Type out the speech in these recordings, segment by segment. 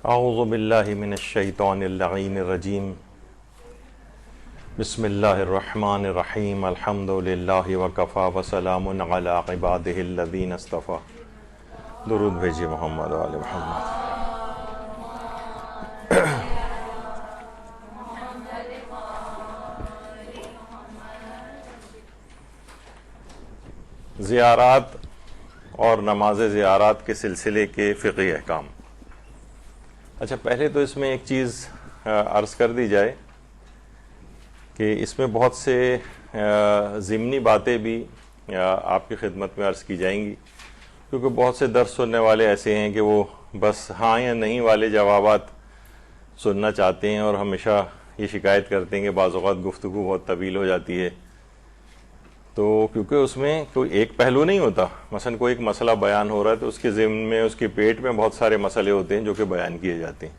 اعوذ باللہ من الشیطان اللعین الرجیم بسم اللہ الرحمن الرحیم الحمد للہ وکفا وسلام علی عبادہ الذین اصطفیٰ. درود بھیجیے محمد و آل محمد. زیارات اور نماز زیارات کے سلسلے کے فقہی احکام. اچھا، پہلے تو اس میں ایک چیز عرض کر دی جائے کہ اس میں بہت سے ضمنی باتیں بھی آپ کی خدمت میں عرض کی جائیں گی، کیونکہ بہت سے درس سننے والے ایسے ہیں کہ وہ بس ہاں یا نہیں والے جوابات سننا چاہتے ہیں اور ہمیشہ یہ شکایت کرتے ہیں کہ بعض اوقات گفتگو بہت طویل ہو جاتی ہے. تو کیونکہ اس میں کوئی ایک پہلو نہیں ہوتا، مثلا کوئی ایک مسئلہ بیان ہو رہا ہے تو اس کے ضمن میں اس کے پیٹ میں بہت سارے مسئلے ہوتے ہیں جو کہ بیان کیے جاتے ہیں،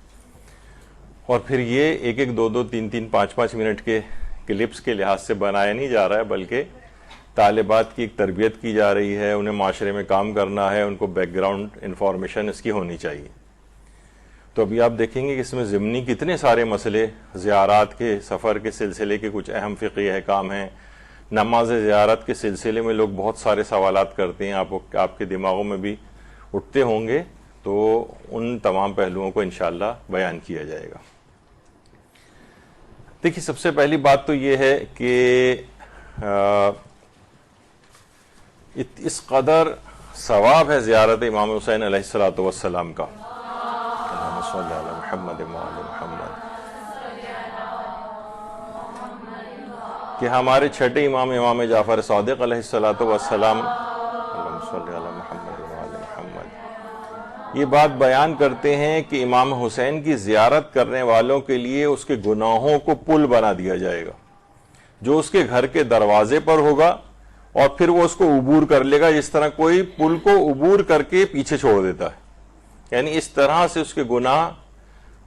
اور پھر یہ ایک ایک دو دو تین تین پانچ پانچ منٹ کے کلپس کے لحاظ سے بنایا نہیں جا رہا ہے، بلکہ طالبات کی ایک تربیت کی جا رہی ہے، انہیں معاشرے میں کام کرنا ہے، ان کو بیک گراؤنڈ انفارمیشن اس کی ہونی چاہیے. تو ابھی آپ دیکھیں گے کہ اس میں ضمنی کتنے سارے مسئلے، زیارات کے سفر کے سلسلے کے کچھ اہم فقہی احکام ہیں. نماز زیارت کے سلسلے میں لوگ بہت سارے سوالات کرتے ہیں، آپ کے دماغوں میں بھی اٹھتے ہوں گے، تو ان تمام پہلوؤں کو انشاءاللہ بیان کیا جائے گا. دیکھیے، سب سے پہلی بات تو یہ ہے کہ اس قدر ثواب ہے زیارت امام حسین علیہ الصلوۃ والسلام کا. اللہم صلی علی محمد و آل محمد. کہ ہمارے چھٹے امام جعفر صادق علیہ الصلوۃ والسلام اللہم صلی علی محمد و آل محمد یہ بات بیان کرتے ہیں کہ امام حسین کی زیارت کرنے والوں کے لیے اس کے گناہوں کو پل بنا دیا جائے گا، جو اس کے گھر کے دروازے پر ہوگا، اور پھر وہ اس کو عبور کر لے گا جس طرح کوئی پل کو عبور کر کے پیچھے چھوڑ دیتا ہے. یعنی اس طرح سے اس کے گناہ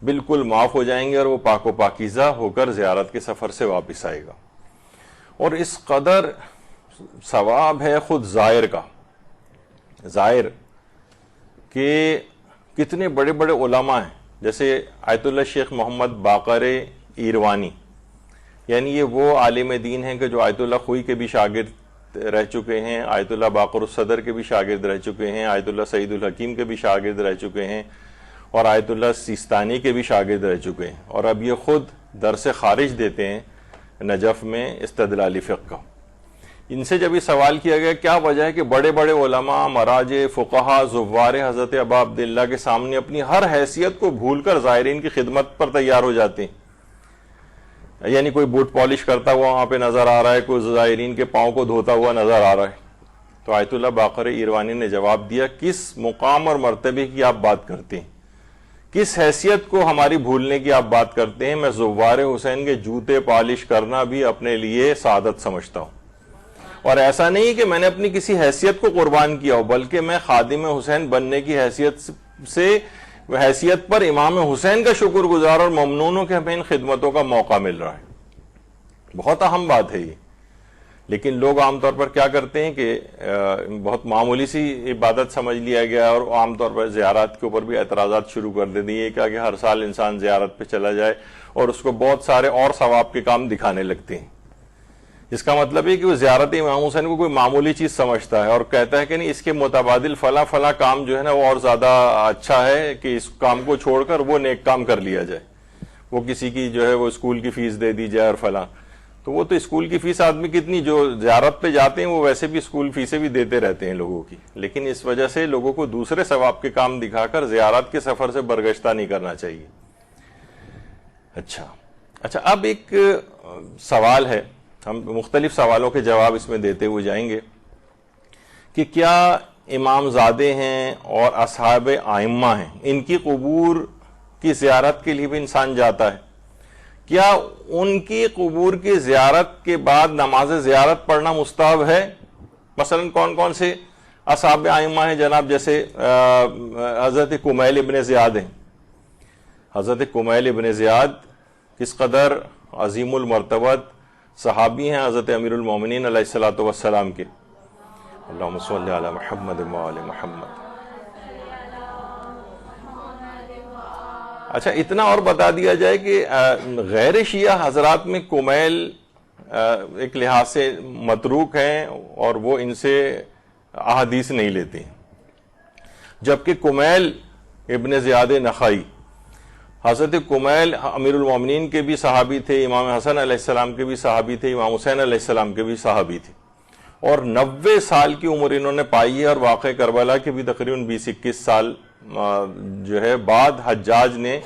بالکل معاف ہو جائیں گے اور وہ پاک و پاکیزہ ہو کر زیارت کے سفر سے واپس آئے گا. اور اس قدر ثواب ہے خود زائر کا. زائر کہ کتنے بڑے بڑے علماء ہیں، جیسے آیت اللہ شیخ محمد باقر ایروانی، یعنی یہ وہ عالم دین ہیں کہ جو آیت اللہ خوئی کے بھی شاگرد رہ چکے ہیں، آیت اللہ باقر الصدر کے بھی شاگرد رہ چکے ہیں، آیت اللہ سعید الحکیم کے بھی شاگرد رہ چکے ہیں، اور آیت اللہ سیستانی کے بھی شاگرد رہ چکے ہیں، اور اب یہ خود درس خارج دیتے ہیں نجف میں استدلالی فقہ کا. ان سے جب یہ سوال کیا گیا کیا وجہ ہے کہ بڑے بڑے علماء، مراجع، فقہا، زوار حضرت ابا عبداللہ کے سامنے اپنی ہر حیثیت کو بھول کر زائرین کی خدمت پر تیار ہو جاتے ہیں. یعنی کوئی بوٹ پالش کرتا ہوا وہاں پہ نظر آ رہا ہے، کوئی زائرین کے پاؤں کو دھوتا ہوا نظر آ رہا ہے. تو آیت اللہ باقر ایروانی نے جواب دیا، کس مقام اور مرتبے کی آپ بات کرتے ہیں، کس حیثیت کو ہماری بھولنے کی آپ بات کرتے ہیں؟ میں زوار حسین کے جوتے پالش کرنا بھی اپنے لیے سعادت سمجھتا ہوں، اور ایسا نہیں کہ میں نے اپنی کسی حیثیت کو قربان کیا ہو، بلکہ میں خادم حسین بننے کی حیثیت پر امام حسین کا شکر گزار اور ممنون ہوں کہ ہمیں ان خدمتوں کا موقع مل رہا ہے. بہت اہم بات ہے یہ. لیکن لوگ عام طور پر کیا کرتے ہیں کہ بہت معمولی سی عبادت سمجھ لیا گیا، اور عام طور پر زیارات کے اوپر بھی اعتراضات شروع کر دے دیے کہ ہر سال انسان زیارت پہ چلا جائے اور اس کو بہت سارے اور ثواب کے کام دکھانے لگتے ہیں. اس کا مطلب ہے کہ وہ زیارت امام حسین کو کوئی معمولی چیز سمجھتا ہے اور کہتا ہے کہ نہیں، اس کے متبادل فلاں فلاں کام جو ہے نا وہ اور زیادہ اچھا ہے کہ اس کام کو چھوڑ کر وہ نیک کام کر لیا جائے، وہ کسی کی جو ہے وہ اسکول کی فیس دے دی جائے اور فلاں. تو وہ تو اسکول کی فیس آدمی کتنی، جو زیارت پہ جاتے ہیں وہ ویسے بھی اسکول فیسیں بھی دیتے رہتے ہیں لوگوں کی، لیکن اس وجہ سے لوگوں کو دوسرے ثواب کے کام دکھا کر زیارت کے سفر سے برگشتہ نہیں کرنا چاہیے. اچھا، اب ایک سوال ہے، ہم مختلف سوالوں کے جواب اس میں دیتے ہوئے جائیں گے کہ کیا امام زادے ہیں اور اصحاب ائمہ ہیں، ان کی قبور کی زیارت کے لیے بھی انسان جاتا ہے؟ کیا ان کی قبور کی زیارت کے بعد نماز زیارت پڑھنا مستحب ہے؟ مثلا کون کون سے اصحاب ائمہ ہیں جناب؟ جیسے حضرت کمیل ابن زیاد ہیں. حضرت کمیل ابن زیاد کس قدر عظیم المرتبت صحابی ہیں حضرت امیر المومنین علیہ الصلوۃ والسلام کے. اللہم صلی علی محمد و آل محمد. اچھا اتنا اور بتا دیا جائے کہ غیر شیعہ حضرات میں کمیل ایک لحاظ سے متروک ہیں اور وہ ان سے احادیث نہیں لیتے ہیں، جبکہ کمیل ابن زیاد نخعی، حضرت کمیل امیر المومنین کے بھی صحابی تھے، امام حسن علیہ السلام کے بھی صحابی تھے، امام حسین علیہ السلام کے بھی صحابی تھے، اور 90 سال کی عمر انہوں نے پائی ہے، اور واقع کربلا کے بھی تقریباً 20-21 سال جو ہے بعد حجاج نے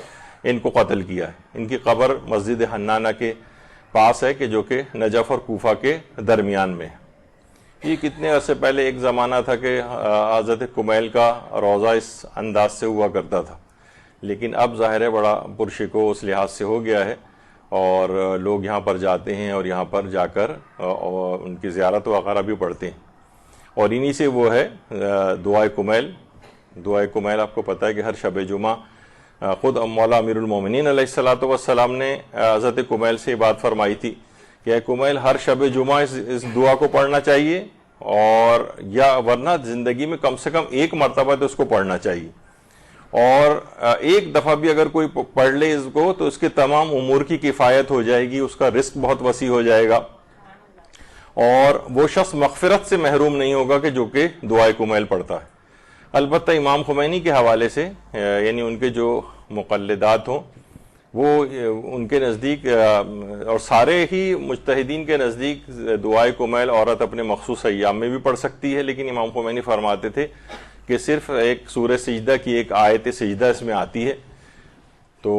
ان کو قتل کیا ہے۔ ان کی قبر مسجد حنانہ کے پاس ہے کہ جو کہ نجف اور کوفہ کے درمیان میں ہے۔ یہ کتنے عرصے پہلے ایک زمانہ تھا کہ حضرت کمیل کا روضہ اس انداز سے ہوا کرتا تھا، لیکن اب ظاہر ہے بڑا پرشکو اس لحاظ سے ہو گیا ہے، اور لوگ یہاں پر جاتے ہیں اور یہاں پر جا کر ان کی زیارت وغیرہ بھی پڑھتے ہیں، اور انہی سے وہ ہے دعائے کمیل۔ دعائے کمیل آپ کو پتہ ہے کہ ہر شب جمعہ خود مولا امیر المومنین علیہ السلام نے حضرت کمیل سے یہ بات فرمائی تھی کہ اے کمیل ہر شب جمعہ اس دعا کو پڑھنا چاہیے، اور یا ورنہ زندگی میں کم سے کم ایک مرتبہ تو اس کو پڑھنا چاہیے، اور ایک دفعہ بھی اگر کوئی پڑھ لے اس کو تو اس کے تمام امور کی کفایت ہو جائے گی، اس کا رزق بہت وسیع ہو جائے گا، اور وہ شخص مغفرت سے محروم نہیں ہوگا کہ جو کہ دعائے کمیل پڑھتا ہے۔ البتہ امام خمینی کے حوالے سے یعنی ان کے جو مقلدات ہوں وہ ان کے نزدیک اور سارے ہی مجتہدین کے نزدیک دعائے کمیل عورت اپنے مخصوص ایام میں بھی پڑھ سکتی ہے، لیکن امام خمینی فرماتے تھے کہ صرف ایک سورہ سجدہ کی ایک آیت سجدہ اس میں آتی ہے، تو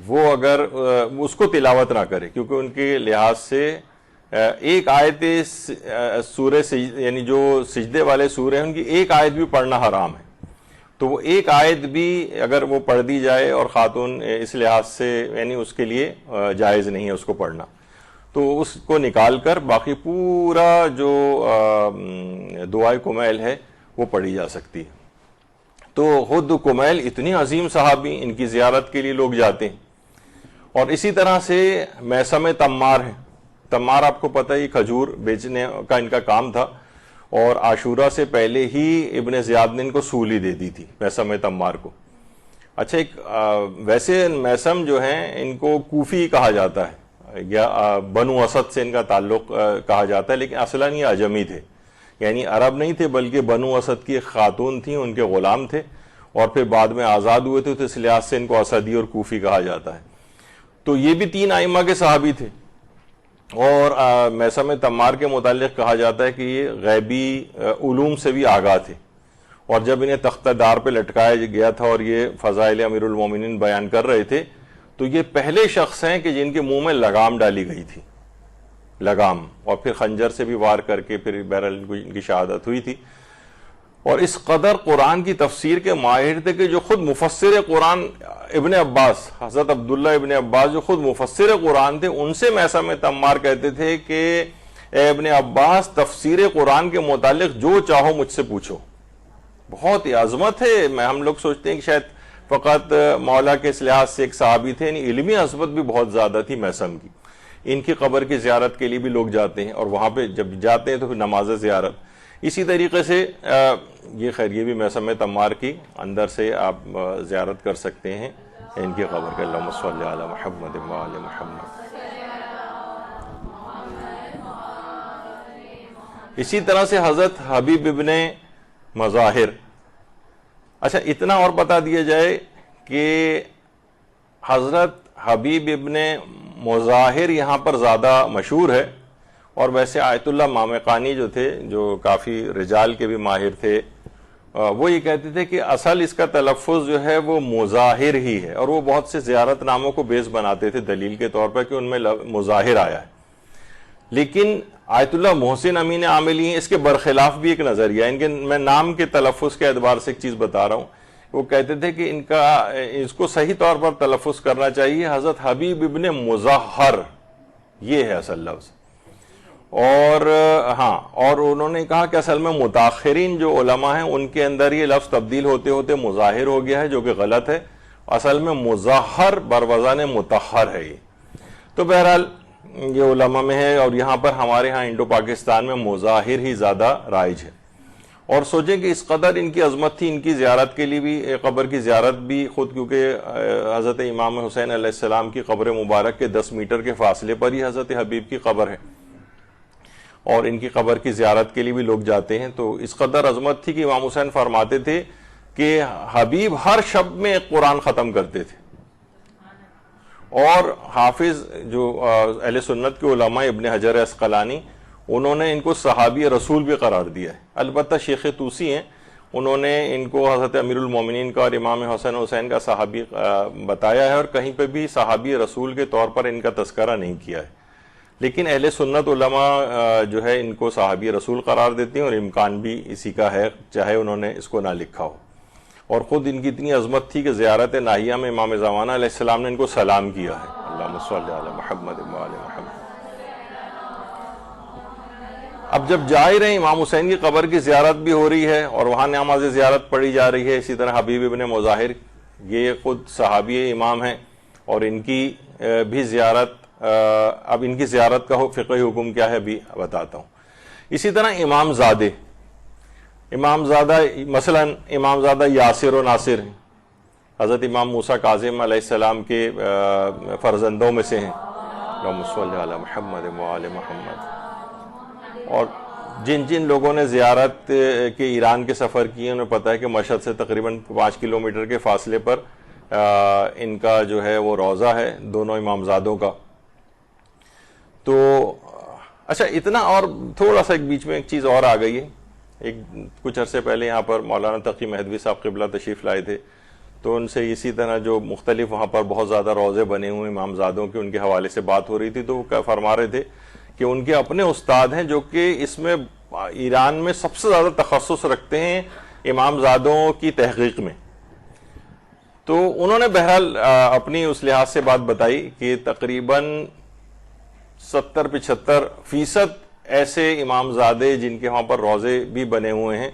وہ اگر اس کو تلاوت نہ کرے، کیونکہ ان کے لحاظ سے ایک آیت سورہ یعنی جو سجدے والے سورے ہیں ان کی ایک آیت بھی پڑھنا حرام ہے، تو وہ ایک آیت بھی اگر وہ پڑھ دی جائے اور خاتون اس لحاظ سے یعنی اس کے لیے جائز نہیں ہے اس کو پڑھنا، تو اس کو نکال کر باقی پورا جو دعائے کمیل ہے وہ پڑھی جا سکتی ہے۔ تو خود کمیل اتنی عظیم صحابی، ان کی زیارت کے لیے لوگ جاتے ہیں۔ اور اسی طرح سے میثم تمار ہے۔ تمار آپ کو پتہ ہے یہ کھجور بیچنے کا ان کا کام تھا، اور عاشورہ سے پہلے ہی ابن زیاد نے ان کو سولی دے دی تھی میثم تمار کو۔ اچھا ایک ویسے میثم جو ہیں ان کو کوفی کہا جاتا ہے، یا بنو اسد سے ان کا تعلق کہا جاتا ہے، لیکن اصلاً یہ عجمی تھے، یعنی عرب نہیں تھے بلکہ بنو اسد کی ایک خاتون تھیں، ان کے غلام تھے، اور پھر بعد میں آزاد ہوئے تھے، تو اس لحاظ سے ان کو اسدی اور کوفی کہا جاتا ہے۔ تو یہ بھی 3 ائمہ کے صحابی تھے، اور میثم تمار کے متعلق کہا جاتا ہے کہ یہ غیبی علوم سے بھی آگاہ تھے، اور جب انہیں تختہ دار پہ لٹکایا گیا تھا اور یہ فضائل امیر المومنین بیان کر رہے تھے، تو یہ پہلے شخص ہیں کہ جن کے منہ میں لگام ڈالی گئی تھی، لگام، اور پھر خنجر سے بھی وار کر کے پھر بہرحال ان کی شہادت ہوئی تھی۔ اور اس قدر قرآن کی تفسیر کے ماہر تھے کہ جو خود مفسر قرآن ابن عباس، حضرت عبداللہ ابن عباس جو خود مفسر قرآن تھے، ان سے میثم تمار کہتے تھے کہ اے ابن عباس تفسیر قرآن کے متعلق جو چاہو مجھ سے پوچھو۔ بہت ہی عظمت ہے، ہم لوگ سوچتے ہیں کہ شاید فقط مولا کے اس لحاظ سے ایک صحابی تھے، یعنی علمی عظمت بھی بہت زیادہ تھی میثم کی۔ ان کی قبر کی زیارت کے لیے بھی لوگ جاتے ہیں، اور وہاں پہ جب جاتے ہیں تو پھر نماز زیارت۔ اسی طریقے سے یہ خیر یہ بھی میثم تمار کی اندر سے آپ زیارت کر سکتے ہیں ان کی قبر کے۔ اللہم صلی علی محمد و آل محمد۔ اسی طرح سے حضرت حبیب ابن مظاہر۔ اچھا اتنا اور بتا دیا جائے کہ حضرت حبیب ابن مظاہر یہاں پر زیادہ مشہور ہے، اور ویسے آیت اللہ مامقانی جو تھے، جو کافی رجال کے بھی ماہر تھے، وہ یہ کہتے تھے کہ اصل اس کا تلفظ جو ہے وہ مظاہر ہی ہے، اور وہ بہت سے زیارت ناموں کو بیس بناتے تھے دلیل کے طور پر کہ ان میں مظاہر آیا ہے۔ لیکن آیت اللہ محسن امین عاملی ہیں، اس کے برخلاف بھی ایک نظریہ ہے۔ ان کے میں نام کے تلفظ کے اعتبار سے ایک چیز بتا رہا ہوں، وہ کہتے تھے کہ اس کو صحیح طور پر تلفظ کرنا چاہیے حضرت حبیب ابن مظاہر، یہ ہے اصل لفظ۔ اور اور انہوں نے کہا کہ اصل میں متاخرین جو علماء ہیں ان کے اندر یہ لفظ تبدیل ہوتے ہوتے مظاہر ہو گیا ہے، جو کہ غلط ہے، اصل میں مظاہر بروزان مطہر ہے یہ۔ تو بہرحال یہ علماء میں ہے، اور یہاں پر ہمارے ہاں انڈو پاکستان میں مظاہر ہی زیادہ رائج ہے۔ اور سوچیں کہ اس قدر ان کی عظمت تھی، ان کی زیارت کے لیے بھی، قبر کی زیارت بھی خود، کیونکہ حضرت امام حسین علیہ السلام کی قبر مبارک کے 10 میٹر کے فاصلے پر ہی حضرت حبیب کی قبر ہے، اور ان کی قبر کی زیارت کے لیے بھی لوگ جاتے ہیں. تو اس قدر عظمت تھی کہ امام حسین فرماتے تھے کہ حبیب ہر شب میں ایک قرآن ختم کرتے تھے. اور حافظ جو اہل سنت کے علماء ابن حجر عسقلانی، انہوں نے ان کو صحابی رسول بھی قرار دیا ہے. البتہ شیخ طوسی ہیں، انہوں نے ان کو حضرت امیر المومنین کا اور امام حسین کا صحابی بتایا ہے، اور کہیں پہ بھی صحابی رسول کے طور پر ان کا تذکرہ نہیں کیا ہے. لیکن اہل سنت علماء جو ہے ان کو صحابی رسول قرار دیتے ہیں، اور امکان بھی اسی کا ہے، چاہے انہوں نے اس کو نہ لکھا ہو. اور خود ان کی اتنی عظمت تھی کہ زیارت ناہیہ میں امام زمانہ علیہ السلام نے ان کو سلام کیا ہے. اللہم صلی علی محمد و آل محمد. اب جب جا ہی رہے ہیں، امام حسین کی قبر کی زیارت بھی ہو رہی ہے اور وہاں نماز زیارت پڑھی جا رہی ہے. اسی طرح حبیب ابن مظاہر، یہ خود صحابی امام ہیں، اور ان کی بھی زیارت، اب ان کی زیارت کا فقہی حکم کیا ہے ابھی بتاتا ہوں. اسی طرح امام زادہ مثلا امام زادہ یاسر و ناصر ہیں، حضرت امام موسیٰ کاظم علیہ السلام کے فرزندوں میں سے ہیں. اللہم صلی علی محمد و آل محمد. اور جن لوگوں نے زیارت کے ایران کے سفر کیے، انہیں پتہ ہے کہ مشہد سے تقریباً 5 کلومیٹر کے فاصلے پر ان کا جو ہے وہ روضہ ہے، دونوں امام زادوں کا. تو اچھا، اتنا، اور تھوڑا سا ایک بیچ میں ایک چیز اور آ گئی ہے. کچھ عرصے پہلے یہاں پر مولانا تقی مہدوی صاحب قبلہ تشریف لائے تھے، تو ان سے اسی طرح جو مختلف وہاں پر بہت زیادہ روضے بنے ہوئے امام زادوں کے، ان کے حوالے سے بات ہو رہی تھی. تو وہ فرما رہے تھے کہ ان کے اپنے استاد ہیں جو کہ اس میں ایران میں سب سے زیادہ تخصص رکھتے ہیں امام زادوں کی تحقیق میں. تو انہوں نے بہرحال اپنی اس لحاظ سے بات بتائی کہ تقریباً 70-75% ایسے امام زادے جن کے وہاں پر روضے بھی بنے ہوئے ہیں،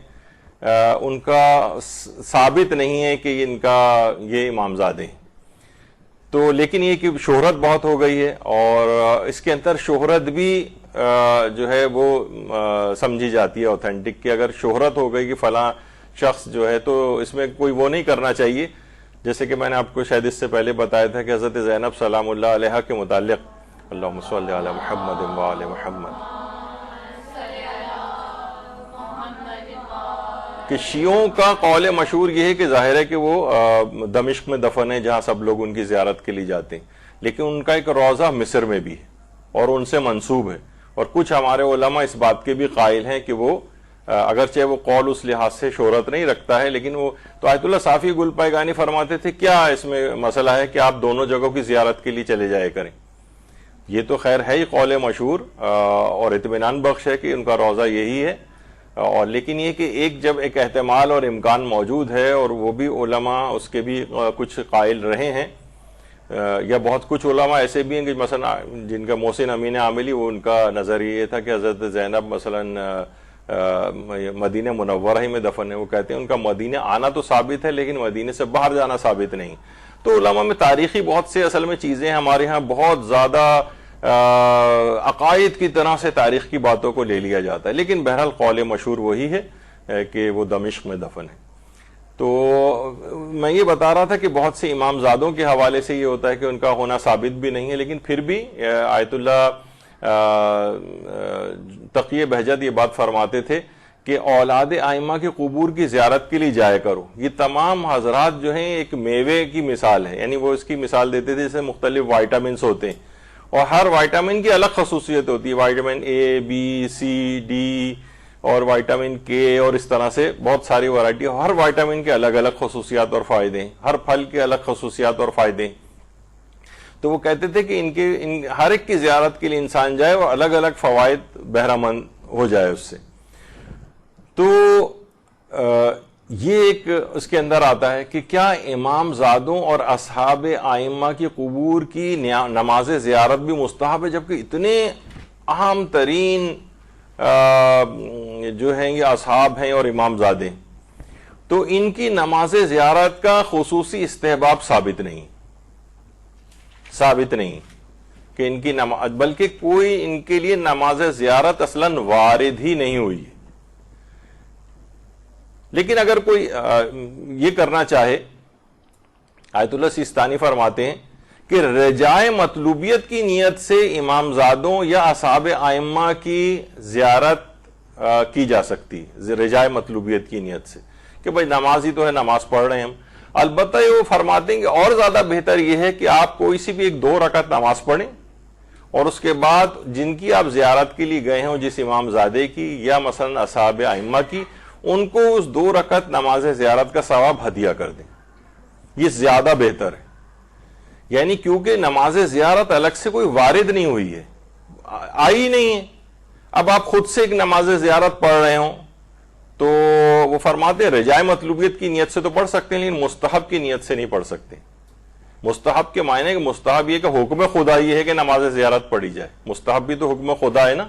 ان کا ثابت نہیں ہے کہ ان کا یہ امام زادے ہیں. تو لیکن یہ کہ شہرت بہت ہو گئی ہے، اور اس کے اندر شہرت بھی جو ہے وہ سمجھی جاتی ہے اوتھینٹک، کہ اگر شہرت ہو گئی کہ فلاں شخص جو ہے، تو اس میں کوئی وہ نہیں کرنا چاہیے. جیسے کہ میں نے آپ کو شاید اس سے پہلے بتایا تھا کہ حضرت زینب سلام اللہ علیہا کے متعلق، اللہم صلی علی محمد و آل محمد، کہ شیعوں کا قول مشہور یہ ہے کہ ظاہر ہے کہ وہ دمشق میں دفن ہے، جہاں سب لوگ ان کی زیارت کے لیے جاتے ہیں، لیکن ان کا ایک روضہ مصر میں بھی ہے اور ان سے منسوب ہے. اور کچھ ہمارے علماء اس بات کے بھی قائل ہیں کہ وہ اگرچہ وہ قول اس لحاظ سے شہرت نہیں رکھتا ہے، لیکن وہ تو آیت اللہ صافی گل پائگانی فرماتے تھے کیا اس میں مسئلہ ہے کہ آپ دونوں جگہوں کی زیارت کے لیے چلے جائے کریں. یہ تو خیر ہے ہی قول مشہور اور اطمینان بخش ہے کہ ان کا روضہ یہی ہے. اور لیکن یہ کہ جب ایک احتمال اور امکان موجود ہے، اور وہ بھی علماء اس کے بھی کچھ قائل رہے ہیں، یا بہت کچھ علماء ایسے بھی ہیں کہ مثلا جن کا محسن امین عاملی، وہ ان کا نظریہ یہ تھا کہ حضرت زینب مثلا مدینہ منورہ ہی میں دفن ہے. وہ کہتے ہیں ان کا مدینہ آنا تو ثابت ہے، لیکن مدینہ سے باہر جانا ثابت نہیں. تو علماء میں تاریخی بہت سے اصل میں چیزیں ہمارے ہاں بہت زیادہ عقائد کی طرح سے تاریخ کی باتوں کو لے لیا جاتا ہے، لیکن بہرحال قول مشہور وہی ہے کہ وہ دمشق میں دفن ہے. تو میں یہ بتا رہا تھا کہ بہت سے امام زادوں کے حوالے سے یہ ہوتا ہے کہ ان کا ہونا ثابت بھی نہیں ہے، لیکن پھر بھی آیت اللہ تقی بہجت یہ بات فرماتے تھے کہ اولاد ائمہ کے قبور کی زیارت کے لیے جایا کرو. یہ تمام حضرات جو ہیں ایک میوے کی مثال ہے، یعنی وہ اس کی مثال دیتے تھے جیسے مختلف وائٹامنس ہوتے ہیں، اور ہر وائٹامن کی الگ خصوصیت ہوتی ہے. Vitamin A, B, C, D اور وائٹامن کے، اور اس طرح سے بہت ساری ورائٹی. ہر وائٹامن کے الگ الگ خصوصیات اور فائدے ہیں، ہر پھل کے الگ خصوصیات اور فائدے ہیں. تو وہ کہتے تھے کہ ہر ایک کی زیارت کے لیے انسان جائے اور الگ الگ فوائد بہرہ مند ہو جائے اس سے. تو یہ ایک اس کے اندر آتا ہے کہ کیا امام زادوں اور اصحاب ائمہ کی قبور کی نماز زیارت بھی مستحب ہے، جبکہ اتنے اہم ترین جو ہیں یہ اصحاب ہیں اور امام زادے، تو ان کی نماز زیارت کا خصوصی استحباب ثابت نہیں کہ ان کی نماز، بلکہ کوئی ان کے لیے نماز زیارت اصلاً وارد ہی نہیں ہوئی. لیکن اگر کوئی یہ کرنا چاہے، آیت اللہ سیستانی فرماتے ہیں کہ رجائے مطلوبیت کی نیت سے امامزادوں یا اصحاب ائمہ کی زیارت کی جا سکتی، رجائے مطلوبیت کی نیت سے کہ بھائی نماز ہی تو ہے، نماز پڑھ رہے ہیں ہم۔ البتہ یہ وہ فرماتے ہیں کہ اور زیادہ بہتر یہ ہے کہ آپ کوئی سی بھی 1-2 رکعت نماز پڑھیں، اور اس کے بعد جن کی آپ زیارت کے لیے گئے ہوں، جس امام زادے کی یا مثلا اصحاب ائمہ کی، ان کو اس 2 رکعت نماز زیارت کا ثواب ہدیہ کر دیں، یہ زیادہ بہتر ہے۔ یعنی کیونکہ نماز زیارت الگ سے کوئی وارد نہیں ہوئی ہے، آئی نہیں ہے، اب آپ خود سے ایک نماز زیارت پڑھ رہے ہوں تو وہ فرماتے ہیں رجائے مطلوبیت کی نیت سے تو پڑھ سکتے ہیں، لیکن مستحب کی نیت سے نہیں پڑھ سکتے۔ مستحب کے معنی کہ مستحب یہ کہ حکم خدا یہ ہے کہ نماز زیارت پڑھی جائے، مستحب بھی تو حکم خدا ہے نا،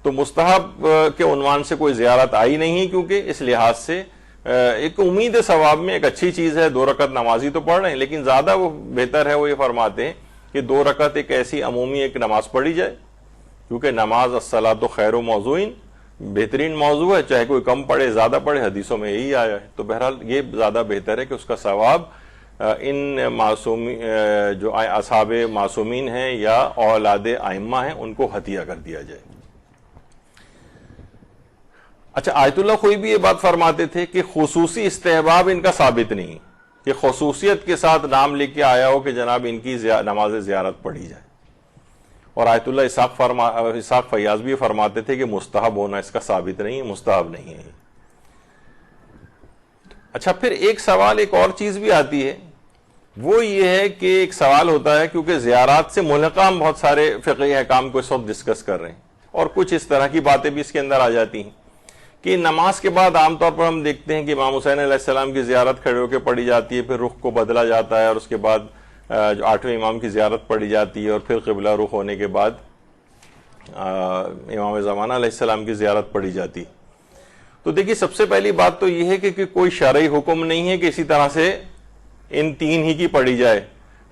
تو مستحب کے عنوان سے کوئی زیارت آئی نہیں، کیونکہ اس لحاظ سے ایک امید ثواب میں ایک اچھی چیز ہے، 2 رکعت نمازی تو پڑھ رہے ہیں، لیکن زیادہ وہ بہتر ہے، وہ یہ فرماتے ہیں کہ 2 رکعت ایک ایسی عمومی ایک نماز پڑھی جائے، کیونکہ نماز الصلاۃ خیر موضوعین، بہترین موضوع ہے، چاہے کوئی کم پڑھے زیادہ پڑھے، حدیثوں میں یہی آیا ہے۔ تو بہرحال یہ زیادہ بہتر ہے کہ اس کا ثواب ان معصومین جو اصحاب معصومین ہیں یا اولاد ائمہ ہیں ان کو ہدیہ کر دیا جائے۔ اچھا، آیت اللہ خوئی بھی یہ بات فرماتے تھے کہ خصوصی استحباب ان کا ثابت نہیں کہ خصوصیت کے ساتھ نام لے کے آیا ہو کہ جناب ان کی نماز زیارت پڑھی جائے، اور آیت اللہ اسحاق فیاض بھی فرماتے تھے کہ مستحب ہونا اس کا ثابت نہیں ہے، مستحب نہیں ہے۔ اچھا، پھر ایک سوال ایک اور چیز بھی آتی ہے، وہ یہ ہے کہ ایک سوال ہوتا ہے، کیونکہ زیارات سے ملحقہ ہم بہت سارے فقہی احکام کو اس وقت ڈسکس کر رہے ہیں، اور کچھ اس طرح کی باتیں بھی اس کے اندر آ جاتی ہیں کہ نماز کے بعد عام طور پر ہم دیکھتے ہیں کہ امام حسین علیہ السلام کی زیارت کھڑے ہو کے پڑھی جاتی ہے، پھر رخ کو بدلا جاتا ہے، اور اس کے بعد جو 8ویں امام کی زیارت پڑھی جاتی ہے، اور پھر قبلہ رخ ہونے کے بعد امام زمانہ علیہ السلام کی زیارت پڑھی جاتی۔ تو دیکھیے، سب سے پہلی بات تو یہ ہے کہ کوئی شرعی حکم نہیں ہے کہ اسی طرح سے ان 3 ہی کی پڑھی جائے،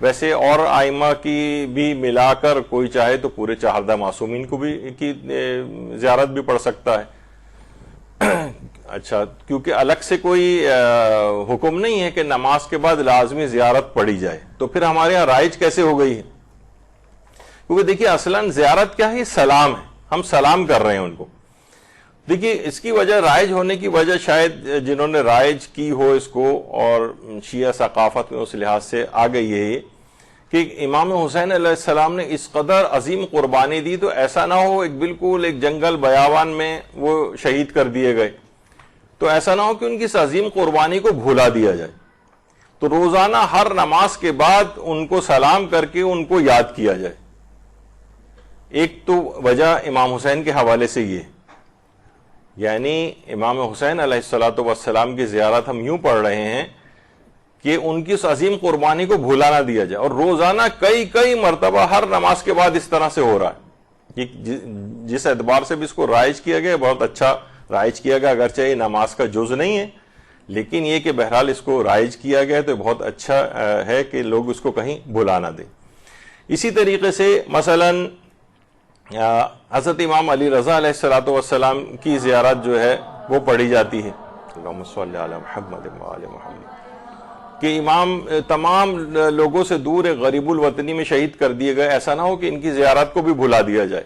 ویسے اور ائمہ کی بھی ملا کر کوئی چاہے تو پورے 4 معصومین کو بھی کی زیارت بھی پڑھ سکتا ہے۔ اچھا، کیونکہ الگ سے کوئی حکم نہیں ہے کہ نماز کے بعد لازمی زیارت پڑھی جائے، تو پھر ہمارے یہاں رائج کیسے ہو گئی ہے؟ کیونکہ دیکھیے اصلاً زیارت کیا ہے؟ سلام ہے، ہم سلام کر رہے ہیں ان کو۔ دیکھیے اس کی وجہ، رائج ہونے کی وجہ شاید جنہوں نے رائج کی ہو اس کو، اور شیعہ ثقافت میں اس لحاظ سے آ گئی ہے کہ امام حسین علیہ السلام نے اس قدر عظیم قربانی دی، تو ایسا نہ ہو بالکل ایک جنگل بیابان میں وہ شہید کر دیے گئے، تو ایسا نہ ہو کہ ان کی اس عظیم قربانی کو بھولا دیا جائے، تو روزانہ ہر نماز کے بعد ان کو سلام کر کے ان کو یاد کیا جائے۔ ایک تو وجہ امام حسین کے حوالے سے یہ، یعنی امام حسین علیہ السلام کی زیارت ہم یوں پڑھ رہے ہیں کہ ان کی اس عظیم قربانی کو بھولا نہ دیا جائے، اور روزانہ کئی مرتبہ ہر نماز کے بعد اس طرح سے ہو رہا ہے۔ جس اعتبار سے بھی اس کو رائج کیا گیا، بہت اچھا رائج کیا گیا، اگرچہ یہ نماز کا جز نہیں ہے، لیکن یہ کہ بہرحال اس کو رائج کیا گیا تو بہت اچھا ہے کہ لوگ اس کو کہیں بھلا نہ دیں۔ اسی طریقے سے مثلاً حضرت امام علی رضا علیہ السلام کی زیارت جو ہے وہ پڑھی جاتی ہے، اللہم صلی علی محمد وآل محمد، کہ امام تمام لوگوں سے دور ایک غریب الوطنی میں شہید کر دیے گئے، ایسا نہ ہو کہ ان کی زیارت کو بھی بھلا دیا جائے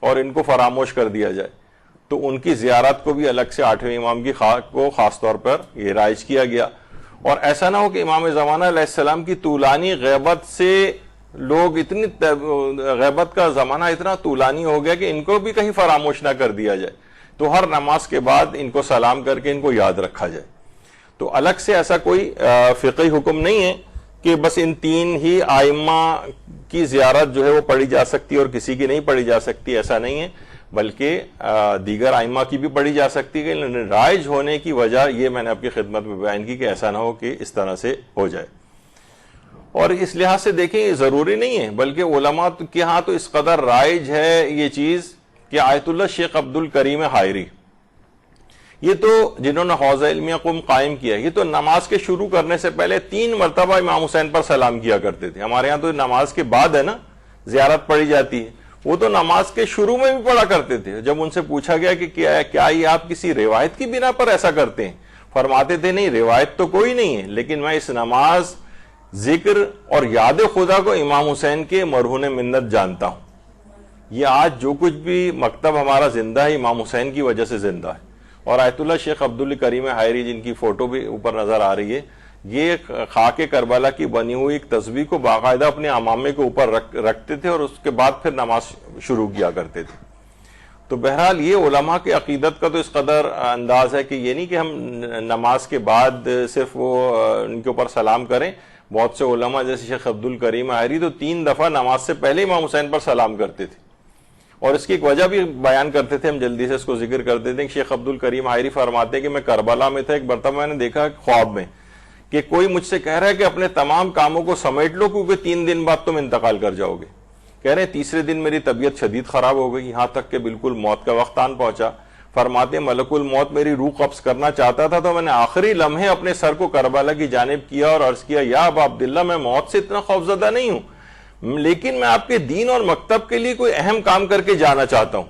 اور ان کو فراموش کر دیا جائے، تو ان کی زیارت کو بھی الگ سے 8ویں امام کی کو خاص طور پر یہ رائج کیا گیا، اور ایسا نہ ہو کہ امام زمانہ علیہ السلام کی طولانی غیبت سے لوگ اتنی غیبت کا زمانہ اتنا طولانی ہو گیا کہ ان کو بھی کہیں فراموش نہ کر دیا جائے، تو ہر نماز کے بعد ان کو سلام کر کے ان کو یاد رکھا جائے۔ تو الگ سے ایسا کوئی فقہی حکم نہیں ہے کہ بس ان 3 ہی ائمہ کی زیارت جو ہے وہ پڑھی جا سکتی ہے اور کسی کی نہیں پڑھی جا سکتی، ایسا نہیں ہے، بلکہ دیگر ائمہ کی بھی پڑھی جا سکتی ہے، لیکن رائج ہونے کی وجہ یہ میں نے آپ کی خدمت میں بیان کی کہ ایسا نہ ہو کہ اس طرح سے ہو جائے۔ اور اس لحاظ سے دیکھیں ضروری نہیں ہے، بلکہ علماء کے ہاں تو اس قدر رائج ہے یہ چیز کہ آیت اللہ شیخ عبد الکریم حائری، یہ تو جنہوں نے حوضہ علمیہ قم قائم کیا، یہ تو نماز کے شروع کرنے سے پہلے 3 مرتبہ امام حسین پر سلام کیا کرتے تھے۔ ہمارے ہاں تو نماز کے بعد ہے نا زیارت پڑھی جاتی ہے، وہ تو نماز کے شروع میں بھی پڑھا کرتے تھے۔ جب ان سے پوچھا گیا کہ کیا یہ آپ کسی روایت کی بنا پر ایسا کرتے ہیں، فرماتے تھے نہیں روایت تو کوئی نہیں ہے، لیکن میں اس نماز، ذکر اور یاد خدا کو امام حسین کے مرہون منت جانتا ہوں۔ یہ آج جو کچھ بھی مکتب ہمارا زندہ ہے امام حسین کی وجہ سے زندہ ہے۔ اور آیت اللہ شیخ عبدالکریم حائری جن کی فوٹو بھی اوپر نظر آ رہی ہے، یہ خاک کربلا کی بنی ہوئی ایک تصویر کو باقاعدہ اپنے امامے کے اوپر رکھتے تھے اور اس کے بعد پھر نماز شروع کیا کرتے تھے۔ تو بہرحال یہ علماء کی عقیدت کا تو اس قدر انداز ہے کہ یہ نہیں کہ ہم نماز کے بعد صرف وہ ان کے اوپر سلام کریں۔ بہت سے علماء جیسے شیخ عبدالکریم حائری تو 3 دفعہ نماز سے پہلے امام حسین پر سلام کرتے تھے، اور اس کی ایک وجہ بھی بیان کرتے تھے، ہم جلدی سے اس کو ذکر کر دیتے ہیں کہ شیخ عبدالکریم حائری فرماتے ہیں کہ میں کربلا میں تھا، ایک مرتبہ میں نے دیکھا خواب میں کہ کوئی مجھ سے کہہ رہا ہے کہ اپنے تمام کاموں کو سمیٹ لو کیونکہ 3 دن بعد تم انتقال کر جاؤ گے۔ کہہ رہے ہیں تیسرے دن میری طبیعت شدید خراب ہو گئی، یہاں تک کہ بالکل موت کا وقت آن پہنچا۔ فرماتے ہیں ملک الموت میری روح قبض کرنا چاہتا تھا تو میں نے آخری لمحے اپنے سر کو کربلا کی جانب کیا اور عرض کیا یا ابا عبداللہ میں موت سے اتنا خوفزدہ نہیں ہوں، لیکن میں آپ کے دین اور مکتب کے لیے کوئی اہم کام کر کے جانا چاہتا ہوں۔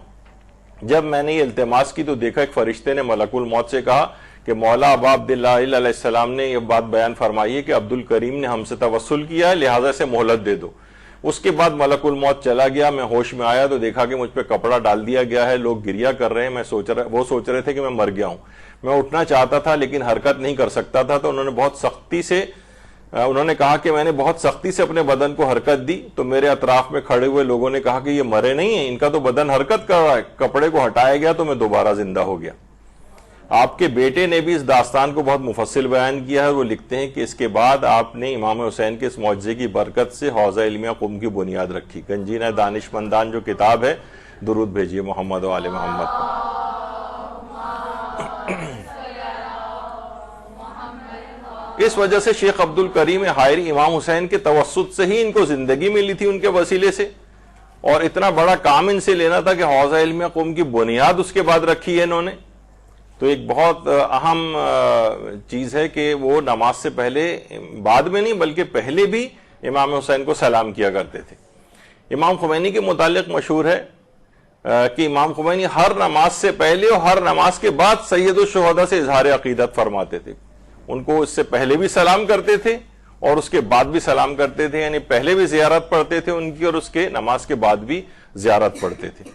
جب میں نے یہ التماس کی تو دیکھا ایک فرشتے نے ملک الموت سے کہا کہ مولا ابا عبداللہ علیہ السلام نے یہ بات بیان فرمائی ہے کہ عبدالکریم نے ہم سے توسل کیا ہے، لہٰذا اسے مہلت دے دو۔ اس کے بعد ملک الموت چلا گیا، میں ہوش میں آیا تو دیکھا کہ مجھ پہ کپڑا ڈال دیا گیا ہے، لوگ گریا کر رہے ہیں، وہ سوچ رہے تھے کہ میں مر گیا ہوں۔ میں اٹھنا چاہتا تھا لیکن حرکت نہیں کر سکتا تھا، تو انہوں نے کہا کہ میں نے بہت سختی سے اپنے بدن کو حرکت دی، تو میرے اطراف میں کھڑے ہوئے لوگوں نے کہا کہ یہ مرے نہیں ہیں، ان کا تو بدن حرکت کر رہا ہے۔ کپڑے کو ہٹایا گیا تو میں دوبارہ زندہ ہو گیا۔ آپ کے بیٹے نے بھی اس داستان کو بہت مفصل بیان کیا ہے، وہ لکھتے ہیں کہ اس کے بعد آپ نے امام حسین کے اس معجزے کی برکت سے حوزہ علمیہ قم کی بنیاد رکھی۔ گنجینہ دانشمندان جو کتاب ہے، درود بھیجیے محمد و آل محمد پر۔ اس وجہ سے شیخ عبدالکریم حائری امام حسین کے توسط سے ہی ان کو زندگی ملی تھی، ان کے وسیلے سے، اور اتنا بڑا کام ان سے لینا تھا کہ حوزہ علمیہ قم کی بنیاد اس کے بعد رکھی ہے انہوں نے۔ تو ایک بہت اہم چیز ہے کہ وہ نماز سے پہلے، بعد میں نہیں بلکہ پہلے بھی امام حسین کو سلام کیا کرتے تھے۔ امام خمینی کے متعلق مشہور ہے کہ امام خمینی ہر نماز سے پہلے اور ہر نماز کے بعد سید الشہداء سے اظہار عقیدت فرماتے تھے۔ ان کو اس سے پہلے بھی سلام کرتے تھے اور اس کے بعد بھی سلام کرتے تھے، یعنی پہلے بھی زیارت پڑھتے تھے ان کی اور اس کے نماز کے بعد بھی زیارت پڑھتے تھے۔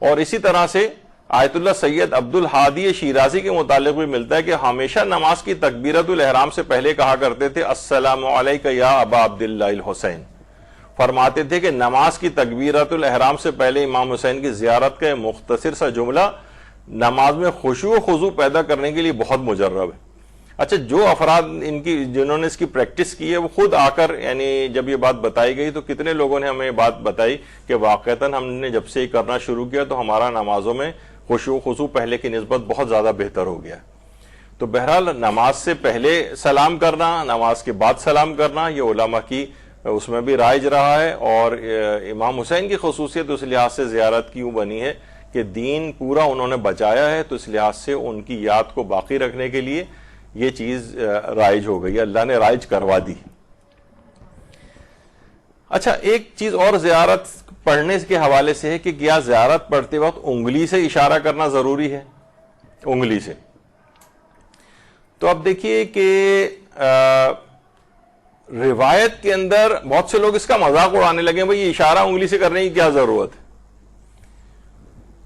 اور اسی طرح سے آیت اللہ سید عبدالحادی شیرازی کے متعلق بھی ملتا ہے کہ ہمیشہ نماز کی تکبیرۃ الاحرام سے پہلے کہا کرتے تھے السلام علیک یا ابا عبداللہ الحسین۔ فرماتے تھے کہ نماز کی تکبیرۃ الاحرام سے پہلے امام حسین کی زیارت کا مختصر سا جملہ نماز میں خشوع و خضوع پیدا کرنے کے لیے بہت مجرب ہے۔ اچھا، جو افراد جنہوں نے اس کی پریکٹس کی ہے وہ خود آ کر، یعنی جب یہ بات بتائی گئی تو کتنے لوگوں نے ہمیں بات بتائی کہ واقعتاً ہم نے جب سے یہ کرنا شروع کیا تو ہمارا نمازوں میں خشوع و خضوع پہلے کی نسبت بہت زیادہ بہتر ہو گیا۔ تو بہرحال نماز سے پہلے سلام کرنا، نماز کے بعد سلام کرنا، یہ علماء کی اس میں بھی رائج رہا ہے، اور امام حسین کی خصوصیت اس لحاظ سے زیارت کی یوں بنی ہے کہ دین پورا انہوں نے بچایا ہے، تو اس لحاظ سے ان کی یاد کو باقی رکھنے کے لیے یہ چیز رائج ہو گئی، اللہ نے رائج کروا دی۔ اچھا، ایک چیز اور زیارت پڑھنے کے حوالے سے ہے کہ کیا زیارت پڑھتے وقت انگلی سے اشارہ کرنا ضروری ہے؟ انگلی سے۔ تو اب دیکھیے کہ روایت کے اندر بہت سے لوگ اس کا مذاق اڑانے لگے، بھئی یہ اشارہ انگلی سے کرنے کی کیا ضرورت ہے؟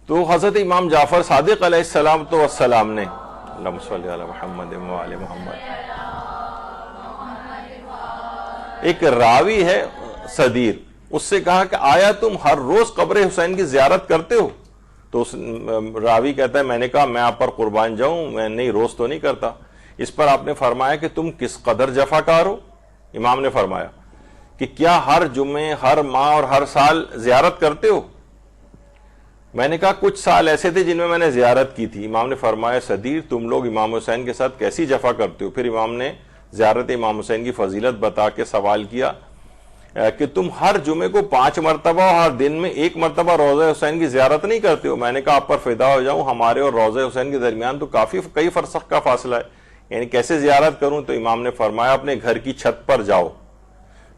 تو حضرت امام جعفر صادق علیہ السلام نے، اللہم صلی علی محمد و آل محمد، ایک راوی ہے صدیر، اس سے کہا کہ آیا تم ہر روز قبر حسین کی زیارت کرتے ہو؟ تو اس راوی کہتا ہے میں نے کہا میں آپ پر قربان جاؤں، میں نہیں، روز تو نہیں کرتا۔ اس پر آپ نے فرمایا کہ تم کس قدر جفاکار ہو؟ امام نے فرمایا کہ کیا ہر جمعے، ہر ماہ اور ہر سال زیارت کرتے ہو؟ میں نے کہا کچھ سال ایسے تھے جن میں نے زیارت کی تھی۔ امام نے فرمایا صدیر تم لوگ امام حسین کے ساتھ کیسی جفا کرتے ہو؟ پھر امام نے زیارت امام حسین کی فضیلت بتا کے سوال کیا کہ تم ہر جمعے کو 5 مرتبہ اور ہر دن میں 1 مرتبہ روضہ حسین کی زیارت نہیں کرتے ہو؟ میں نے کہا آپ پر فدا ہو جاؤں، ہمارے اور روضہ حسین کے درمیان تو کئی فرسخ کا فاصلہ ہے، یعنی کیسے زیارت کروں؟ تو امام نے فرمایا اپنے گھر کی چھت پر جاؤ،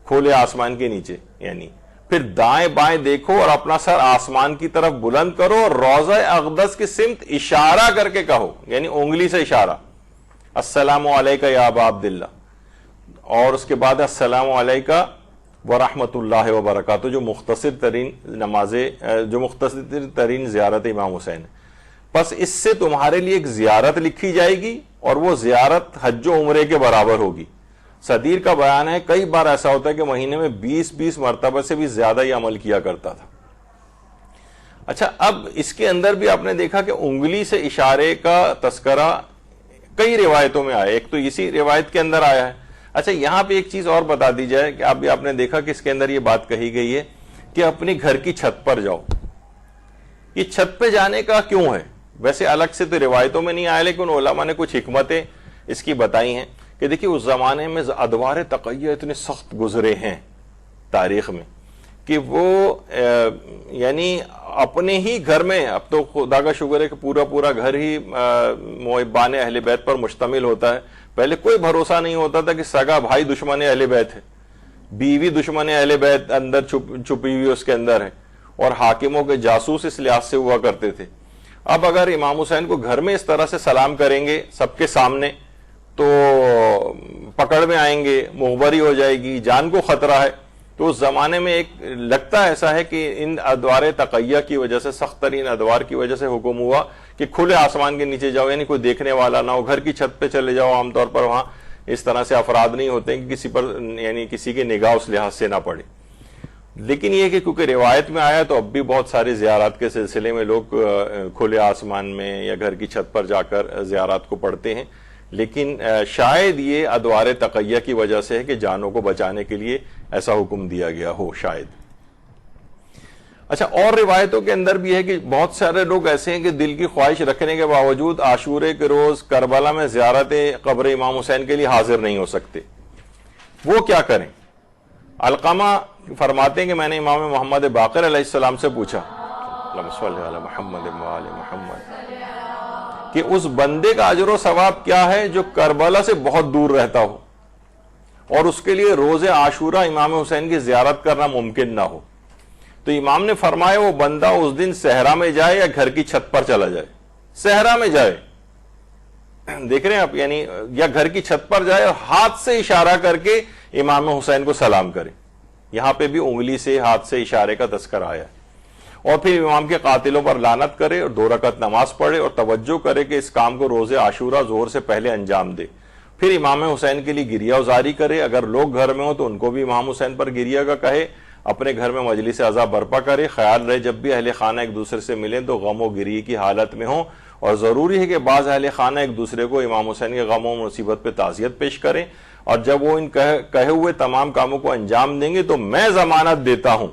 کھلے آسمان کے نیچے، یعنی پھر دائیں بائیں دیکھو اور اپنا سر آسمان کی طرف بلند کرو اور روضہ اقدس کی سمت اشارہ کر کے کہو، یعنی انگلی سے اشارہ، السلام علیکہ یا ابا عبداللہ، اور اس کے بعد السلام علیکہ ورحمۃ اللہ وبرکاتہ، جو مختصر ترین نمازیں، جو مختصر ترین زیارت امام حسین ہے۔ پس اس سے تمہارے لیے ایک زیارت لکھی جائے گی، اور وہ زیارت حج و عمرے کے برابر ہوگی۔ صدیر کا بیان ہے کئی بار ایسا ہوتا ہے کہ مہینے میں 20 مرتبہ سے بھی زیادہ یہ عمل کیا کرتا تھا۔ اچھا، اب اس کے اندر بھی آپ نے دیکھا کہ انگلی سے اشارے کا تذکرہ کئی روایتوں میں آیا، ایک تو اسی روایت کے اندر آیا ہے۔ اچھا، یہاں پہ ایک چیز اور بتا دی جائے کہ آپ نے دیکھا کہ اس کے اندر یہ بات کہی گئی ہے کہ اپنے گھر کی چھت پر جاؤ۔ یہ چھت پہ جانے کا کیوں ہے؟ ویسے الگ سے تو روایتوں میں نہیں آیا، لیکن علماء نے کچھ حکمتیں اس کی بتائی ہیں کہ دیکھیے اس زمانے میں ادوار تقیہ اتنے سخت گزرے ہیں تاریخ میں کہ وہ یعنی اپنے ہی گھر میں، اب تو خدا کا شکر ہے کہ پورا گھر ہی محبان اہل بیت پر مشتمل ہوتا ہے۔ پہلے کوئی بھروسہ نہیں ہوتا تھا کہ سگا بھائی دشمن اہل بیت ہے، بیوی دشمن اہل بیت اندر چھپی ہوئی اس کے اندر ہے، اور حاکموں کے جاسوس اس لحاظ سے ہوا کرتے تھے۔ اب اگر امام حسین کو گھر میں اس طرح سے سلام کریں گے سب کے سامنے تو پکڑ میں آئیں گے، مخبری ہو جائے گی، جان کو خطرہ ہے۔ تو اس زمانے میں ایک لگتا ایسا ہے کہ ان ادوار تقیہ کی وجہ سے، سخت ترین ادوار کی وجہ سے حکم ہوا کہ کھلے آسمان کے نیچے جاؤ، یعنی کوئی دیکھنے والا نہ ہو، گھر کی چھت پہ چلے جاؤ۔ عام طور پر وہاں اس طرح سے افراد نہیں ہوتے کہ کسی پر یعنی کسی کی نگاہ اس لحاظ سے نہ پڑے۔ لیکن یہ کہ کیونکہ روایت میں آیا تو اب بھی بہت سارے زیارات کے سلسلے میں لوگ کھلے آسمان میں یا گھر کی چھت پر جا کر زیارات کو پڑھتے ہیں، لیکن شاید یہ ادوار تقیہ کی وجہ سے ہے کہ جانوں کو بچانے کے لیے ایسا حکم دیا گیا ہو شاید۔ اچھا، اور روایتوں کے اندر بھی ہے کہ بہت سارے لوگ ایسے ہیں کہ دل کی خواہش رکھنے کے باوجود عاشورے کے روز کربلا میں زیارت قبر امام حسین کے لیے حاضر نہیں ہو سکتے۔ وہ کیا کریں؟ علقمہ فرماتے ہیں کہ میں نے امام محمد باقر علیہ السلام سے پوچھا، اللہم صلی علی محمد وآل محمد، کہ اس بندے کا اجر و ثواب کیا ہے جو کربلا سے بہت دور رہتا ہو اور اس کے لیے روز عاشورہ امام حسین کی زیارت کرنا ممکن نہ ہو؟ تو امام نے فرمایا وہ بندہ اس دن صحرا میں جائے یا گھر کی چھت پر چلا جائے۔ صحرا میں جائے، دیکھ رہے ہیں آپ، یعنی یا گھر کی چھت پر جائے اور ہاتھ سے اشارہ کر کے امام حسین کو سلام کرے۔ یہاں پہ بھی انگلی سے، ہاتھ سے اشارے کا تذکرہ آیا، اور پھر امام کے قاتلوں پر لعنت کرے اور 2 رکعت نماز پڑھے اور توجہ کرے کہ اس کام کو روز عاشورہ ظہر سے پہلے انجام دے۔ پھر امام حسین کے لیے گریہ وزاری کرے، اگر لوگ گھر میں ہوں تو ان کو بھی امام حسین پر گریہ کا کہے، اپنے گھر میں مجلس عزا برپا کرے۔ خیال رہے جب بھی اہل خانہ ایک دوسرے سے ملیں تو غم و گریہ کی حالت میں ہوں، اور ضروری ہے کہ بعض اہل خانہ ایک دوسرے کو امام حسین کے غم و مصیبت پہ تعزیت پیش کریں، اور جب وہ ان کہے ہوئے تمام کاموں کو انجام دیں گے تو میں ضمانت دیتا ہوں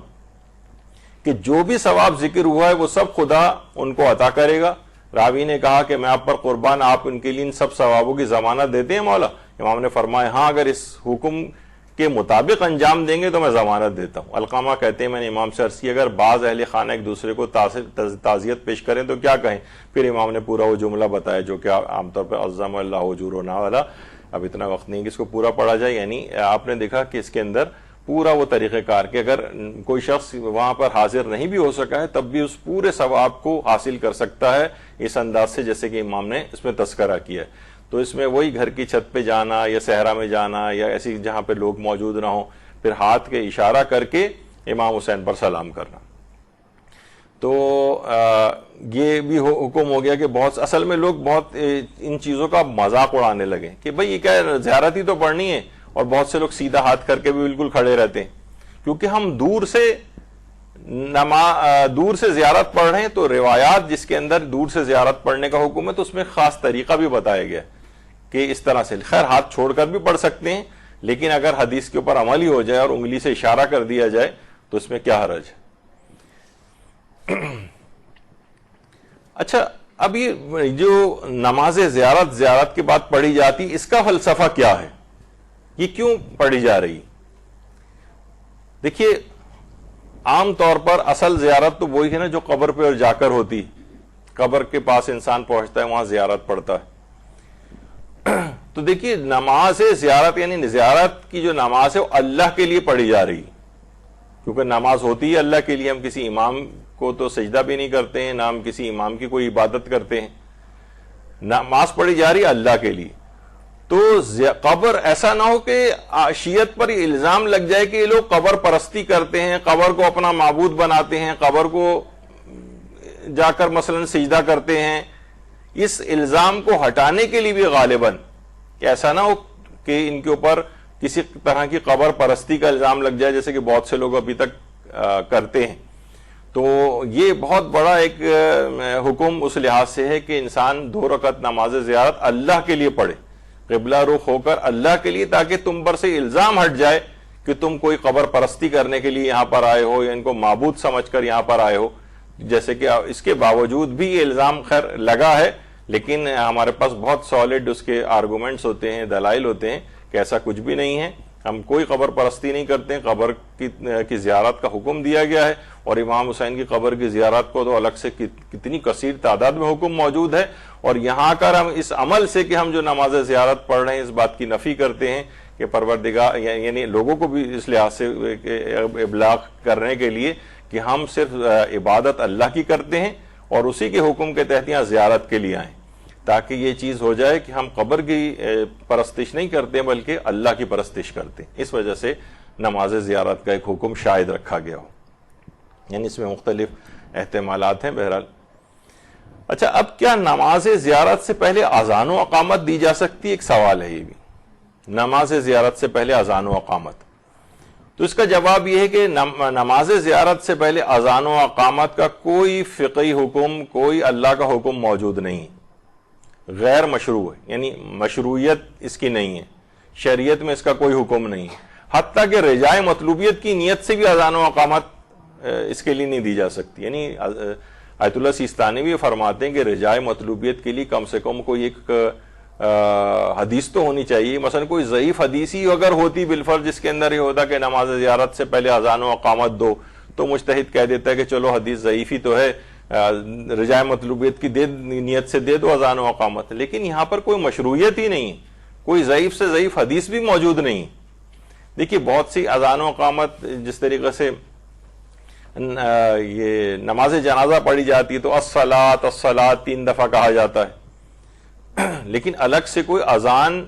کہ جو بھی ثواب ذکر ہوا ہے وہ سب خدا ان کو عطا کرے گا۔ راوی نے کہا کہ میں آپ پر قربان، آپ ان کے لیے ان سب ثوابوں کی ضمانت دیتے ہیں مولا؟ امام نے فرمایا ہاں، اگر اس حکم کے مطابق انجام دیں گے تو میں ضمانت دیتا ہوں۔ علقمہ کہتے ہیں میں نے امام سے عرض کی اگر بعض اہل خانہ ایک دوسرے کو تعزیت پیش کریں تو کیا کہیں؟ پھر امام نے پورا وہ جملہ بتایا جو کہ عام طور پہ عظم اللہ اجورنا والا، اب اتنا وقت نہیں کہ اس کو پورا پڑھا جائے۔ یعنی آپ نے دیکھا کہ اس کے اندر پورا وہ طریقہ کار کہ اگر کوئی شخص وہاں پر حاضر نہیں بھی ہو سکا ہے تب بھی اس پورے ثواب کو حاصل کر سکتا ہے اس انداز سے جیسے کہ امام نے اس میں تذکرہ کیا ہے۔ تو اس میں وہی گھر کی چھت پہ جانا یا صحرا میں جانا یا ایسی جہاں پہ لوگ موجود نہ ہوں، پھر ہاتھ کے اشارہ کر کے امام حسین پر سلام کرنا۔ تو یہ بھی حکم ہو گیا کہ بہت اصل میں لوگ بہت ان چیزوں کا مذاق اڑانے لگے کہ بھئی یہ کیا زیارت ہی تو پڑھنی ہے، اور بہت سے لوگ سیدھا ہاتھ کر کے بھی بالکل کھڑے رہتے ہیں کیونکہ ہم دور سے زیارت پڑھ رہے ہیں۔ تو روایات جس کے اندر دور سے زیارت پڑھنے کا حکم ہے تو اس میں خاص طریقہ بھی بتایا گیا کہ اس طرح سے خیر ہاتھ چھوڑ کر بھی پڑھ سکتے ہیں، لیکن اگر حدیث کے اوپر عمل ہی ہو جائے اور انگلی سے اشارہ کر دیا جائے تو اس میں کیا حرج ہے۔ اچھا، اب یہ جو نماز زیارت کے بعد پڑھی جاتی اس کا فلسفہ کیا ہے، یہ کیوں پڑھی جا رہی؟ دیکھیے عام طور پر اصل زیارت تو وہی ہے نا جو قبر پہ جا کر ہوتی، قبر کے پاس انسان پہنچتا ہے، وہاں زیارت پڑھتا ہے۔ تو دیکھیے نماز زیارت یعنی زیارت کی جو نماز ہے وہ اللہ کے لیے پڑھی جا رہی، کیونکہ نماز ہوتی ہے اللہ کے لیے، ہم کسی امام کو تو سجدہ بھی نہیں کرتے ہیں، نہ ہم کسی امام کی کوئی عبادت کرتے ہیں، نماز پڑھی جا رہی ہے اللہ کے لیے۔ تو قبر ایسا نہ ہو کہ شیعت پر یہ الزام لگ جائے کہ یہ لوگ قبر پرستی کرتے ہیں، قبر کو اپنا معبود بناتے ہیں، قبر کو جا کر مثلا سجدہ کرتے ہیں. اس الزام کو ہٹانے کے لیے بھی غالباً کہ ایسا نہ ہو کہ ان کے اوپر کسی طرح کی قبر پرستی کا الزام لگ جائے، جیسے کہ بہت سے لوگ ابھی تک کرتے ہیں. تو یہ بہت بڑا ایک حکم اس لحاظ سے ہے کہ انسان 2 رکعت نماز زیارت اللہ کے لیے پڑھے، قبلہ رخ ہو کر اللہ کے لیے، تاکہ تم پر سے الزام ہٹ جائے کہ تم کوئی قبر پرستی کرنے کے لیے یہاں پر آئے ہو یا ان کو معبود سمجھ کر یہاں پر آئے ہو. جیسے کہ اس کے باوجود بھی یہ الزام خیر لگا ہے، لیکن ہمارے پاس بہت سالڈ اس کے آرگومنٹس ہوتے ہیں، دلائل ہوتے ہیں کہ ایسا کچھ بھی نہیں ہے. ہم کوئی قبر پرستی نہیں کرتے ہیں، قبر کی زیارت کا حکم دیا گیا ہے، اور امام حسین کی قبر کی زیارت کو تو الگ سے کتنی کثیر تعداد میں حکم موجود ہے. اور یہاں کر ہم اس عمل سے کہ ہم جو نماز زیارت پڑھ رہے ہیں اس بات کی نفی کرتے ہیں کہ پروردگار، یعنی لوگوں کو بھی اس لحاظ سے ابلاغ کرنے کے لیے کہ ہم صرف عبادت اللہ کی کرتے ہیں اور اسی کے حکم کے تحت یہاں زیارت کے لیے آئیں، تاکہ یہ چیز ہو جائے کہ ہم قبر کی پرستش نہیں کرتے بلکہ اللہ کی پرستش کرتے ہیں. اس وجہ سے نماز زیارت کا ایک حکم شاید رکھا گیا ہو. یعنی اس میں مختلف احتمالات ہیں. بہرحال اچھا، اب کیا نماز زیارت سے پہلے اذان و اقامت دی جا سکتی؟ ایک سوال ہے یہ بھی. نماز زیارت سے پہلے اذان و اقامت، تو اس کا جواب یہ ہے کہ نماز زیارت سے پہلے اذان و اقامت کا کوئی فقہی حکم، کوئی اللہ کا حکم موجود نہیں، غیر مشروع ہے. یعنی مشروعیت اس کی نہیں ہے، شریعت میں اس کا کوئی حکم نہیں ہے. حتیٰ کہ رجائے مطلوبیت کی نیت سے بھی اذان و اقامت اس کے لیے نہیں دی جا سکتی. یعنی آیت اللہ سیستانی بھی فرماتے ہیں کہ رجائے مطلوبیت کے لیے کم سے کم کوئی ایک حدیث تو ہونی چاہیے. مثلا کوئی ضعیف حدیث ہی اگر ہوتی بالفرض جس کے اندر یہ ہوتا کہ نماز زیارت سے پہلے اذان و اقامت دو، تو مجتہد کہہ دیتا ہے کہ چلو حدیث ضعیف ہی تو ہے، رجائے مطلوبیت کی نیت سے دے دو اذان و اقامت. لیکن یہاں پر کوئی مشروعیت ہی نہیں ہے، کوئی ضعیف سے ضعیف حدیث بھی موجود نہیں. دیکھیے بہت سی اذان و اقامت جس طریقے سے یہ نماز جنازہ پڑھی جاتی ہے تو الصلاۃ الصلاۃ 3 دفعہ کہا جاتا ہے، لیکن الگ سے کوئی اذان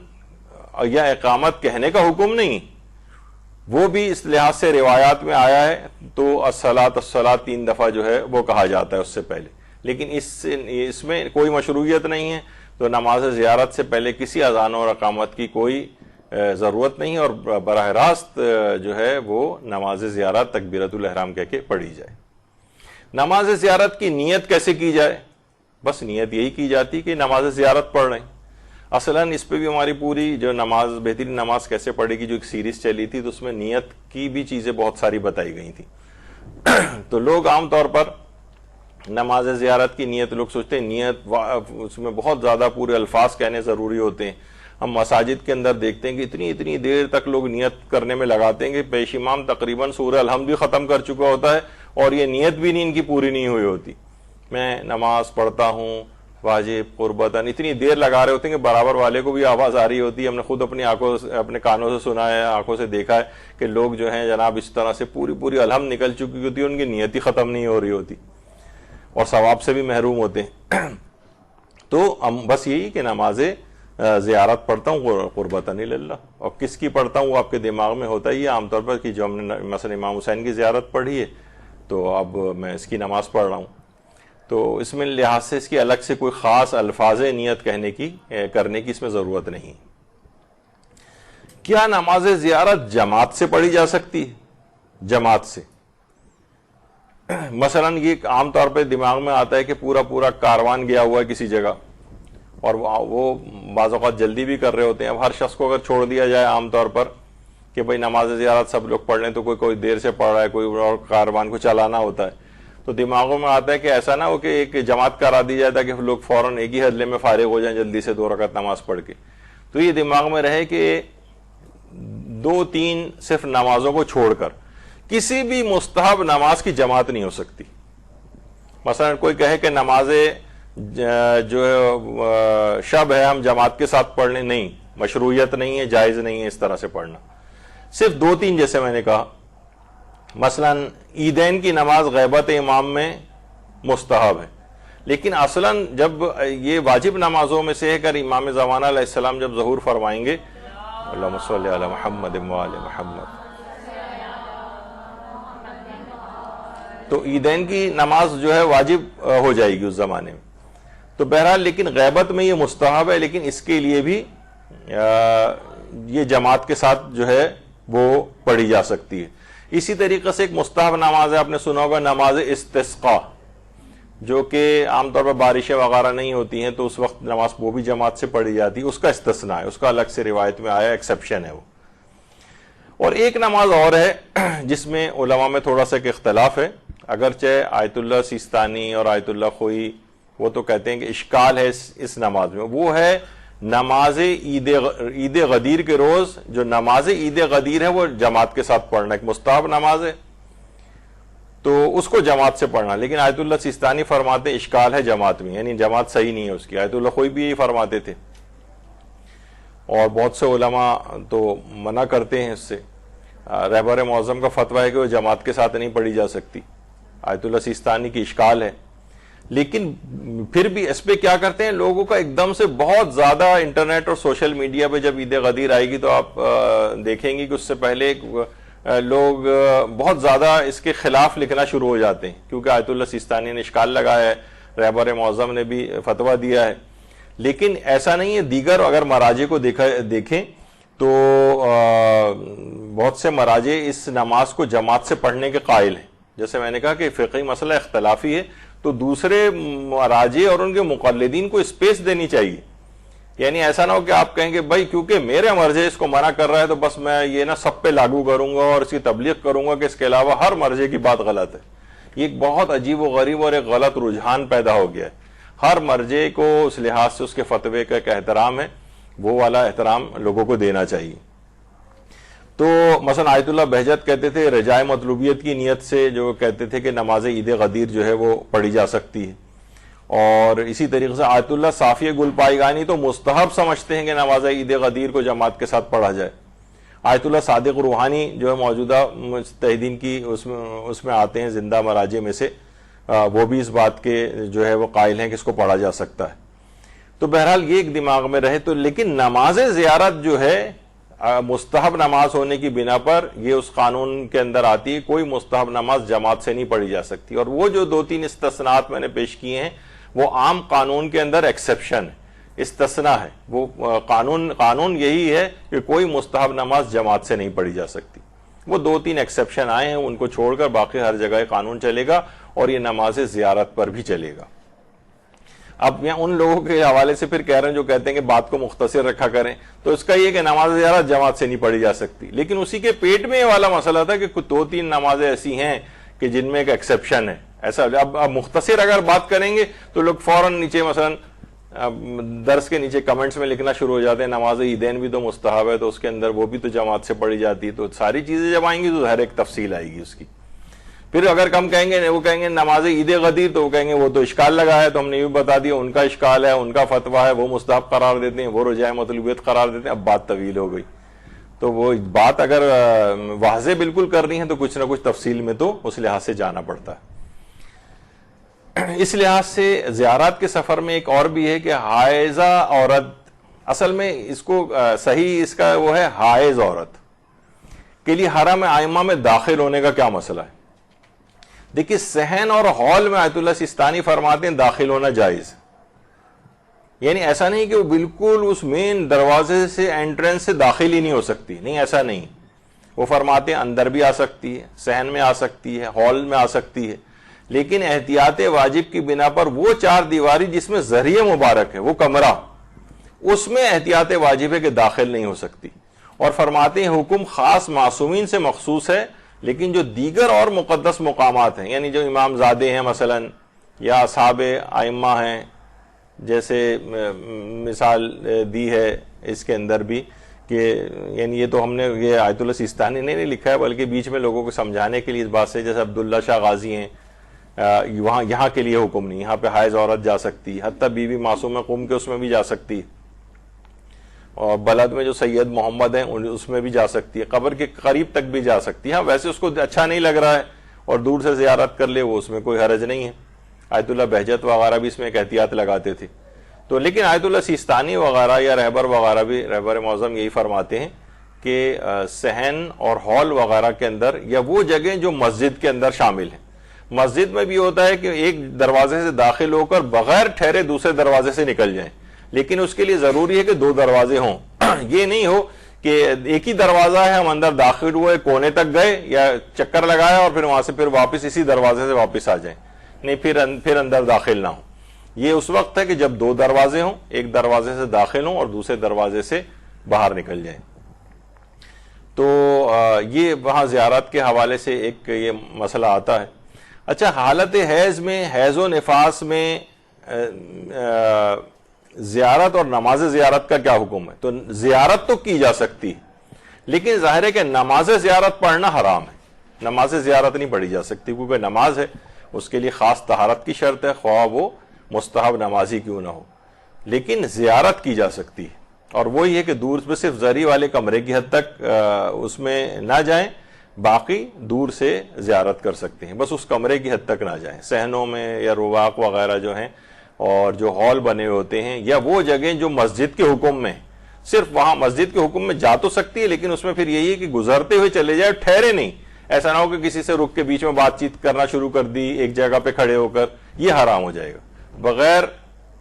یا اقامت کہنے کا حکم نہیں. وہ بھی اس لحاظ سے روایات میں آیا ہے تو الصلاۃ الصلاۃ 3 دفعہ جو ہے وہ کہا جاتا ہے اس سے پہلے، لیکن اس میں کوئی مشروعیت نہیں ہے. تو نماز زیارت سے پہلے کسی اذان اور اقامت کی کوئی ضرورت نہیں، اور براہ راست جو ہے وہ نماز زیارت تکبیرۃ الاحرام کہہ کے پڑھی جائے. نماز زیارت کی نیت کیسے کی جائے؟ بس نیت یہی کی جاتی کہ نماز زیارت پڑھ رہے ہیں. اصلاً اس پہ بھی ہماری پوری جو نماز، بہترین نماز کیسے پڑھے گی، جو ایک سیریز چلی تھی تو اس میں نیت کی بھی چیزیں بہت ساری بتائی گئی تھی. تو لوگ عام طور پر نماز زیارت کی نیت، لوگ سوچتے ہیں نیت اس میں بہت زیادہ پورے الفاظ کہنے ضروری ہوتے ہیں. ہم مساجد کے اندر دیکھتے ہیں کہ اتنی دیر تک لوگ نیت کرنے میں لگاتے ہیں کہ پیش امام تقریباً سورہ الحمد بھی ختم کر چکا ہوتا ہے اور یہ نیت بھی نہیں ان کی پوری نہیں ہوئی ہوتی. میں نماز پڑھتا ہوں واجب قربتاً، اتنی دیر لگا رہے ہوتے ہیں کہ برابر والے کو بھی آواز آ رہی ہوتی ہے. ہم نے خود اپنی آنکھوں اپنے کانوں سے سنا ہے، آنکھوں سے دیکھا ہے کہ لوگ جو ہیں جناب اس طرح سے پوری الحمد نکل چکی ہوتی ہے، ان کی نیت ہی ختم نہیں ہو رہی ہوتی اور ثواب سے بھی محروم ہوتے ہیں. تو ہم بس یہی کہ نماز زیارت پڑھتا ہوں قربتاً اللہ، اور کس کی پڑھتا ہوں وہ آپ کے دماغ میں ہوتا ہی ہے عام طور پر کہ جو ہم نے مثلا امام حسین کی زیارت پڑھی ہے تو اب میں اس کی نماز پڑھ رہا ہوں. تو اس میں لحاظ سے اس کی الگ سے کوئی خاص الفاظ نیت کرنے کی اس میں ضرورت نہیں. کیا نماز زیارت جماعت سے پڑھی جا سکتی ہے؟ جماعت سے مثلا یہ عام طور پہ دماغ میں آتا ہے کہ پورا کاروان گیا ہوا ہے کسی جگہ اور وہ بعض اوقات جلدی بھی کر رہے ہوتے ہیں. اب ہر شخص کو اگر چھوڑ دیا جائے عام طور پر کہ بھئی نماز زیارت سب لوگ پڑھ لیں تو کوئی دیر سے پڑھ رہا ہے، کوئی اور کاروان کو چلانا ہوتا ہے، تو دماغوں میں آتا ہے کہ ایسا نہ ہو کہ ایک جماعت کرا دی جائے تاکہ لوگ فوراً ایک ہی حدلے میں فارغ ہو جائیں جلدی سے 2 رکعت نماز پڑھ کے. تو یہ دماغ میں رہے کہ 2-3 صرف نمازوں کو چھوڑ کر کسی بھی مستحب نماز کی جماعت نہیں ہو سکتی. مثلا کوئی کہے کہ نماز جو ہے شب ہے ہم جماعت کے ساتھ پڑھ لیں، نہیں، مشروعیت نہیں ہے، جائز نہیں ہے اس طرح سے پڑھنا. صرف 2-3 جیسے میں نے کہا، مثلا عیدین کی نماز غیبت امام میں مستحب ہے، لیکن اصلاً جب یہ واجب نمازوں میں سے ہے کہ امام زمانہ علیہ السلام جب ظہور فرمائیں گے اللہم صلی علی محمد وآل محمد، تو عیدین کی نماز جو ہے واجب ہو جائے گی اس زمانے میں. تو بہرحال لیکن غیبت میں یہ مستحب ہے، لیکن اس کے لیے بھی یہ جماعت کے ساتھ جو ہے وہ پڑھی جا سکتی ہے. اسی طریقے سے ایک مستحب نماز ہے، آپ نے سنا ہوگا نماز استسقاء، جو کہ عام طور پر بارشیں وغیرہ نہیں ہوتی ہیں تو اس وقت نماز وہ بھی جماعت سے پڑھی جاتی ہے. اس کا استثناء ہے، اس کا الگ سے روایت میں آیا، ایکسیپشن ہے وہ. اور ایک نماز اور ہے جس میں علماء میں تھوڑا سا ایک اختلاف ہے، اگرچہ آیت اللہ سیستانی اور آیت اللہ خوئی وہ تو کہتے ہیں کہ اشکال ہے اس نماز میں، وہ ہے نماز عید غدیر کے روز. جو نماز عید غدیر ہے وہ جماعت کے ساتھ پڑھنا، ایک مستحب نماز ہے تو اس کو جماعت سے پڑھنا. لیکن آیت اللہ سیستانی فرماتے ہیں اشکال ہے جماعت میں، یعنی جماعت صحیح نہیں ہے اس کی. آیت اللہ خوئی بھی یہی فرماتے تھے، اور بہت سے علماء تو منع کرتے ہیں اس سے. رہبر معظم کا فتویٰ ہے کہ وہ جماعت کے ساتھ نہیں پڑھی جا سکتی، آیت اللہ سیستانی کی اشکال ہے. لیکن پھر بھی اس پہ کیا کرتے ہیں لوگوں کا ایک دم سے بہت زیادہ انٹرنیٹ اور سوشل میڈیا پہ جب عید غدیر آئے گی تو آپ دیکھیں گے کہ اس سے پہلے لوگ بہت زیادہ اس کے خلاف لکھنا شروع ہو جاتے ہیں، کیونکہ آیت اللہ سیستانی نے اشکال لگایا ہے، رہبر معظم نے بھی فتویٰ دیا ہے. لیکن ایسا نہیں ہے، دیگر اگر مراجع کو دیکھیں تو بہت سے مراجع اس نماز کو جماعت سے پڑھنے کے قائل ہیں. جیسے میں نے کہا کہ فقہی مسئلہ اختلافی ہے تو دوسرے مراجع اور ان کے مقلدین کو اسپیس دینی چاہیے. یعنی ایسا نہ ہو کہ آپ کہیں کہ بھائی کیونکہ میرے مرجع اس کو منع کر رہا ہے تو بس میں یہ نہ سب پہ لاگو کروں گا اور اس کی تبلیغ کروں گا کہ اس کے علاوہ ہر مرجع کی بات غلط ہے. یہ ایک بہت عجیب و غریب اور ایک غلط رجحان پیدا ہو گیا ہے. ہر مرجع کو اس لحاظ سے اس کے فتوے کا ایک احترام ہے، وہ والا احترام لوگوں کو دینا چاہیے. تو مثلا آیت اللہ بہجت کہتے تھے رجائے مطلوبیت کی نیت سے، جو کہتے تھے کہ نماز عید غدیر جو ہے وہ پڑھی جا سکتی ہے. اور اسی طریقے سے آیت اللہ صافی گل پائیگانی تو مستحب سمجھتے ہیں کہ نماز عید غدیر کو جماعت کے ساتھ پڑھا جائے. آیت اللہ صادق روحانی جو ہے موجودہ مجتہدین کی اس میں آتے ہیں زندہ مراجع میں سے، وہ بھی اس بات کے جو ہے وہ قائل ہیں کہ اس کو پڑھا جا سکتا ہے. تو بہرحال یہ ایک دماغ میں رہے. تو لیکن نماز زیارت جو ہے مستحب نماز ہونے کی بنا پر یہ اس قانون کے اندر آتی ہے، کوئی مستحب نماز جماعت سے نہیں پڑھی جا سکتی. اور وہ جو 2-3 استثناءات میں نے پیش کیے ہیں وہ عام قانون کے اندر ایکسیپشن ہے، استثناء ہے. وہ قانون یہی ہے کہ کوئی مستحب نماز جماعت سے نہیں پڑھی جا سکتی. وہ 2-3 ایکسیپشن آئے ہیں، ان کو چھوڑ کر باقی ہر جگہ قانون چلے گا، اور یہ نماز زیارت پر بھی چلے گا. اب یہاں ان لوگوں کے حوالے سے پھر کہہ رہے ہیں جو کہتے ہیں کہ بات کو مختصر رکھا کریں، تو اس کا یہ کہ نماز زیارت جماعت سے نہیں پڑھی جا سکتی. لیکن اسی کے پیٹ میں یہ والا مسئلہ تھا کہ 2-3 نمازیں ایسی ہیں کہ جن میں ایک ایکسیپشن ہے. ایسا اب مختصر اگر بات کریں گے تو لوگ فوراً نیچے مثلا درس کے نیچے کمنٹس میں لکھنا شروع ہو جاتے ہیں نماز عیدین بھی تو مستحب ہے، تو اس کے اندر وہ بھی تو جماعت سے پڑھی جاتی ہے. تو ساری چیزیں جب آئیں گی تو ہر ایک تفصیل آئے گی اس کی. پھر اگر کم کہیں گے وہ کہیں گے نماز عید غدیر، تو وہ کہیں گے وہ تو اشکال لگا ہے، تو ہم نے یہ بتا دیا ان کا اشکال ہے، ان کا فتویٰ ہے، وہ مستحب قرار دیتے ہیں، وہ رجائے مطلوبیت قرار دیتے ہیں. اب بات طویل ہو گئی، تو وہ بات اگر واضح بالکل کرنی ہے تو کچھ نہ کچھ تفصیل میں تو اس لحاظ سے جانا پڑتا ہے. اس لحاظ سے زیارات کے سفر میں ایک اور بھی ہے کہ حائضہ عورت، اصل میں اس کو صحیح اس کا وہ ہے حائض عورت کے لیے حرم عائمہ میں داخل ہونے کا کیا مسئلہ ہے. دیکھیے صحن اور ہال میں آیت اللہ سیستانی فرماتے ہیں داخل ہونا جائز، یعنی ایسا نہیں کہ وہ بالکل اس مین دروازے سے انٹرنس سے داخل ہی نہیں ہو سکتی، نہیں ایسا نہیں. وہ فرماتے ہیں اندر بھی آ سکتی ہے، صحن میں آ سکتی ہے، ہال میں آ سکتی ہے، لیکن احتیاط واجب کی بنا پر وہ 4 دیواری جس میں ذریعہ مبارک ہے، وہ کمرہ، اس میں احتیاط واجب ہے کہ داخل نہیں ہو سکتی. اور فرماتے ہیں حکم خاص معصومین سے مخصوص ہے، لیکن جو دیگر اور مقدس مقامات ہیں، یعنی جو امام زادے ہیں مثلا یا اصحاب ائمہ ہیں، جیسے مثال دی ہے اس کے اندر بھی کہ یعنی یہ تو ہم نے یہ آیت اللہ سیستانی نے نہیں لکھا ہے، بلکہ بیچ میں لوگوں کو سمجھانے کے لیے اس بات سے، جیسے عبداللہ شاہ غازی ہیں، یہاں کے لیے حکم نہیں، یہاں پہ حائض عورت جا سکتی، حتیٰ بی بی معصومہ قم کے اس میں بھی جا سکتی، اور بلد میں جو سید محمد ہیں اس میں بھی جا سکتی ہے، قبر کے قریب تک بھی جا سکتی ہے. ہاں ویسے اس کو اچھا نہیں لگ رہا ہے اور دور سے زیارت کر لے، وہ اس میں کوئی حرج نہیں ہے. آیت اللہ بہجت وغیرہ بھی اس میں ایک احتیاط لگاتے تھے. تو لیکن آیت اللہ سیستانی وغیرہ یا رہبر وغیرہ بھی، رہبر معظم یہی فرماتے ہیں کہ صحن اور ہال وغیرہ کے اندر یا وہ جگہیں جو مسجد کے اندر شامل ہیں. مسجد میں بھی ہوتا ہے کہ ایک دروازے سے داخل ہو کر بغیر ٹھہرے دوسرے دروازے سے نکل جائیں، لیکن اس کے لیے ضروری ہے کہ 2 دروازے ہوں. یہ نہیں ہو کہ ایک ہی دروازہ ہے، ہم اندر داخل ہوئے، کونے تک گئے یا چکر لگایا اور پھر وہاں سے پھر واپس اسی دروازے سے واپس آ جائیں. نہیں، پھر اندر داخل نہ ہو. یہ اس وقت ہے کہ جب 2 دروازے ہوں، ایک دروازے سے داخل ہوں اور دوسرے دروازے سے باہر نکل جائیں. تو یہ وہاں زیارت کے حوالے سے ایک یہ مسئلہ آتا ہے. اچھا، حالت حیض میں، حیض و نفاس میں زیارت اور نماز زیارت کا کیا حکم ہے؟ تو زیارت تو کی جا سکتی ہے، لیکن ظاہر ہے کہ نماز زیارت پڑھنا حرام ہے. نماز زیارت نہیں پڑھی جا سکتی، کیونکہ نماز ہے اس کے لیے خاص طہارت کی شرط ہے، خواہ وہ مستحب نمازی کیوں نہ ہو. لیکن زیارت کی جا سکتی ہے، اور وہی ہے کہ دور میں صرف زری والے کمرے کی حد تک اس میں نہ جائیں، باقی دور سے زیارت کر سکتے ہیں، بس اس کمرے کی حد تک نہ جائیں. صحنوں میں یا رواق وغیرہ جو ہیں اور جو ہال بنے ہوتے ہیں یا وہ جگہیں جو مسجد کے حکم میں، صرف وہاں مسجد کے حکم میں جا تو سکتی ہے، لیکن اس میں پھر یہی ہے کہ گزرتے ہوئے چلے جائے، ٹھہرے نہیں. ایسا نہ ہو کہ کسی سے رک کے بیچ میں بات چیت کرنا شروع کر دی ایک جگہ پہ کھڑے ہو کر، یہ حرام ہو جائے گا بغیر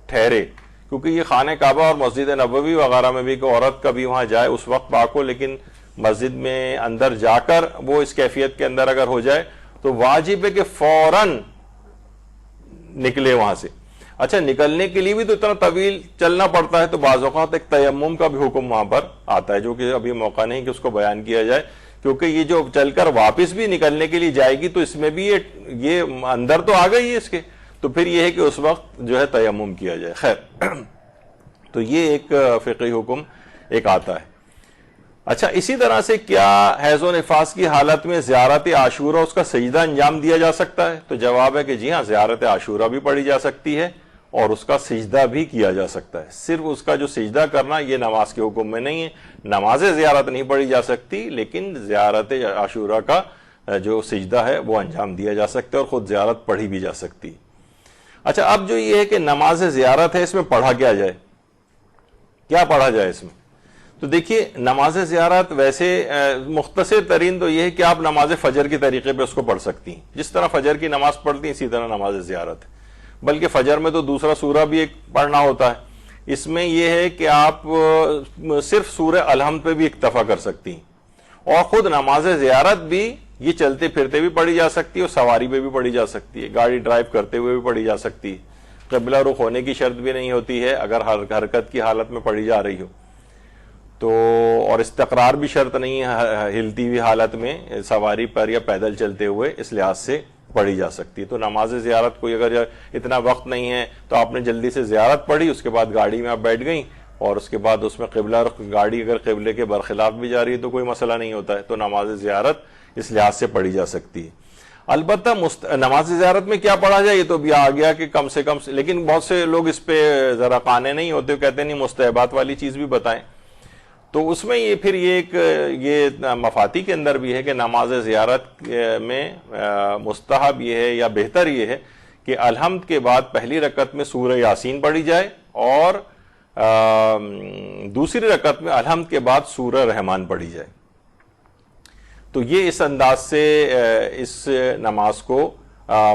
ٹھہرے. کیونکہ یہ خانہ کعبہ اور مسجد نبوی وغیرہ میں بھی کہ عورت کبھی وہاں جائے اس وقت پاک ہو، لیکن مسجد میں اندر جا کر وہ اس کیفیت کے اندر اگر ہو جائے تو واجب ہے کہ فوراً نکلے وہاں سے. اچھا، نکلنے کے لیے بھی تو اتنا طویل چلنا پڑتا ہے، تو بعض اوقات ایک تیمم کا بھی حکم وہاں پر آتا ہے، جو کہ ابھی موقع نہیں کہ اس کو بیان کیا جائے، کیونکہ یہ جو چل کر واپس بھی نکلنے کے لیے جائے گی تو اس میں بھی یہ اندر تو آ گئی ہے اس کے، تو پھر یہ ہے کہ اس وقت جو ہے تیمم کیا جائے. خیر، تو یہ ایک فقہی حکم ایک آتا ہے. اچھا، اسی طرح سے کیا حیض و نفاس کی حالت میں زیارت عاشورہ اس کا سجدہ انجام دیا جا سکتا ہے؟ تو جواب ہے کہ جی ہاں، زیارت عاشورہ بھی پڑھی جا سکتی ہے اور اس کا سجدہ بھی کیا جا سکتا ہے. صرف اس کا جو سجدہ کرنا یہ نماز کے حکم میں نہیں ہے. نماز زیارت نہیں پڑھی جا سکتی، لیکن زیارت عاشورہ کا جو سجدہ ہے وہ انجام دیا جا سکتا ہے اور خود زیارت پڑھی بھی جا سکتی. اچھا، اب جو یہ ہے کہ نماز زیارت ہے، اس میں پڑھا کیا جائے، کیا پڑھا جائے اس میں؟ تو دیکھیے، نماز زیارت ویسے مختصر ترین تو یہ ہے کہ آپ نماز فجر کے طریقے پہ اس کو پڑھ سکتی ہیں. جس طرح فجر کی نماز پڑھتی ہیں اسی طرح نماز زیارت ہے. بلکہ فجر میں تو دوسرا سورہ بھی ایک پڑھنا ہوتا ہے. اس میں یہ ہے کہ آپ صرف سورہ الحمد پہ بھی اکتفا کر سکتی ہیں. اور خود نماز زیارت بھی یہ چلتے پھرتے بھی پڑھی جا سکتی ہے اور سواری پہ بھی پڑھی جا سکتی ہے، گاڑی ڈرائیو کرتے ہوئے بھی پڑھی جا سکتی ہے. قبلہ رخ ہونے کی شرط بھی نہیں ہوتی ہے اگر حرکت کی حالت میں پڑھی جا رہی ہو تو، اور استقرار بھی شرط نہیں ہے ہلتی ہوئی حالت میں سواری پر یا پیدل چلتے ہوئے، اس لحاظ سے پڑھی جا سکتی ہے. تو نماز زیارت کوئی اگر اتنا وقت نہیں ہے تو آپ نے جلدی سے زیارت پڑھی، اس کے بعد گاڑی میں آپ بیٹھ گئیں اور اس کے بعد اس میں قبلہ رخ، گاڑی اگر قبلے کے برخلاف بھی جا رہی ہے تو کوئی مسئلہ نہیں ہوتا ہے. تو نماز زیارت اس لحاظ سے پڑھی جا سکتی ہے. البتہ نماز زیارت میں کیا پڑھا جائے یہ تو بھی آ گیا کہ کم سے کم، لیکن بہت سے لوگ اس پہ ذرا قانے نہیں ہوتے، کہتے نہیں مستحبات والی چیز بھی بتائیں. تو اس میں یہ پھر یہ مفاتی کے اندر بھی ہے کہ نماز زیارت میں مستحب یہ ہے یا بہتر یہ ہے کہ الحمد کے بعد پہلی رکعت میں سورہ یاسین پڑھی جائے اور دوسری رکعت میں الحمد کے بعد سورہ رحمان پڑھی جائے. تو یہ اس انداز سے اس نماز کو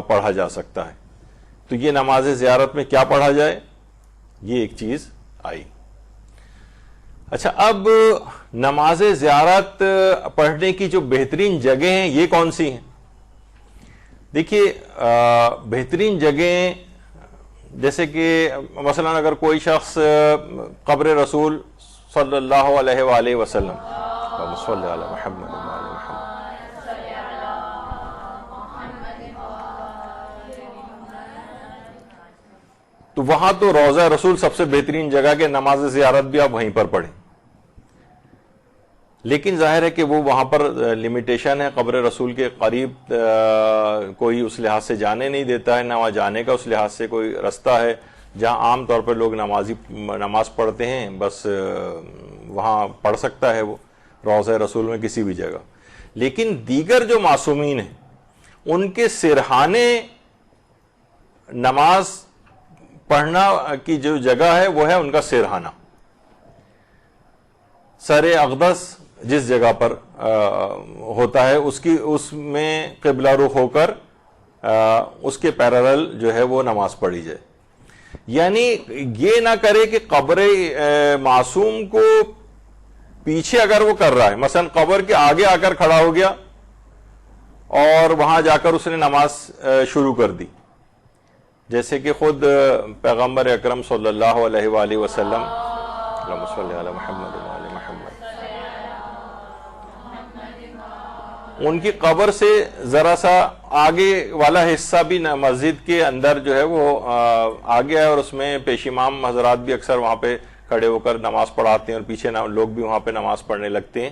پڑھا جا سکتا ہے. تو یہ نماز زیارت میں کیا پڑھا جائے، یہ ایک چیز آئی. اچھا، اب نماز زیارت پڑھنے کی جو بہترین جگہیں ہیں یہ کون سی ہیں؟ دیکھیے، بہترین جگہیں جیسے کہ مثلا اگر کوئی شخص قبر رسول صلی اللہ علیہ وآلہ وسلم صلی اللہ علیہ محمد تو وہاں تو روضہ رسول سب سے بہترین جگہ کہ نماز زیارت بھی آپ وہیں پر پڑھیں. لیکن ظاہر ہے کہ وہ وہاں پر لمیٹیشن ہے، قبر رسول کے قریب کوئی اس لحاظ سے جانے نہیں دیتا ہے، نہ وہاں جانے کا اس لحاظ سے کوئی رستہ ہے جہاں عام طور پر لوگ نماز پڑھتے ہیں، بس وہاں پڑھ سکتا ہے وہ روضہ رسول میں کسی بھی جگہ. لیکن دیگر جو معصومین ہیں ان کے سرحانے نماز پڑھنا کی جو جگہ ہے وہ ہے ان کا سرہانہ. سر اقدس جس جگہ پر ہوتا ہے اس میں قبلہ رخ ہو کر اس کے پیرالل جو ہے وہ نماز پڑھی جائے. یعنی یہ نہ کرے کہ قبر معصوم کو پیچھے اگر وہ کر رہا ہے، مثلا قبر کے آگے آ کر کھڑا ہو گیا اور وہاں جا کر اس نے نماز شروع کر دی، جیسے کہ خود پیغمبر اکرم صلی اللہ علیہ وآلہ وسلم، اللہم صلی علی محمد وآل محمد، ان کی قبر سے ذرا سا آگے والا حصہ بھی مسجد کے اندر جو ہے وہ آگے ہے، اور اس میں پیش امام حضرات بھی اکثر وہاں پہ کھڑے ہو کر نماز پڑھاتے ہیں اور پیچھے لوگ بھی وہاں پہ نماز پڑھنے لگتے ہیں.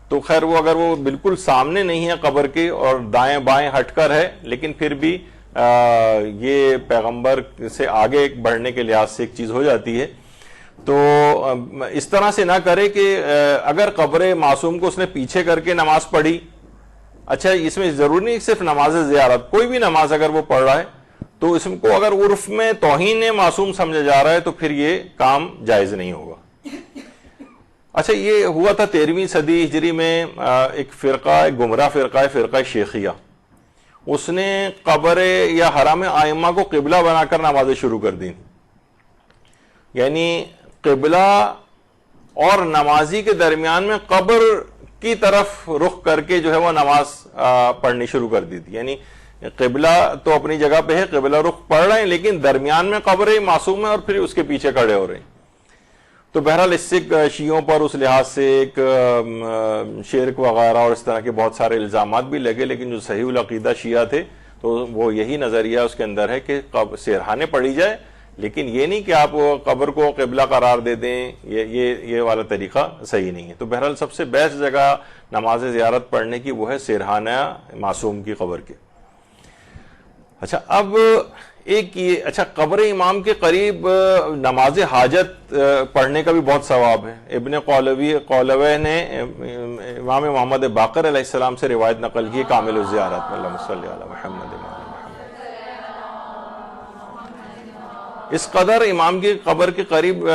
تو خیر وہ اگر وہ بالکل سامنے نہیں ہے قبر کے اور دائیں بائیں ہٹ کر ہے، لیکن پھر بھی یہ پیغمبر سے آگے بڑھنے کے لحاظ سے ایک چیز ہو جاتی ہے. تو اس طرح سے نہ کرے کہ اگر قبر معصوم کو اس نے پیچھے کر کے نماز پڑھی، اچھا اس میں ضروری نہیں صرف نماز زیارت، کوئی بھی نماز اگر وہ پڑھ رہا ہے تو اس کو اگر عرف میں توہین معصوم سمجھا جا رہا ہے تو پھر یہ کام جائز نہیں ہوگا. اچھا یہ ہوا تھا 13ویں صدی ہجری میں، ایک فرقہ، ایک گمراہ فرقہ ہے، فرقہ شیخیہ. اس نے قبر یا حرم ائمہ کو قبلہ بنا کر نمازیں شروع کر دی. یعنی قبلہ اور نمازی کے درمیان میں قبر کی طرف رخ کر کے جو ہے وہ نماز پڑھنی شروع کر دی تھی. یعنی قبلہ تو اپنی جگہ پہ ہے، قبلہ رخ پڑھ رہے ہیں، لیکن درمیان میں قبر معصوم ہے اور پھر اس کے پیچھے کھڑے ہو رہے ہیں. تو بہرحال اس سے شیعوں پر اس لحاظ سے ایک شرک وغیرہ اور اس طرح کے بہت سارے الزامات بھی لگے، لیکن جو صحیح العقیدہ شیعہ تھے تو وہ یہی نظریہ اس کے اندر ہے کہ سرہانے پڑھی جائے، لیکن یہ نہیں کہ آپ قبر کو قبلہ قرار دے دیں. یہ والا طریقہ صحیح نہیں ہے. تو بہرحال سب سے بیسٹ جگہ نماز زیارت پڑھنے کی وہ ہے سرہانہ معصوم کی قبر کے. اچھا اب ایک یہ، اچھا قبر امام کے قریب نماز حاجت پڑھنے کا بھی بہت ثواب ہے. ابن قولوی نے امام محمد باقر علیہ السلام سے روایت نقل کی کامل الزیارت میں، اللہم صلی علی محمد وآل محمد. اس قدر امام کی قبر کے قریب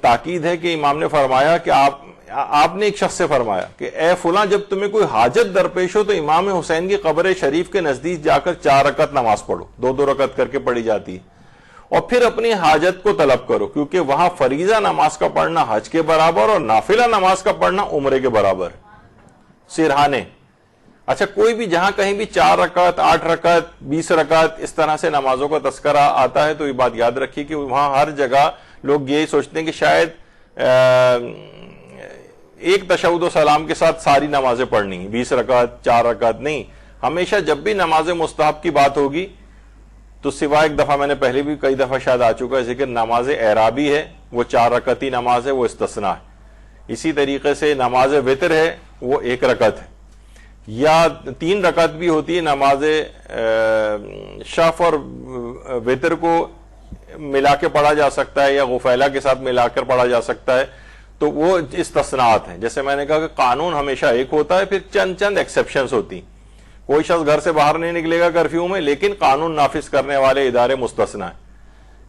تاکید ہے کہ امام نے فرمایا کہ آپ نے ایک شخص سے فرمایا کہ اے فلاں، جب تمہیں کوئی حاجت درپیش ہو تو امام حسین کی قبر شریف کے نزدیک جا کر 4 رکعت نماز پڑھو، 2 رکعت کر کے پڑھی جاتی ہے، اور پھر اپنی حاجت کو طلب کرو، کیونکہ وہاں فریضہ نماز کا پڑھنا حج کے برابر اور نافلہ نماز کا پڑھنا عمرے کے برابر ہے. سرہانے، اچھا کوئی بھی جہاں کہیں بھی 4 رکعت، 8 رکعت، 20 رکعت اس طرح سے نمازوں کا تذکرہ آتا ہے تو یہ بات یاد رکھیے کہ وہاں ہر جگہ لوگ یہی سوچتے ہیں کہ شاید ایک تشہد و سلام کے ساتھ ساری نمازیں پڑھنی ہیں، 20 رکعت، 4 رکعت نہیں. ہمیشہ جب بھی نماز مستحب کی بات ہوگی تو سوائے ایک دفعہ، میں نے پہلے بھی کئی دفعہ شاید آ چکا ہے ذکر، نماز اعرابی ہے وہ 4 رکعتی نماز ہے، وہ استثناء ہے. اسی طریقے سے نماز وتر ہے وہ 1 رکعت ہے، یا 3 رکعت بھی ہوتی ہے. نماز شفع اور وتر کو ملا کے پڑھا جا سکتا ہے یا غفیلہ کے ساتھ ملا کر پڑھا جا سکتا ہے، تو وہ استثناءات ہیں. جیسے میں نے کہا کہ قانون ہمیشہ ایک ہوتا ہے، پھر چند ایکسیپشنز ہوتی. کوئی شخص گھر سے باہر نہیں نکلے گا کرفیو میں، لیکن قانون نافذ کرنے والے ادارے مستثنیٰ ہیں.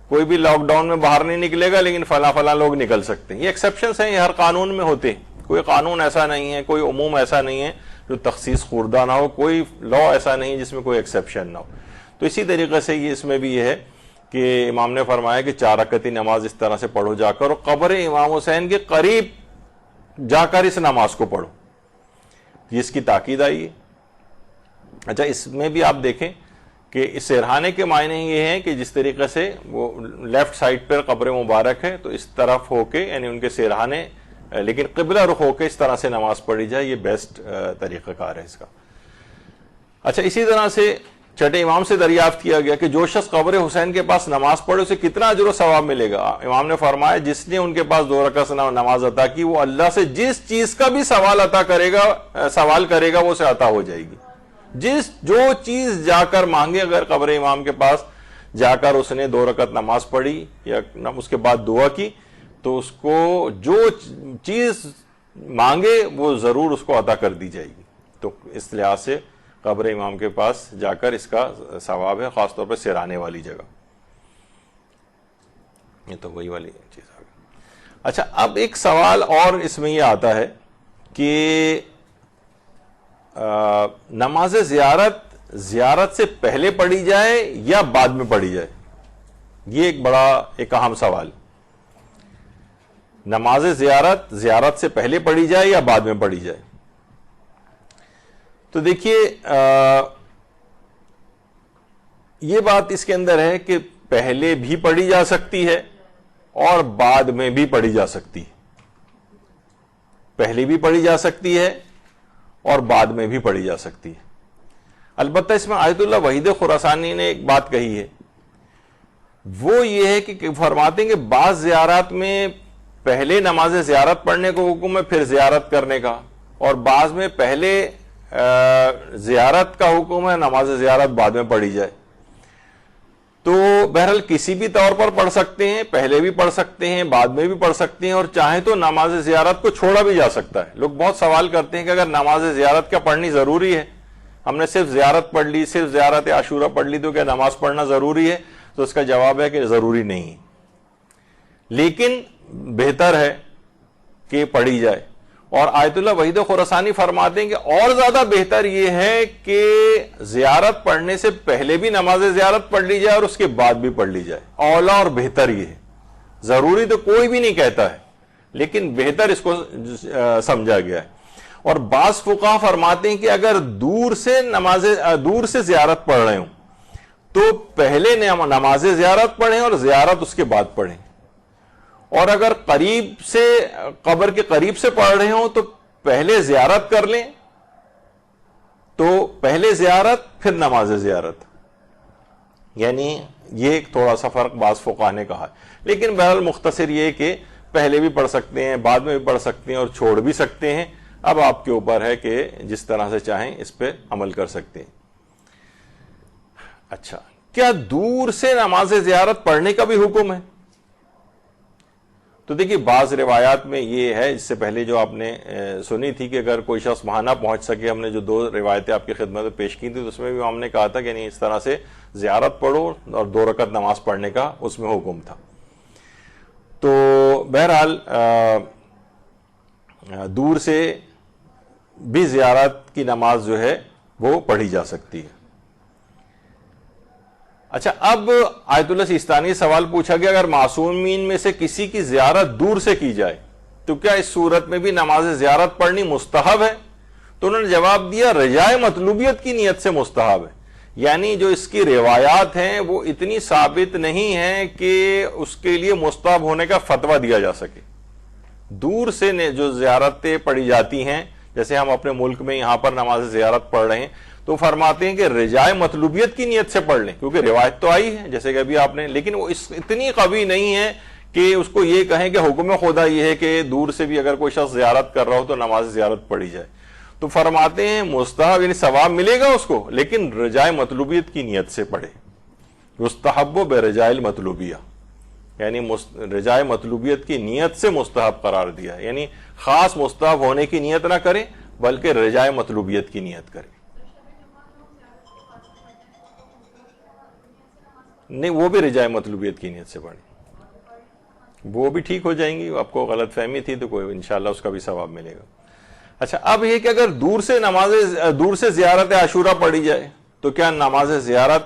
کوئی بھی لاک ڈاؤن میں باہر نہیں نکلے گا، لیکن فلاں لوگ نکل سکتے ہیں. یہ ایکسیپشنز ہیں، یہ ہر قانون میں ہوتے ہیں. کوئی قانون ایسا نہیں ہے، کوئی عموم ایسا نہیں ہے جو تخصیص خوردہ نہ ہو، کوئی لا ایسا نہیں ہے جس میں کوئی ایکسیپشن نہ ہو. تو اسی طریقے سے یہ اس میں بھی یہ ہے کہ امام نے فرمایا کہ 4 رکعتی نماز اس طرح سے پڑھو جا کر، اور قبر امام حسین کے قریب جا کر اس نماز کو پڑھو، جس کی تاکید آئی ہے. اچھا اس میں بھی آپ دیکھیں کہ اس سرہانے کے معنی یہ ہیں کہ جس طریقے سے وہ لیفٹ سائڈ پر قبر مبارک ہے تو اس طرف ہو کے، یعنی ان کے سرہانے، لیکن قبلہ رخ ہو کے اس طرح سے نماز پڑھی جائے. یہ بیسٹ طریقہ کار ہے اس کا. اچھا اسی طرح سے چھٹے امام سے دریافت کیا گیا کہ جو شخص قبر حسین کے پاس نماز پڑھے اسے کتنا اجر و ثواب ملے گا. امام نے فرمایا جس نے ان کے پاس 2 رکعت نماز عطا کی، وہ اللہ سے جس چیز کا بھی سوال کرے گا وہ اسے عطا ہو جائے گی. جو چیز جا کر مانگے، اگر قبر امام کے پاس جا کر اس نے 2 رکعت نماز پڑھی یا اس کے بعد دعا کی تو اس کو جو چیز مانگے وہ ضرور اس کو عطا کر دی جائے گی. تو اس لحاظ سے قبر امام کے پاس جا کر اس کا ثواب ہے، خاص طور پہ سرانے والی جگہ. یہ تو وہی والی چیز آ گئی. اچھا، اب ایک سوال اور اس میں یہ آتا ہے کہ نماز زیارت سے پہلے پڑھی جائے یا بعد میں پڑھی جائے؟ یہ ایک بڑا ایک اہم سوال. نماز زیارت سے پہلے پڑھی جائے یا بعد میں پڑھی جائے؟ تو دیکھیے یہ بات اس کے اندر ہے کہ پہلے بھی پڑھی جا سکتی ہے اور بعد میں بھی پڑھی جا سکتی ہے. پہلے بھی پڑھی جا سکتی ہے اور بعد میں بھی پڑھی جا سکتی ہے. البتہ اس میں آیت اللہ وحید خراسانی نے ایک بات کہی ہے، وہ یہ ہے کہ فرماتے ہیں کہ بعض زیارات میں پہلے نماز زیارت پڑھنے کو حکم ہے پھر زیارت کرنے کا، اور بعض میں پہلے زیارت کا حکم ہے، نماز زیارت بعد میں پڑھی جائے. تو بہرحال کسی بھی طور پر پڑھ سکتے ہیں، پہلے بھی پڑھ سکتے ہیں، بعد میں بھی پڑھ سکتے ہیں، اور چاہیں تو نماز زیارت کو چھوڑا بھی جا سکتا ہے. لوگ بہت سوال کرتے ہیں کہ اگر نماز زیارت کیا پڑھنی ضروری ہے؟ ہم نے صرف زیارت پڑھ لی، صرف زیارت عاشورہ پڑھ لی، تو کیا نماز پڑھنا ضروری ہے؟ تو اس کا جواب ہے کہ ضروری نہیں، لیکن بہتر ہے کہ پڑھی جائے. اور آیت اللہ وحید خراسانی فرماتے ہیں کہ اور زیادہ بہتر یہ ہے کہ زیارت پڑھنے سے پہلے بھی نماز زیارت پڑھ لی جائے اور اس کے بعد بھی پڑھ لی جائے. اولا اور بہتر یہ ہے. ضروری تو کوئی بھی نہیں کہتا ہے، لیکن بہتر اس کو سمجھا گیا ہے. اور بعض فقہا فرماتے ہیں کہ اگر دور سے زیارت پڑھ رہے ہوں تو پہلے نماز زیارت پڑھیں اور زیارت اس کے بعد پڑھیں، اور اگر قریب سے قبر کے قریب سے پڑھ رہے ہوں تو پہلے زیارت کر لیں، تو پہلے زیارت پھر نماز زیارت. یعنی یہ ایک تھوڑا سا فرق بعض فقہا نے کہا ہے، لیکن بہرحال مختصر یہ کہ پہلے بھی پڑھ سکتے ہیں، بعد میں بھی پڑھ سکتے ہیں اور چھوڑ بھی سکتے ہیں. اب آپ کے اوپر ہے کہ جس طرح سے چاہیں اس پہ عمل کر سکتے ہیں. اچھا، کیا دور سے نماز زیارت پڑھنے کا بھی حکم ہے؟ تو دیکھیے بعض روایات میں یہ ہے، اس سے پہلے جو آپ نے سنی تھی کہ اگر کوئی شخص وہاں نہ پہنچ سکے، ہم نے جو 2 روایتیں آپ کی خدمت میں پیش کی تھی تو اس میں بھی ہم نے کہا تھا کہ نہیں، اس طرح سے زیارت پڑھو اور 2 رکعت نماز پڑھنے کا اس میں حکم تھا. تو بہرحال دور سے بھی زیارت کی نماز جو ہے وہ پڑھی جا سکتی ہے. اچھا، اب آیت اللہ سیستانی سوال پوچھا گیا اگر معصومین میں سے کسی کی زیارت دور سے کی جائے تو کیا اس صورت میں بھی نماز زیارت پڑھنی مستحب ہے؟ تو انہوں نے جواب دیا رجائے مطلوبیت کی نیت سے مستحب ہے. یعنی جو اس کی روایات ہیں وہ اتنی ثابت نہیں ہیں کہ اس کے لیے مستحب ہونے کا فتویٰ دیا جا سکے. دور سے جو زیارتیں پڑھی جاتی ہیں، جیسے ہم اپنے ملک میں یہاں پر نماز زیارت پڑھ رہے ہیں، تو فرماتے ہیں کہ رجائے مطلوبیت کی نیت سے پڑھ لیں، کیونکہ روایت تو آئی ہے جیسے کہ ابھی آپ نے، لیکن وہ اتنی قوی نہیں ہے کہ اس کو یہ کہیں کہ حکم خدا یہ ہے کہ دور سے بھی اگر کوئی شخص زیارت کر رہا ہو تو نماز زیارت پڑھی جائے. تو فرماتے ہیں مستحب، یعنی ثواب ملے گا اس کو، لیکن رجائے مطلوبیت کی نیت سے پڑھے. یستحب برجائے المطلوبیہ، یعنی رجائے مطلوبیت کی نیت سے مستحب قرار دیا، یعنی خاص مستحب ہونے کی نیت نہ کریں بلکہ رجائے مطلوبیت کی نیت کریں. نہیں، وہ بھی رجائے مطلوبیت کی نیت سے پڑھیں، وہ بھی ٹھیک ہو جائیں گی. آپ کو غلط فہمی تھی تو کوئی انشاءاللہ اس کا بھی ثواب ملے گا. اچھا، اب یہ کہ اگر دور سے زیارت عاشورہ پڑھی جائے تو کیا نماز زیارت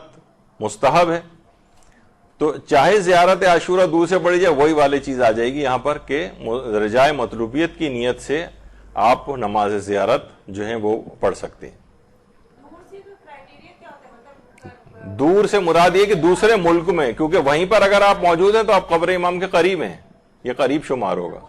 مستحب ہے؟ تو چاہے زیارت عاشورہ دور سے پڑھی جائے، وہی والی چیز آ جائے گی یہاں پر کہ رجائے مطلوبیت کی نیت سے آپ نماز زیارت جو ہیں وہ پڑھ سکتے ہیں. دور سے مراد یہ کہ دوسرے ملک میں، کیونکہ وہیں پر اگر آپ موجود ہیں تو آپ قبر امام کے قریب ہیں، یہ قریب شمار ہوگا.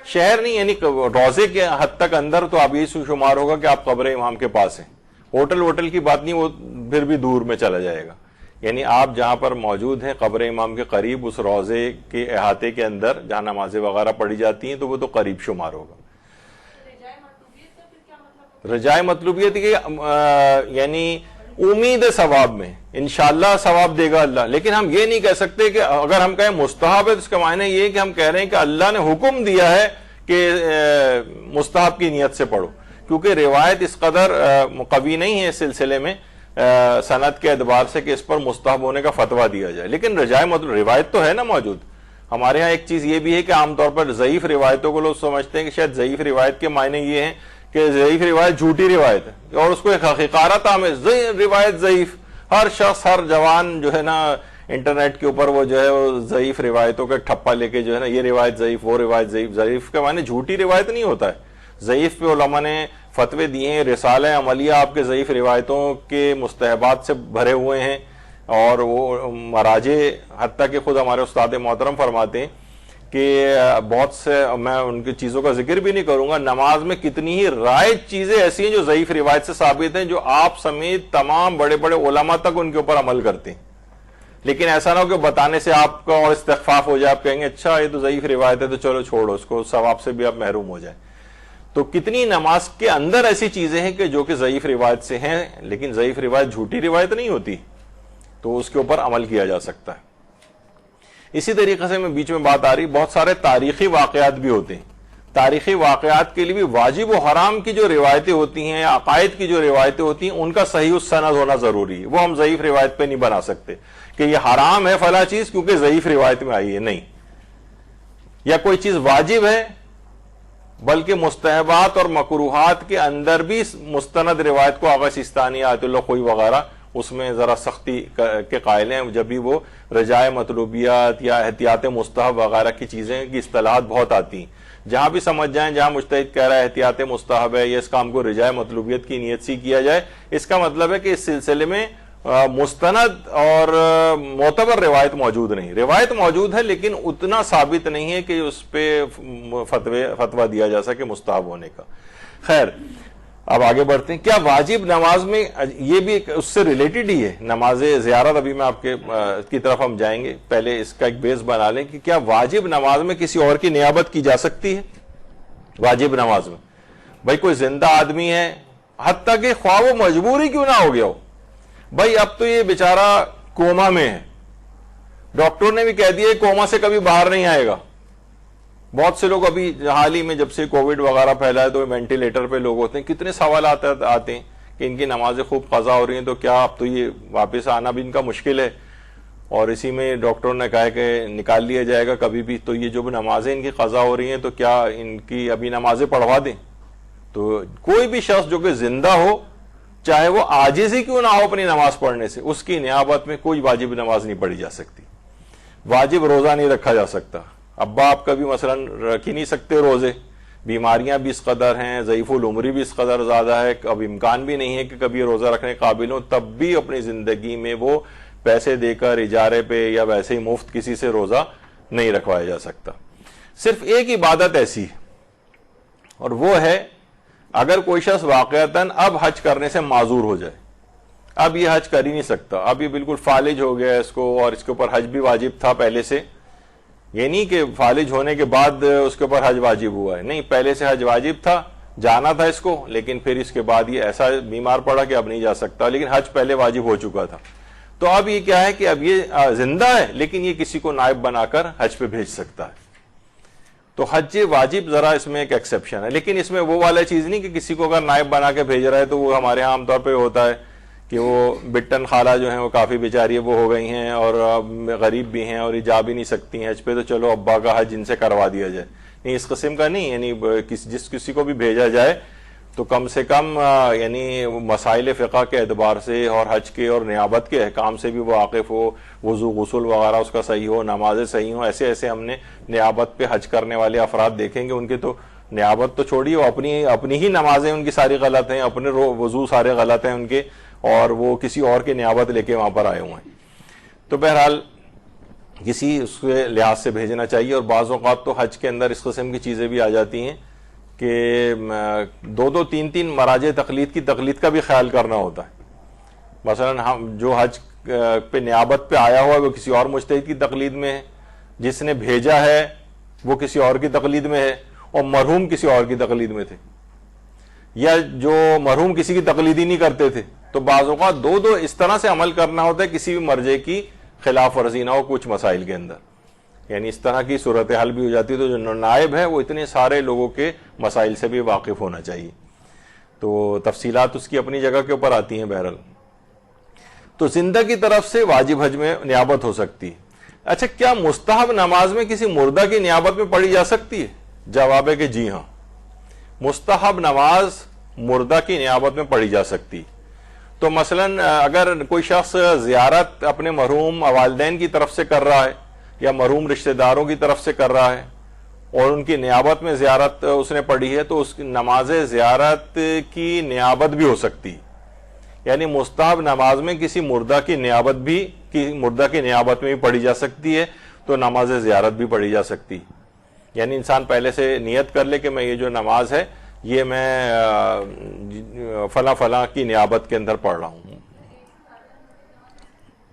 شہر نہیں، یعنی روضے کے حد تک اندر تو آپ یہی شمار ہوگا کہ آپ قبر امام کے پاس ہیں. ہوٹل کی بات نہیں، وہ پھر بھی دور میں چلا جائے گا. یعنی آپ جہاں پر موجود ہیں قبر امام کے قریب، اس روضے کے احاطے کے اندر جہاں نمازیں وغیرہ پڑھی جاتی ہیں، تو وہ تو قریب شمار ہوگا. رجائے مطلوبیت کی یعنی امید ثواب میں، انشاءاللہ ثواب دے گا اللہ. لیکن ہم یہ نہیں کہہ سکتے کہ اگر ہم کہیں مستحب ہے تو اس کا معنی یہ ہے کہ ہم کہہ رہے ہیں کہ اللہ نے حکم دیا ہے کہ مستحب کی نیت سے پڑھو، کیونکہ روایت اس قدر قوی نہیں ہے اس سلسلے میں سند کے اعتبار سے کہ اس پر مستحب ہونے کا فتویٰ دیا جائے. لیکن رجائے مطلب روایت تو ہے نا موجود. ہمارے ہاں ایک چیز یہ بھی ہے کہ عام طور پر ضعیف روایتوں کو لوگ سمجھتے ہیں کہ شاید ضعیف روایت کے معنی یہ ہیں کہ ضعیف روایت جھوٹی روایت ہے اور اس کو ایک حقیقت ہے روایت ضعیف. ہر شخص ہر جوان جو ہے نا انٹرنیٹ کے اوپر وہ جو ہے وہ ضعیف روایتوں کا ٹھپا لے کے جو ہے نا یہ روایت ضعیف وہ روایت ضعیف. ضعیف کے معنی جھوٹی روایت نہیں ہوتا ہے. ضعیف پہ علماء نے فتوے دیے ہیں. رسالہ عملیہ آپ کے ضعیف روایتوں کے مستحبات سے بھرے ہوئے ہیں اور وہ مراجع حتیٰ کہ خود ہمارے استاد محترم فرماتے ہیں کہ بہت سے میں ان کی چیزوں کا ذکر بھی نہیں کروں گا. نماز میں کتنی ہی رائج چیزیں ایسی ہیں جو ضعیف روایت سے ثابت ہیں جو آپ سمیت تمام بڑے بڑے علماء تک ان کے اوپر عمل کرتے ہیں. لیکن ایسا نہ ہو کہ بتانے سے آپ کا اور استخفاف ہو جائے, آپ کہیں گے اچھا یہ تو ضعیف روایت ہے تو چلو چھوڑو اس کو, ثواب سے بھی آپ محروم ہو جائیں. تو کتنی نماز کے اندر ایسی چیزیں ہیں کہ جو کہ ضعیف روایت سے ہیں, لیکن ضعیف روایت جھوٹی روایت نہیں ہوتی, تو اس کے اوپر عمل کیا جا سکتا ہے. اسی طریقے سے میں بیچ میں بات آ رہی, بہت سارے تاریخی واقعات بھی ہوتے ہیں. تاریخی واقعات کے لیے بھی واجب و حرام کی جو روایتیں ہوتی ہیں, عقائد کی جو روایتیں ہوتی ہیں, ان کا صحیح السند ہونا ضروری ہے. وہ ہم ضعیف روایت پہ نہیں بنا سکتے کہ یہ حرام ہے فلاں چیز کیونکہ ضعیف روایت میں آئی ہے, نہیں. یا کوئی چیز واجب ہے بلکہ مستحبات اور مکروہات کے اندر بھی مستند روایت کو آغا سیستانی آیت اللہ خوئی وغیرہ اس میں ذرا سختی کے قائل ہیں. جب بھی وہ رجائے مطلوبیات یا احتیاط مستحب وغیرہ کی چیزیں کی اصطلاحات بہت آتی ہیں, جہاں بھی سمجھ جائیں جہاں مجتہد کہہ رہا ہے احتیاط مستحب ہے یا اس کام کو رجائے مطلوبیت کی نیت سے کیا جائے, اس کا مطلب ہے کہ اس سلسلے میں مستند اور معتبر روایت موجود نہیں. روایت موجود ہے لیکن اتنا ثابت نہیں ہے کہ اس پہ فتویٰ دیا جا سکے مستحب ہونے کا. خیر, اب آگے بڑھتے ہیں. کیا واجب نماز میں, یہ بھی اس سے ریلیٹڈ ہی ہے نماز زیارت, ابھی میں آپ کی طرف ہم جائیں گے, پہلے اس کا ایک بیس بنا لیں کہ کیا واجب نماز میں کسی اور کی نیابت کی جا سکتی ہے؟ واجب نماز میں بھائی کوئی زندہ آدمی ہے, حتیٰ کہ خواہ وہ مجبوری کیوں نہ ہو گیا ہو, بھائی اب تو یہ بیچارہ کوما میں ہے, ڈاکٹر نے بھی کہہ دیا کوما سے کبھی باہر نہیں آئے گا. بہت سے لوگ ابھی حال ہی میں جب سے کووڈ وغیرہ پھیلا ہے تو وینٹیلیٹر پہ لوگ ہوتے ہیں, کتنے سوالات آتے ہیں کہ ان کی نمازیں خوب قضا ہو رہی ہیں تو کیا اب تو یہ واپس آنا بھی ان کا مشکل ہے, اور اسی میں ڈاکٹروں نے کہا کہ نکال لیا جائے گا کبھی بھی, تو یہ جو نمازیں ان کی قضا ہو رہی ہیں تو کیا ان کی ابھی نمازیں پڑھوا دیں؟ تو کوئی بھی شخص جو کہ زندہ ہو, چاہے وہ عاجز ہی کیوں نہ ہو اپنی نماز پڑھنے سے, اس کی نیابت میں کوئی واجب نماز نہیں پڑھی جا سکتی. واجب روزہ نہیں رکھا جا سکتا. ابا آپ کبھی مثلا رکھ ہی نہیں سکتے روزے, بیماریاں بھی اس قدر ہیں, ضعیف العمری بھی اس قدر زیادہ ہے, اب امکان بھی نہیں ہے کہ کبھی روزہ رکھنے قابل ہوں, تب بھی اپنی زندگی میں وہ پیسے دے کر اجارے پہ یا ویسے ہی مفت کسی سے روزہ نہیں رکھوایا جا سکتا. صرف ایک عبادت ایسی ہے, اور وہ ہے اگر کوئی شخص واقعتاً اب حج کرنے سے معذور ہو جائے, اب یہ حج کر ہی نہیں سکتا, اب یہ بالکل فالج ہو گیا اس کو, اور اس کے اوپر حج بھی واجب تھا پہلے سے, یہ نہیں کہ فالج ہونے کے بعد اس کے اوپر حج واجب ہوا ہے, نہیں, پہلے سے حج واجب تھا, جانا تھا اس کو, لیکن پھر اس کے بعد یہ ایسا بیمار پڑا کہ اب نہیں جا سکتا, لیکن حج پہلے واجب ہو چکا تھا. تو اب یہ کیا ہے کہ اب یہ زندہ ہے لیکن یہ کسی کو نائب بنا کر حج پہ بھیج سکتا ہے. تو حج واجب ذرا اس میں ایک ایکسیپشن ہے, لیکن اس میں وہ والا چیز نہیں کہ کسی کو اگر نائب بنا کے بھیج رہا ہے تو وہ ہمارے ہاں عام طور پہ ہوتا ہے کہ وہ بٹن خالہ جو ہیں وہ کافی بیچاری وہ ہو گئی ہیں اور غریب بھی ہیں اور یہ جا بھی نہیں سکتی ہیں حج پہ, تو چلو ابا کا حج ان سے کروا دیا جائے. نہیں, اس قسم کا نہیں, یعنی جس کسی کو بھی بھیجا جائے تو کم سے کم یعنی مسائل فقہ کے اعتبار سے اور حج کے اور نیابت کے احکام سے بھی وہ واقف ہو, وضو غسل وغیرہ اس کا صحیح ہو, نمازیں صحیح ہوں. ایسے ہم نے نیابت پہ حج کرنے والے افراد دیکھیں گے, ان کے تو نیابت تو چھوڑیے, وہ اپنی ہی نمازیں ان کی ساری غلط ہیں, اپنے وضو سارے غلط ہیں ان کے, اور وہ کسی اور کی نیابت لے کے وہاں پر آئے ہوئے ہیں. تو بہرحال کسی اس کے لحاظ سے بھیجنا چاہیے. اور بعض اوقات تو حج کے اندر اس قسم کی چیزیں بھی آ جاتی ہیں کہ 2-3 مراجع تقلید کی تقلید کا بھی خیال کرنا ہوتا ہے. مثلا ہم جو حج پہ نیابت پہ آیا ہوا ہے وہ کسی اور مجتہد کی تقلید میں ہے, جس نے بھیجا ہے وہ کسی اور کی تقلید میں ہے, اور مرحوم کسی اور کی تقلید میں تھے, یا جو مرحوم کسی کی تقلید ہی نہیں کرتے تھے. تو بعض اوقات دو اس طرح سے عمل کرنا ہوتا ہے کسی بھی مرجع کی خلاف ورزی نہ ہو کچھ مسائل کے اندر, یعنی اس طرح کی صورتحال بھی ہو جاتی ہے. تو جو نائب ہے وہ اتنے سارے لوگوں کے مسائل سے بھی واقف ہونا چاہیے. تو تفصیلات اس کی اپنی جگہ کے اوپر آتی ہیں بہرحال. تو زندہ کی طرف سے واجب حج میں نیابت ہو سکتی ہے. اچھا کیا مستحب نماز میں کسی مردہ کی نیابت میں پڑھی جا سکتی ہے؟ جواب ہے کہ جی ہاں، مستحب نماز مردہ کی نیابت میں پڑھی جا سکتی. تو مثلا اگر کوئی شخص زیارت اپنے مرحوم والدین کی طرف سے کر رہا ہے یا مرحوم رشتہ داروں کی طرف سے کر رہا ہے اور ان کی نیابت میں زیارت اس نے پڑھی ہے، تو اس کی نماز زیارت کی نیابت بھی ہو سکتی. یعنی مستحب نماز میں کسی مردہ کی نیابت میں بھی پڑھی جا سکتی ہے، تو نماز زیارت بھی پڑھی جا سکتی. یعنی انسان پہلے سے نیت کر لے کہ میں یہ جو نماز ہے یہ میں فلاں فلاں کی نیابت کے اندر پڑھ رہا ہوں.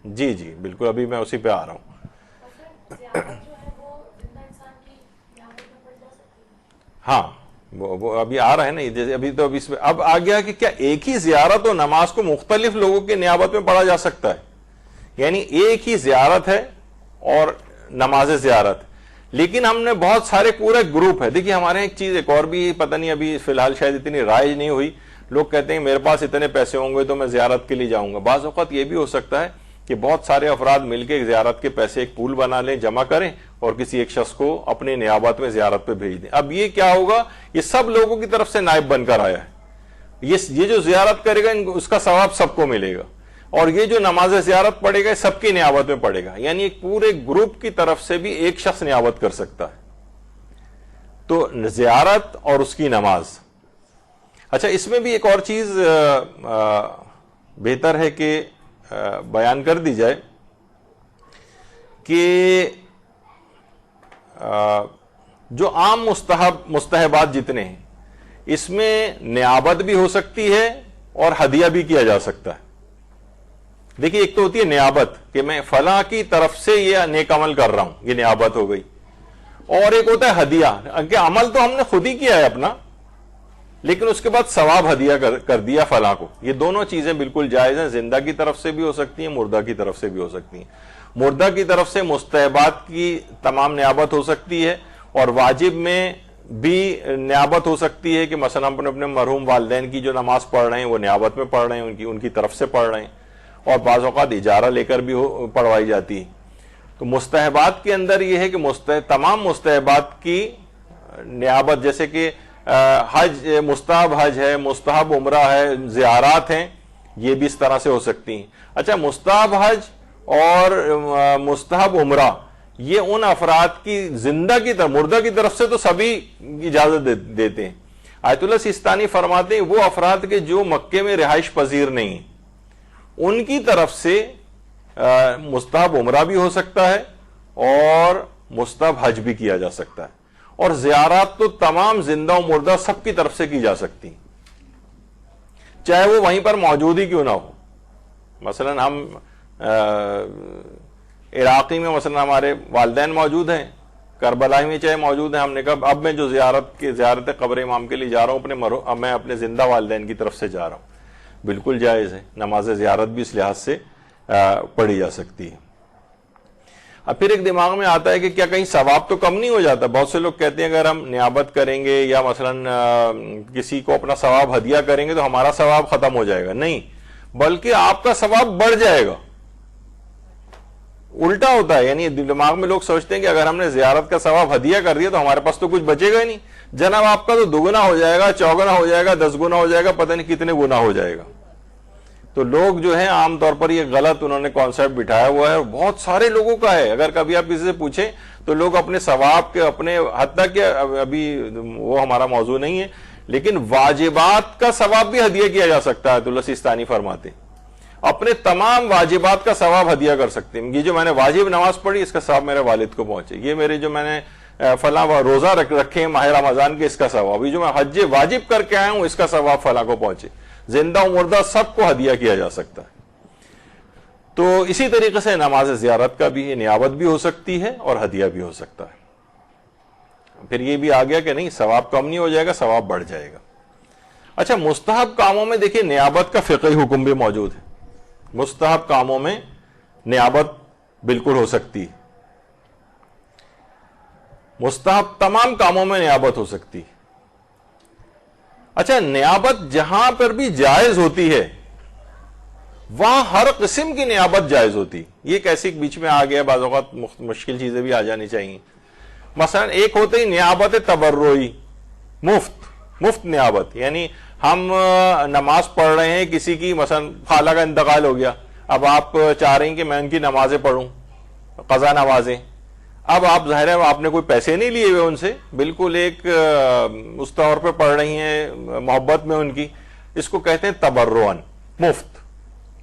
جی جی بالکل، ابھی میں اسی پہ آ رہا ہوں. ہاں وہ ابھی آ رہا ہے نا، جیسے ابھی تو اب آ گیا کہ کیا ایک ہی زیارت و نماز کو مختلف لوگوں کی نیابت میں پڑھا جا سکتا ہے. یعنی ایک ہی زیارت ہے اور نماز زیارت، لیکن ہم نے بہت سارے پورے گروپ ہے. دیکھیے ہمارے ایک چیز ایک اور بھی پتہ نہیں ابھی فی الحال شاید اتنی رائج نہیں ہوئی. لوگ کہتے ہیں میرے پاس اتنے پیسے ہوں گے تو میں زیارت کے لیے جاؤں گا. بعض اوقات یہ بھی ہو سکتا ہے کہ بہت سارے افراد مل کے زیارت کے پیسے ایک پول بنا لیں، جمع کریں اور کسی ایک شخص کو اپنے نیابت میں زیارت پہ بھیج دیں. اب یہ کیا ہوگا، یہ سب لوگوں کی طرف سے نائب بن کر آیا ہے. یہ جو زیارت کرے گا اس کا ثواب سب کو ملے گا، اور یہ جو نماز زیارت پڑھے گا سب کی نیابت میں پڑھے گا. یعنی ایک پورے گروپ کی طرف سے بھی ایک شخص نیابت کر سکتا ہے. تو زیارت اور اس کی نماز. اچھا اس میں بھی ایک اور چیز بہتر ہے کہ بیان کر دی جائے کہ جو عام مستحبات جتنے ہیں اس میں نیابت بھی ہو سکتی ہے اور ہدیہ بھی کیا جا سکتا ہے. دیکھیے ایک تو ہوتی ہے نیابت کہ میں فلاں کی طرف سے یہ نیک عمل کر رہا ہوں، یہ نیابت ہو گئی. اور ایک ہوتا ہے ہدیہ کہ عمل تو ہم نے خود ہی کیا ہے اپنا، لیکن اس کے بعد ثواب ہدیہ کر دیا فلاں کو. یہ دونوں چیزیں بالکل جائز ہیں، زندہ کی طرف سے بھی ہو سکتی ہیں، مردہ کی طرف سے بھی ہو سکتی ہیں. مردہ کی طرف سے مستحبات کی تمام نیابت ہو سکتی ہے، اور واجب میں بھی نیابت ہو سکتی ہے کہ مثلا اپنے مرحوم والدین کی جو نماز پڑھ رہے ہیں وہ نیابت میں پڑھ رہے ہیں، ان کی طرف سے پڑھ رہے ہیں، اور بعض اوقات اجارہ لے کر بھی پڑھوائی جاتی ہے. تو مستحبات کے اندر یہ ہے کہ تمام مستحبات کی نیابت، جیسے کہ حج، مستحب حج ہے، مستحب عمرہ ہے، زیارات ہیں، یہ بھی اس طرح سے ہو سکتی ہیں. اچھا مستحب حج اور مستحب عمرہ یہ ان افراد کی زندہ کی طرف، مردہ کی طرف سے تو سبھی اجازت دیتے ہیں. آیت اللہ سیستانی فرماتے ہیں وہ افراد کے جو مکے میں رہائش پذیر نہیں ہیں ان کی طرف سے مستحب عمرہ بھی ہو سکتا ہے اور مستحب حج بھی کیا جا سکتا ہے. اور زیارات تو تمام زندہ و مردہ سب کی طرف سے کی جا سکتی ہیں، چاہے وہ وہیں پر موجود ہی کیوں نہ ہو. مثلا ہم عراقی میں مثلا ہمارے والدین موجود ہیں، کربلا میں چاہے موجود ہیں، ہم نے کہا اب میں جو زیارت قبر امام کے لیے جا رہا ہوں میں اپنے زندہ والدین کی طرف سے جا رہا ہوں. بالکل جائز ہے، نماز زیارت بھی اس لحاظ سے پڑھی جا سکتی ہے. اب پھر ایک دماغ میں آتا ہے کہ کیا کہیں ثواب تو کم نہیں ہو جاتا؟ بہت سے لوگ کہتے ہیں اگر ہم نیابت کریں گے یا مثلا کسی کو اپنا ثواب ہدیہ کریں گے تو ہمارا ثواب ختم ہو جائے گا. نہیں، بلکہ آپ کا ثواب بڑھ جائے گا. الٹا ہوتا ہے. یعنی دماغ میں لوگ سوچتے ہیں کہ اگر ہم نے زیارت کا ثواب ہدیہ کر دیا تو ہمارے پاس تو کچھ بچے گا ہی نہیں. جناب آپ کا تو دگنا ہو جائے گا، چوگنا ہو جائے گا، 10 گنا ہو جائے گا، پتہ نہیں کتنے گنا ہو جائے گا. تو لوگ جو ہیں عام طور پر یہ غلط انہوں نے کانسیپٹ بٹھایا ہوا ہے، اور بہت سارے لوگوں کا ہے. اگر کبھی آپ کسی سے پوچھیں تو لوگ اپنے ثواب کے اپنے حتیٰ کہ ابھی وہ ہمارا موضوع نہیں ہے، لیکن واجبات کا ثواب بھی ہدیہ کیا جا سکتا ہے. آیت اللہ سیستانی فرماتے اپنے تمام واجبات کا ثواب ہدیہ کر سکتے ہیں. یہ جو میں نے واجب نماز پڑھی اس کا ثواب میرے والد کو پہنچے، یہ میرے جو میں نے فلاں روزہ رکھے ہیں ماہ رمضان کے اس کا ثواب، یہ جو میں حج واجب کر کے آیا ہوں اس کا ثواب فلاں کو پہنچے. زندہ و مردہ سب کو ہدیہ کیا جا سکتا ہے. تو اسی طریقے سے نماز زیارت کا بھی نیابت بھی ہو سکتی ہے اور ہدیہ بھی ہو سکتا ہے. پھر یہ بھی آ گیا کہ نہیں ثواب کم نہیں ہو جائے گا، ثواب بڑھ جائے گا. اچھا مستحب کاموں میں دیکھیے نیابت کا فقہی حکم بھی موجود ہے. مستحب کاموں میں نیابت بالکل ہو سکتی ہے، مستحب تمام کاموں میں نیابت ہو سکتی ہے. اچھا نیابت جہاں پر بھی جائز ہوتی ہے وہاں ہر قسم کی نیابت جائز ہوتی. یہ کیسی بیچ میں آ گیا, بعض اوقات مشکل چیزیں بھی آ جانی چاہیے. مثلا ایک ہوتے ہی نیابت تبرعی, مفت نیابت, یعنی ہم نماز پڑھ رہے ہیں کسی کی, مثلا خالہ کا انتقال ہو گیا, اب آپ چاہ رہے ہیں کہ میں ان کی نمازیں پڑھوں, قضا نمازیں. اب آپ ظاہر ہے آپ نے کوئی پیسے نہیں لیے ہوئے ان سے, بالکل ایک اس طور پہ پڑھ رہی ہیں محبت میں ان کی. اس کو کہتے ہیں تبرعاً, مفت,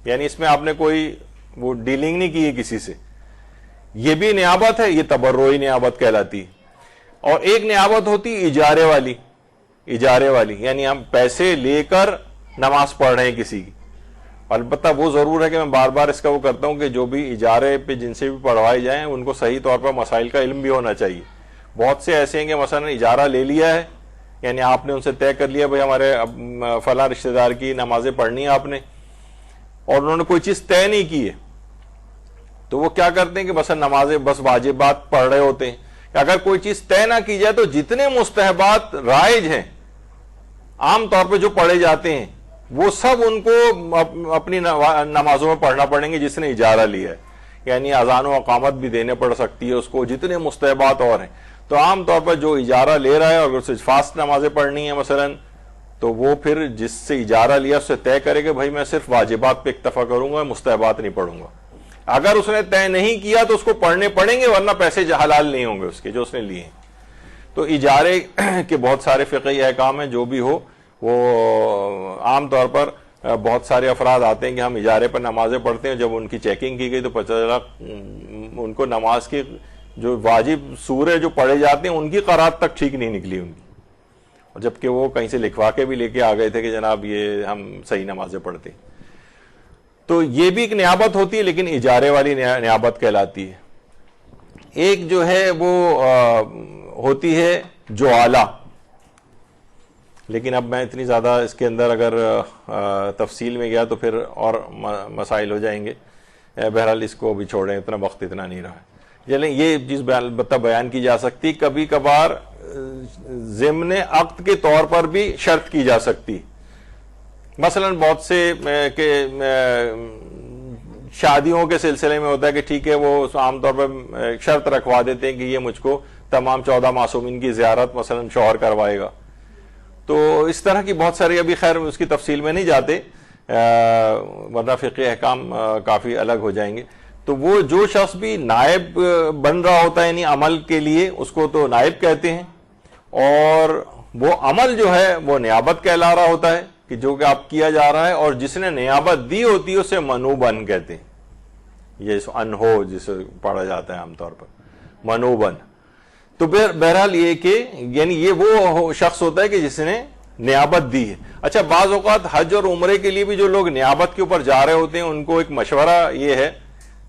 یعنی اس میں آپ نے کوئی وہ ڈیلنگ نہیں کی ہے کسی سے. یہ بھی نیابت ہے, یہ تبرعی نیابت کہلاتی. اور ایک نیابت ہوتی اجارے والی, یعنی ہم پیسے لے کر نماز پڑھ رہے ہیں کسی کی. البتہ وہ ضرور ہے کہ میں بار بار اس کا وہ کرتا ہوں کہ جو بھی اجارے پہ جن سے بھی پڑھوائے جائیں ان کو صحیح طور پر مسائل کا علم بھی ہونا چاہیے. بہت سے ایسے ہیں کہ مثلا اجارہ لے لیا ہے, یعنی آپ نے ان سے طے کر لیا بھائی ہمارے فلاں رشتہ دار کی نمازیں پڑھنی ہے آپ نے, اور انہوں نے کوئی چیز طے نہیں کی ہے, تو وہ کیا کرتے ہیں کہ بس نمازیں بس واجبات پڑھ رہے ہوتے ہیں. کہ اگر کوئی چیز طے نہ کی جائے تو جتنے مستحبات رائج ہیں عام طور پہ جو پڑھے جاتے ہیں وہ سب ان کو اپنی نمازوں میں پڑھنا پڑیں گے جس نے اجارہ لیا ہے. یعنی اذان و اقامت بھی دینے پڑ سکتی ہے اس کو, جتنے مستحبات اور ہیں. تو عام طور پر جو اجارہ لے رہا ہے اور اسے فاسٹ نمازیں پڑھنی ہیں مثلا, تو وہ پھر جس سے اجارہ لیا اس سے طے کرے کہ بھائی میں صرف واجبات پہ اکتفا کروں گا, مستحبات نہیں پڑھوں گا. اگر اس نے طے نہیں کیا تو اس کو پڑھنے پڑیں گے, ورنہ پیسے حلال نہیں ہوں گے اس کے جو اس نے لیے ہیں. تو اجارے کے بہت سارے فقہی احکام ہیں, جو بھی ہو وہ عام طور پر بہت سارے افراد آتے ہیں کہ ہم اجارے پر نمازیں پڑھتے ہیں. جب ان کی چیکنگ کی گئی تو پتہ چلا ان کو نماز کی جو واجب سورے جو پڑھے جاتے ہیں ان کی قرات تک ٹھیک نہیں نکلی ان کی, اور جبکہ وہ کہیں سے لکھوا کے بھی لے کے آ گئے تھے کہ جناب یہ ہم صحیح نمازیں پڑھتے ہیں. تو یہ بھی ایک نیابت ہوتی ہے, لیکن اجارے والی نیابت کہلاتی ہے. ایک جو ہے وہ ہوتی ہے جعالہ, لیکن اب میں اتنی زیادہ اس کے اندر اگر تفصیل میں گیا تو پھر اور مسائل ہو جائیں گے. بہرحال اس کو بھی چھوڑیں, اتنا وقت اتنا نہیں رہا. چلیں یہ چیز البتہ بیان کی جا سکتی, کبھی کبھار ضمن عقد کے طور پر بھی شرط کی جا سکتی. مثلا بہت سے شادیوں کے سلسلے میں ہوتا ہے کہ ٹھیک ہے وہ عام طور پر شرط رکھوا دیتے ہیں کہ یہ مجھ کو تمام 14 معصومین کی زیارت مثلا شوہر کروائے گا. تو اس طرح کی بہت ساری, ابھی خیر اس کی تفصیل میں نہیں جاتے ورنہ فقہ احکام کافی الگ ہو جائیں گے. تو وہ جو شخص بھی نائب بن رہا ہوتا ہے یعنی عمل کے لیے, اس کو تو نائب کہتے ہیں, اور وہ عمل جو ہے وہ نیابت کہلا رہا ہوتا ہے کہ جو کہ آپ کیا جا رہا ہے, اور جس نے نیابت دی ہوتی ہے اسے منوبن کہتے ہیں. یہ انہو جسے پڑھا جاتا ہے عام طور پر منوبن. تو بہرحال یہ کہ یعنی یہ وہ شخص ہوتا ہے کہ جس نے نیابت دی ہے. اچھا بعض اوقات حج اور عمرے کے لیے بھی جو لوگ نیابت کے اوپر جا رہے ہوتے ہیں ان کو ایک مشورہ یہ ہے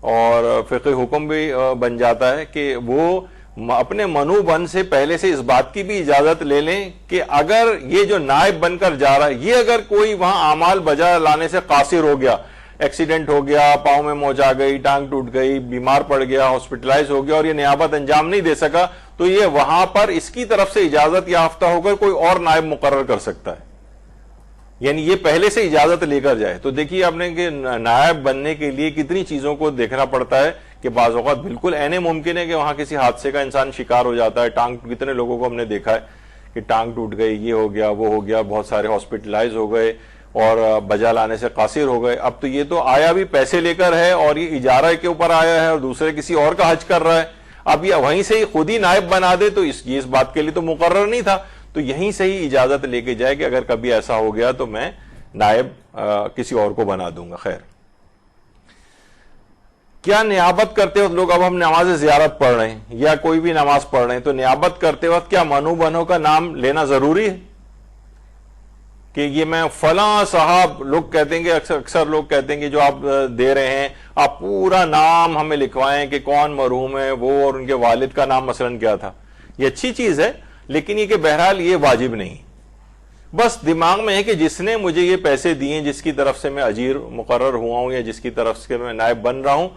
اور فقہی حکم بھی بن جاتا ہے کہ وہ اپنے منوبن سے پہلے سے اس بات کی بھی اجازت لے لیں کہ اگر یہ جو نائب بن کر جا رہا ہے یہ اگر کوئی وہاں اعمال بجا لانے سے قاصر ہو گیا, ایکسیڈنٹ ہو گیا, پاؤں میں موچ آ گئی, ٹانگ ٹوٹ گئی, بیمار پڑ گیا, ہاسپٹلائز ہو گیا اور یہ نیابت انجام نہیں دے سکا, تو یہ وہاں پر اس کی طرف سے اجازت یافتہ ہو کر کوئی اور نائب مقرر کر سکتا ہے. یعنی یہ پہلے سے اجازت لے کر جائے. تو دیکھیے آپ نے کہ نائب بننے کے لیے کتنی چیزوں کو دیکھنا پڑتا ہے کہ بعض اوقات بالکل عین ممکن ہے کہ وہاں کسی حادثے کا انسان شکار ہو جاتا ہے. کتنے لوگوں کو ہم نے دیکھا ہے کہ ٹانگ ٹوٹ گئی, یہ ہو گیا, وہ ہو گیا, بہت سارے ہاسپٹلائز ہو گئے اور بجا لانے سے قاصر ہو گئے. اب تو یہ تو آیا بھی پیسے لے کر ہے اور یہ اجارہ کے اوپر آیا ہے اور دوسرے کسی اور کا حج کر رہا ہے. اب یہ وہیں سے ہی خود ہی نائب بنا دے تو اس بات کے لیے تو مقرر نہیں تھا, تو یہیں سے ہی اجازت لے کے جائے کہ اگر کبھی ایسا ہو گیا تو میں نائب کسی اور کو بنا دوں گا. خیر, کیا نیابت کرتے وقت لوگ, اب ہم نماز زیارت پڑھ رہے ہیں یا کوئی بھی نماز پڑھ رہے ہیں, تو نیابت کرتے وقت کیا منوبنوں کا نام لینا ضروری ہے کہ یہ میں فلاں صاحب, لوگ کہتے ہیں کہ اکثر لوگ کہتے ہیں کہ جو آپ دے رہے ہیں آپ پورا نام ہمیں لکھوائیں کہ کون مرحوم ہے وہ اور ان کے والد کا نام مثلا کیا تھا. یہ اچھی چیز ہے, لیکن یہ کہ بہرحال یہ واجب نہیں. بس دماغ میں ہے کہ جس نے مجھے یہ پیسے دیے, جس کی طرف سے میں اجیر مقرر ہوا ہوں یا جس کی طرف سے میں نائب بن رہا ہوں,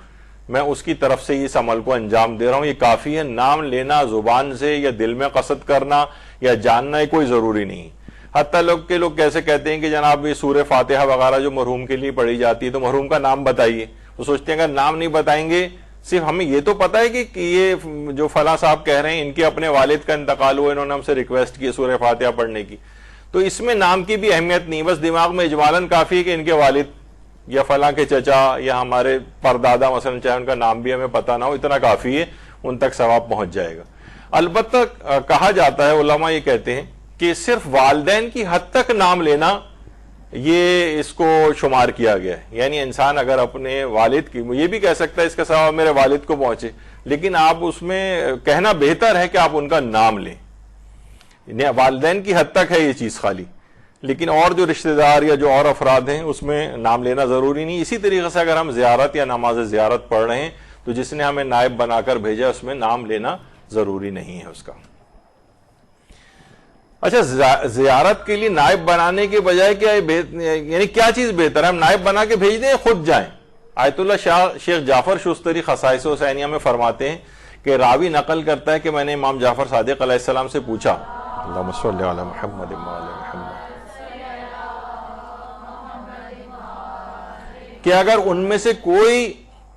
میں اس کی طرف سے اس عمل کو انجام دے رہا ہوں, یہ کافی ہے. نام لینا زبان سے یا دل میں قصد کرنا یا جاننا کوئی ضروری نہیں. حتیٰ لوگ کیسے کہتے ہیں کہ جناب یہ سورہ فاتحہ وغیرہ جو مرحوم کے لیے پڑھی جاتی ہے تو مرحوم کا نام بتائیے. وہ سوچتے ہیں اگر نام نہیں بتائیں گے, صرف ہمیں یہ تو پتا ہے کہ یہ جو فلاں صاحب کہہ رہے ہیں ان کے اپنے والد کا انتقال ہوا, انہوں نے ہم سے ریکویسٹ کی سورہ فاتحہ پڑھنے کی, تو اس میں نام کی بھی اہمیت نہیں, بس دماغ میں اجمالاً کافی ہے کہ ان کے والد یا فلاں کے چچا یا ہمارے پردادا مثلا, چاہے ان کا نام بھی ہمیں پتہ نہ ہو, اتنا کافی ہے, ان تک ثواب پہنچ جائے گا. البتہ کہا جاتا ہے, علماء یہ کہتے ہیں کہ صرف والدین کی حد تک نام لینا یہ اس کو شمار کیا گیا ہے. یعنی انسان اگر اپنے والد کی, یہ بھی کہہ سکتا ہے اس کا ثواب میرے والد کو پہنچے, لیکن آپ اس میں کہنا بہتر ہے کہ آپ ان کا نام لیں. والدین کی حد تک ہے یہ چیز خالی, لیکن اور جو رشتہ دار یا جو اور افراد ہیں اس میں نام لینا ضروری نہیں. اسی طریقے سے اگر ہم زیارت یا نماز زیارت پڑھ رہے ہیں تو جس نے ہمیں نائب بنا کر بھیجا اس میں نام لینا ضروری نہیں ہے اس کا. اچھا, زیارت کے لیے نائب بنانے کے بجائے کیا یعنی کیا چیز بہتر ہے؟ ہم نائب بنا کے بھیج دیں, خود جائیں. آیت اللہ شیخ جعفر شستری خصائص حسینیہ میں فرماتے ہیں کہ راوی نقل کرتا ہے کہ میں نے امام جعفر صادق علیہ السلام سے پوچھا, اللہم صلی علی محمد وعلی محمد, کہ اگر ان میں سے کوئی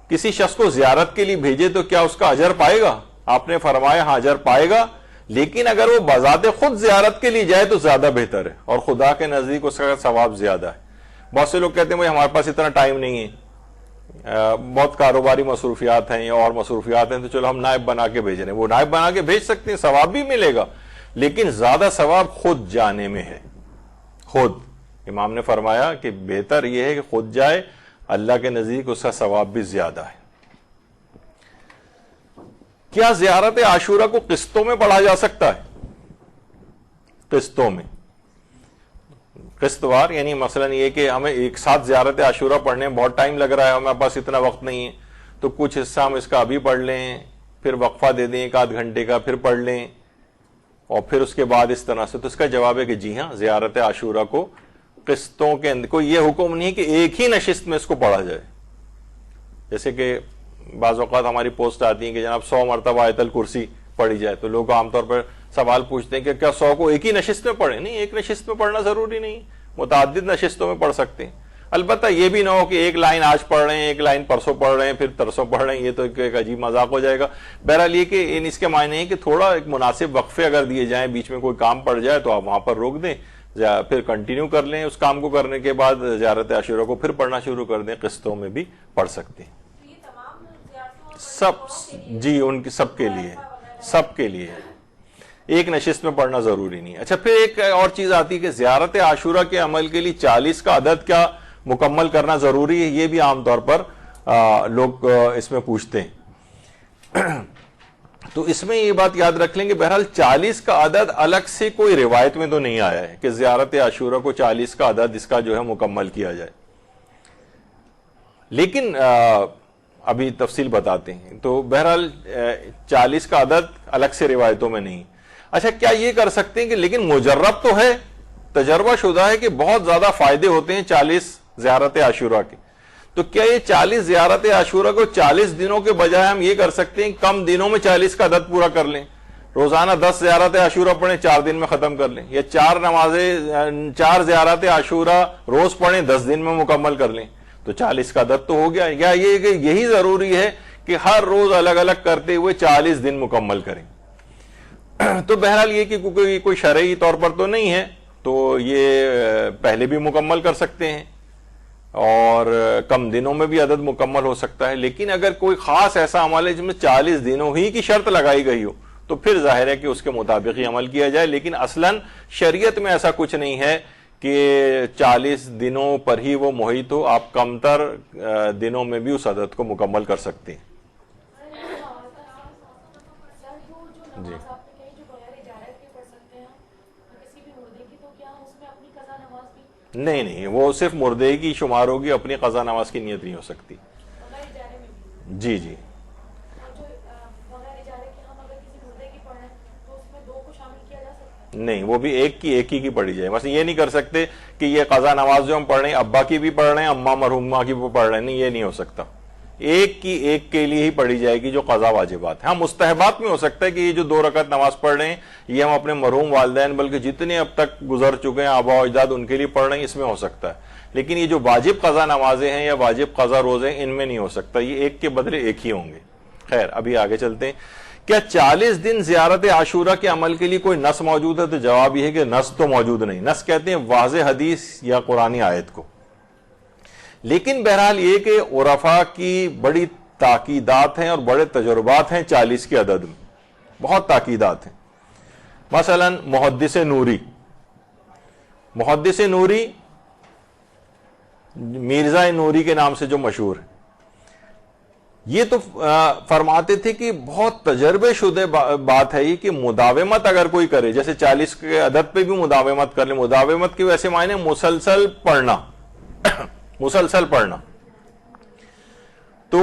کسی شخص کو زیارت کے لیے بھیجے تو کیا اس کا اجر پائے گا؟ آپ نے فرمایا ہاں اجر پائے گا, لیکن اگر وہ بذات خود زیارت کے لیے جائے تو زیادہ بہتر ہے اور خدا کے نزدیک اس کا ثواب زیادہ ہے. بہت سے لوگ کہتے ہیں ہمارے پاس اتنا ٹائم نہیں ہے, بہت کاروباری مصروفیات ہیں یا اور مصروفیات ہیں, تو چلو ہم نائب بنا کے بھیج رہے ہیں. وہ نائب بنا کے بھیج سکتے ہیں, ثواب بھی ملے گا, لیکن زیادہ ثواب خود جانے میں ہے. خود امام نے فرمایا کہ بہتر یہ ہے کہ خود جائے, اللہ کے نزدیک اس کا ثواب بھی زیادہ ہے. کیا زیارت عاشورہ کو قسطوں میں پڑھا جا سکتا ہے؟ قسطوں میں, قسط وار, یعنی مثلا یہ کہ ہمیں ایک ساتھ زیارت عاشورہ پڑھنے میں بہت ٹائم لگ رہا ہے, ہمارے پاس اتنا وقت نہیں ہے, تو کچھ حصہ ہم اس کا ابھی پڑھ لیں, پھر وقفہ دے دیں 1 گھنٹے کا, پھر پڑھ لیں, اور پھر اس کے بعد اس طرح سے. تو اس کا جواب ہے کہ جی ہاں, زیارت عاشورہ کو قسطوں کے اندر, کوئی یہ حکم نہیں کہ ایک ہی نشست میں اس کو پڑھا جائے. جیسے کہ بعض اوقات ہماری پوسٹ آتی ہیں کہ جناب 100 مرتبہ آیت الکرسی پڑھی جائے, تو لوگ عام طور پر سوال پوچھتے ہیں کہ کیا 100 کو ایک ہی نشست میں پڑھیں؟ نہیں, ایک نشست میں پڑھنا ضروری نہیں, متعدد نشستوں میں پڑھ سکتے ہیں. البتہ یہ بھی نہ ہو کہ ایک لائن آج پڑھ رہے ہیں, ایک لائن پرسوں پڑھ رہے ہیں, پھر ترسوں پڑھ رہے ہیں, یہ تو ایک عجیب مذاق ہو جائے گا. بہرحال یہ کہ اس کے معنی ہے کہ تھوڑا ایک مناسب وقفے اگر دیے جائیں, بیچ میں کوئی کام پڑ جائے تو آپ وہاں پر روک دیں, پھر کنٹینیو کر لیں اس کام کو, کرنے کے بعد زیارت عاشورہ کو پھر پڑھنا شروع کر دیں. قسطوں میں بھی پڑھ سکتے ہیں سب, جی ان کی سب کے لیے, سب کے لیے ایک نشست میں پڑھنا ضروری نہیں. اچھا, پھر ایک اور چیز آتی ہے کہ زیارت عاشورہ کے عمل کے لیے 40 کا عدد کیا مکمل کرنا ضروری ہے؟ یہ بھی عام طور پر لوگ اس میں پوچھتے ہیں. تو اس میں یہ بات یاد رکھ لیں کہ بہرحال 40 کا عدد الگ سے کوئی روایت میں تو نہیں آیا ہے کہ زیارت عاشورہ کو 40 کا عدد اس کا جو ہے مکمل کیا جائے, لیکن ابھی تفصیل بتاتے ہیں. تو بہرحال 40 کا عدد الگ سے روایتوں میں نہیں. اچھا, کیا یہ کر سکتے ہیں کہ لیکن مجرب تو ہے, تجربہ شدہ ہے کہ بہت زیادہ فائدے ہوتے ہیں 40 زیارت عاشورہ کے, تو کیا یہ 40 زیارت عاشورہ کو 40 دنوں کے بجائے ہم یہ کر سکتے ہیں کم دنوں میں 40 کا عدد پورا کر لیں؟ روزانہ 10 زیارت عاشورہ پڑھیں, 4 دن میں ختم کر لیں, یا 4 زیارت عاشورہ روز پڑھیں, 10 دن میں مکمل کر لیں, تو 40 کا عدد تو ہو گیا. یا یہ کہ یہی ضروری ہے کہ ہر روز الگ الگ کرتے ہوئے 40 دن مکمل کریں؟ تو بہرحال یہ کہ کوئی شرعی طور پر تو نہیں ہے, تو یہ پہلے بھی مکمل کر سکتے ہیں اور کم دنوں میں بھی عدد مکمل ہو سکتا ہے. لیکن اگر کوئی خاص ایسا عمل ہے جس میں 40 دنوں ہی کی شرط لگائی گئی ہو تو پھر ظاہر ہے کہ اس کے مطابق ہی عمل کیا جائے. لیکن اصلاً شریعت میں ایسا کچھ نہیں ہے کہ 40 دنوں پر ہی وہ محیط ہو, آپ کم تر دنوں میں بھی اس عدد کو مکمل کر سکتے ہیں. جی نہیں, وہ صرف مردے کی شمار ہوگی, اپنی قضا نماز کی نیت نہیں ہو سکتی. جی جی, نہیں, وہ بھی ایک ہی پڑھی جائے. مثلا یہ نہیں کر سکتے کہ یہ قضا نماز جو ہم پڑھ رہے ہیں ابا کی بھی پڑھ رہے ہیں, اماں مرحومہ کی بھی پڑھ رہے ہیں, نہیں, یہ نہیں ہو سکتا. ایک کی ایک کے لیے ہی پڑھی جائے گی جو قضا واجبات ہیں. ہاں مستحبات میں ہو سکتا ہے کہ یہ جو 2 رکعت نماز پڑھ رہے ہیں یہ ہم اپنے مرحوم والدین بلکہ جتنے اب تک گزر چکے ہیں آباء و اجداد ان کے لیے پڑھ رہے ہیں, اس میں ہو سکتا ہے. لیکن یہ جو واجب قضا نمازیں ہیں یا واجب قضا روزے ہیں ان میں نہیں ہو سکتا, یہ ایک کے بدلے ایک ہی ہوں گے. خیر ابھی آگے چلتے ہیں. کیا 40 دن زیارت عاشورہ کے عمل کے لیے کوئی نص موجود ہے؟ تو جواب یہ ہے کہ نص تو موجود نہیں. نص کہتے ہیں واضح حدیث یا قرآنی آیت کو. لیکن بہرحال یہ کہ عرفاء کی بڑی تاکیدات ہیں اور بڑے تجربات ہیں 40 کے عدد میں, بہت تاکیدات ہیں. مثلا محدث نوری میرزا نوری کے نام سے جو مشہور ہے, یہ تو فرماتے تھے کہ بہت تجربے شدہ بات ہے یہ کہ مداومت اگر کوئی کرے, جیسے 40 کے عدد پہ بھی مداومت کر لے, مداومت کے ویسے معنی مسلسل پڑھنا مسلسل پڑھنا, تو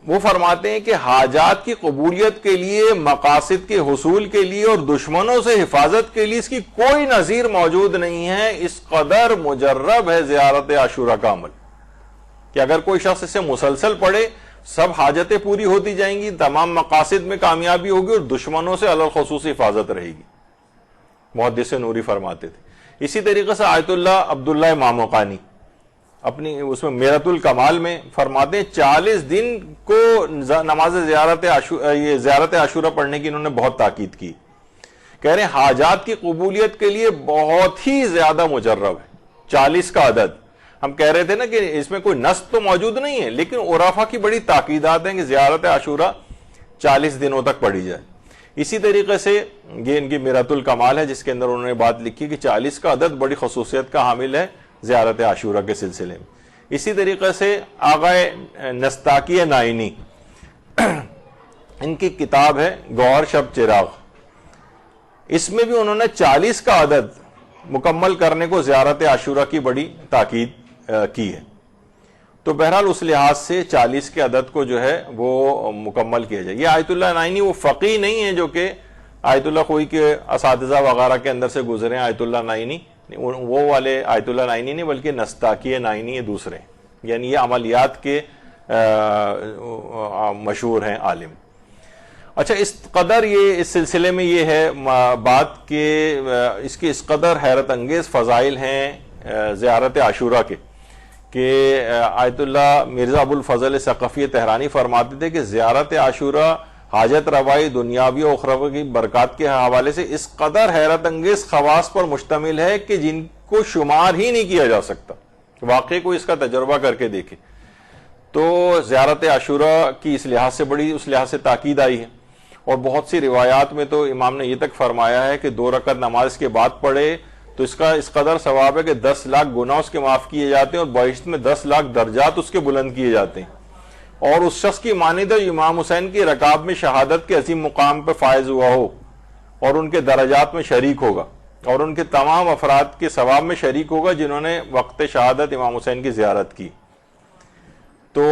وہ فرماتے ہیں کہ حاجات کی قبولیت کے لیے, مقاصد کے حصول کے لیے اور دشمنوں سے حفاظت کے لیے اس کی کوئی نظیر موجود نہیں ہے. اس قدر مجرب ہے زیارت عاشورہ کا عمل کہ اگر کوئی شخص اسے مسلسل پڑھے سب حاجتیں پوری ہوتی جائیں گی, تمام مقاصد میں کامیابی ہوگی اور دشمنوں سے علی الخصوص حفاظت رہے گی. محدث نوری فرماتے تھے. اسی طریقے سے آیت اللہ عبداللہ ماموقانی اپنی اس میں میرۃ الکمال میں فرماتے ہیں 40 دن کو نماز زیارت عاشورہ پڑھنے کی انہوں نے بہت تاکید کی. کہہ رہے ہیں حاجات کی قبولیت کے لیے بہت ہی زیادہ مجرب ہے 40 کا عدد. ہم کہہ رہے تھے نا کہ اس میں کوئی نص تو موجود نہیں ہے, لیکن عرفاء کی بڑی تاکیدات ہیں کہ زیارت عاشورہ 40 دنوں تک پڑھی جائے. اسی طریقے سے یہ ان کی میرۃ الکمال ہے جس کے اندر انہوں نے بات لکھی کہ 40 کا عدد بڑی خصوصیت کا حامل ہے زیارت عاشورہ کے سلسلے میں. اسی طریقے سے آغائے نستاکی نائینی, ان کی کتاب ہے گوہر شب چراغ, اس میں بھی انہوں نے 40 کا عدد مکمل کرنے کو زیارت عاشورہ کی بڑی تاکید کی ہے. تو بہرحال اس لحاظ سے 40 کے عدد کو جو ہے وہ مکمل کیا جائے. یہ آیت اللہ نائینی وہ فقی نہیں ہے جو کہ آیت اللہ خوئی کے اساتذہ وغیرہ کے اندر سے گزرے ہیں. آیت اللہ نائینی وہ والے آیت اللہ نائینی نہیں بلکہ نستاکی نائینی یہ دوسرے, یعنی یہ عملیات کے مشہور ہیں عالم. اچھا اس قدر یہ اس سلسلے میں یہ ہے بات کہ اس کے اس قدر حیرت انگیز فضائل ہیں زیارت عاشورہ کے کہ آیت اللہ مرزا ابو الفضل ثقفی تہرانی فرماتے تھے کہ زیارت عاشورہ حاجت روائی دنیاوی و اخروی کی برکات کے حوالے سے اس قدر حیرت انگیز خواص پر مشتمل ہے کہ جن کو شمار ہی نہیں کیا جا سکتا. واقعی کوئی اس کا تجربہ کر کے دیکھے تو زیارت عاشورہ کی اس لحاظ سے بڑی اس لحاظ سے تاکید آئی ہے. اور بہت سی روایات میں تو امام نے یہ تک فرمایا ہے کہ 2 رکعت نماز کے بعد پڑھے تو اس کا اس قدر ثواب ہے کہ 10 لاکھ گناہ اس کے معاف کیے جاتے ہیں اور بہشت میں 10 لاکھ درجات اس کے بلند کیے جاتے ہیں. اور اس شخص کی مانند امام حسین کی رکاب میں شہادت کے عظیم مقام پہ فائز ہوا ہو اور ان کے درجات میں شریک ہوگا اور ان کے تمام افراد کے ثواب میں شریک ہوگا جنہوں نے وقت شہادت امام حسین کی زیارت کی. تو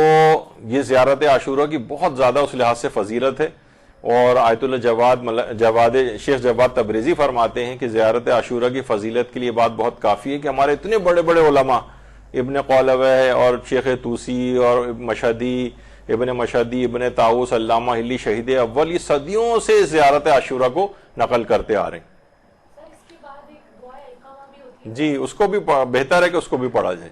یہ زیارت عاشورہ کی بہت زیادہ اس لحاظ سے فضیلت ہے. اور آیت اللہ شیخ جواد تبریزی فرماتے ہیں کہ زیارت عاشورہ کی فضیلت کے لیے بات بہت کافی ہے کہ ہمارے اتنے بڑے بڑے علماء ابن قولوہ اور شیخ طوسی اور مشہدی ابن مشہدی ابن طاؤس علامہ ہلی شہید اول یہ صدیوں سے زیارت عاشورہ کو نقل کرتے آ رہے ہیں. جی اس کو بھی بہتر ہے کہ اس کو بھی پڑھا جائے.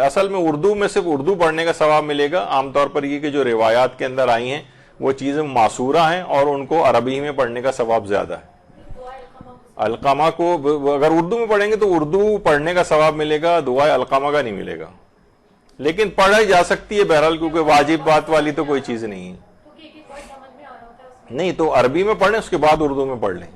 اصل میں اردو میں صرف اردو پڑھنے کا ثواب ملے گا. عام طور پر یہ کہ جو روایات کے اندر آئی ہیں وہ چیزیں معصورہ ہیں اور ان کو عربی میں پڑھنے کا ثواب زیادہ ہے. علقمہ کو اگر اردو میں پڑھیں گے تو اردو پڑھنے کا ثواب ملے گا, دعائے علقمہ کا نہیں ملے گا. لیکن پڑھائی جا سکتی ہے بہرحال کیونکہ واجب بات والی تو کوئی چیز نہیں ہے. نہیں تو عربی میں پڑھیں اس کے بعد اردو میں پڑھ لیں.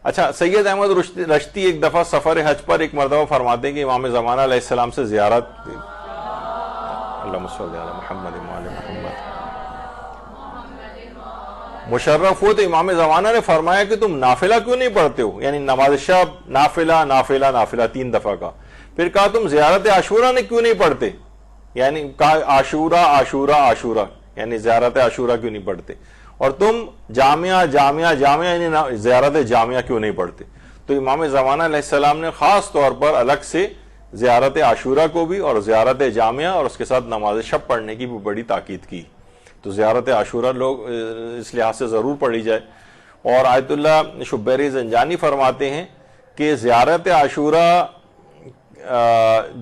اچھا سید احمد رشتی ایک دفعہ سفر حج پر ایک مرتبہ فرماتے ہیں کہ امام زمانہ علیہ السلام سے زیارت اللہم صلی علی محمد وعلی محمد مشرف ہو تو امام زمانہ نے فرمایا کہ تم نافلہ کیوں نہیں پڑھتے ہو, یعنی نماز شب نافلہ نافلہ نافلہ 3 دفعہ کا. پھر کہا تم زیارت عاشورہ نے کیوں نہیں پڑھتے, یعنی کہا عاشورہ عاشورہ عاشورہ یعنی زیارت عاشورہ کیوں نہیں پڑھتے, اور تم جامعہ جامعہ جامعہ یعنی زیارت جامعہ کیوں نہیں پڑھتے. تو امام زمانہ علیہ السلام نے خاص طور پر الگ سے زیارت عاشورہ کو بھی اور زیارت جامعہ اور اس کے ساتھ نماز شب پڑھنے کی بھی بڑی تاکید کی. تو زیارت عاشورہ لوگ اس لحاظ سے ضرور پڑھی جائے. اور آیت اللہ شبیری زنجانی فرماتے ہیں کہ زیارت عاشورہ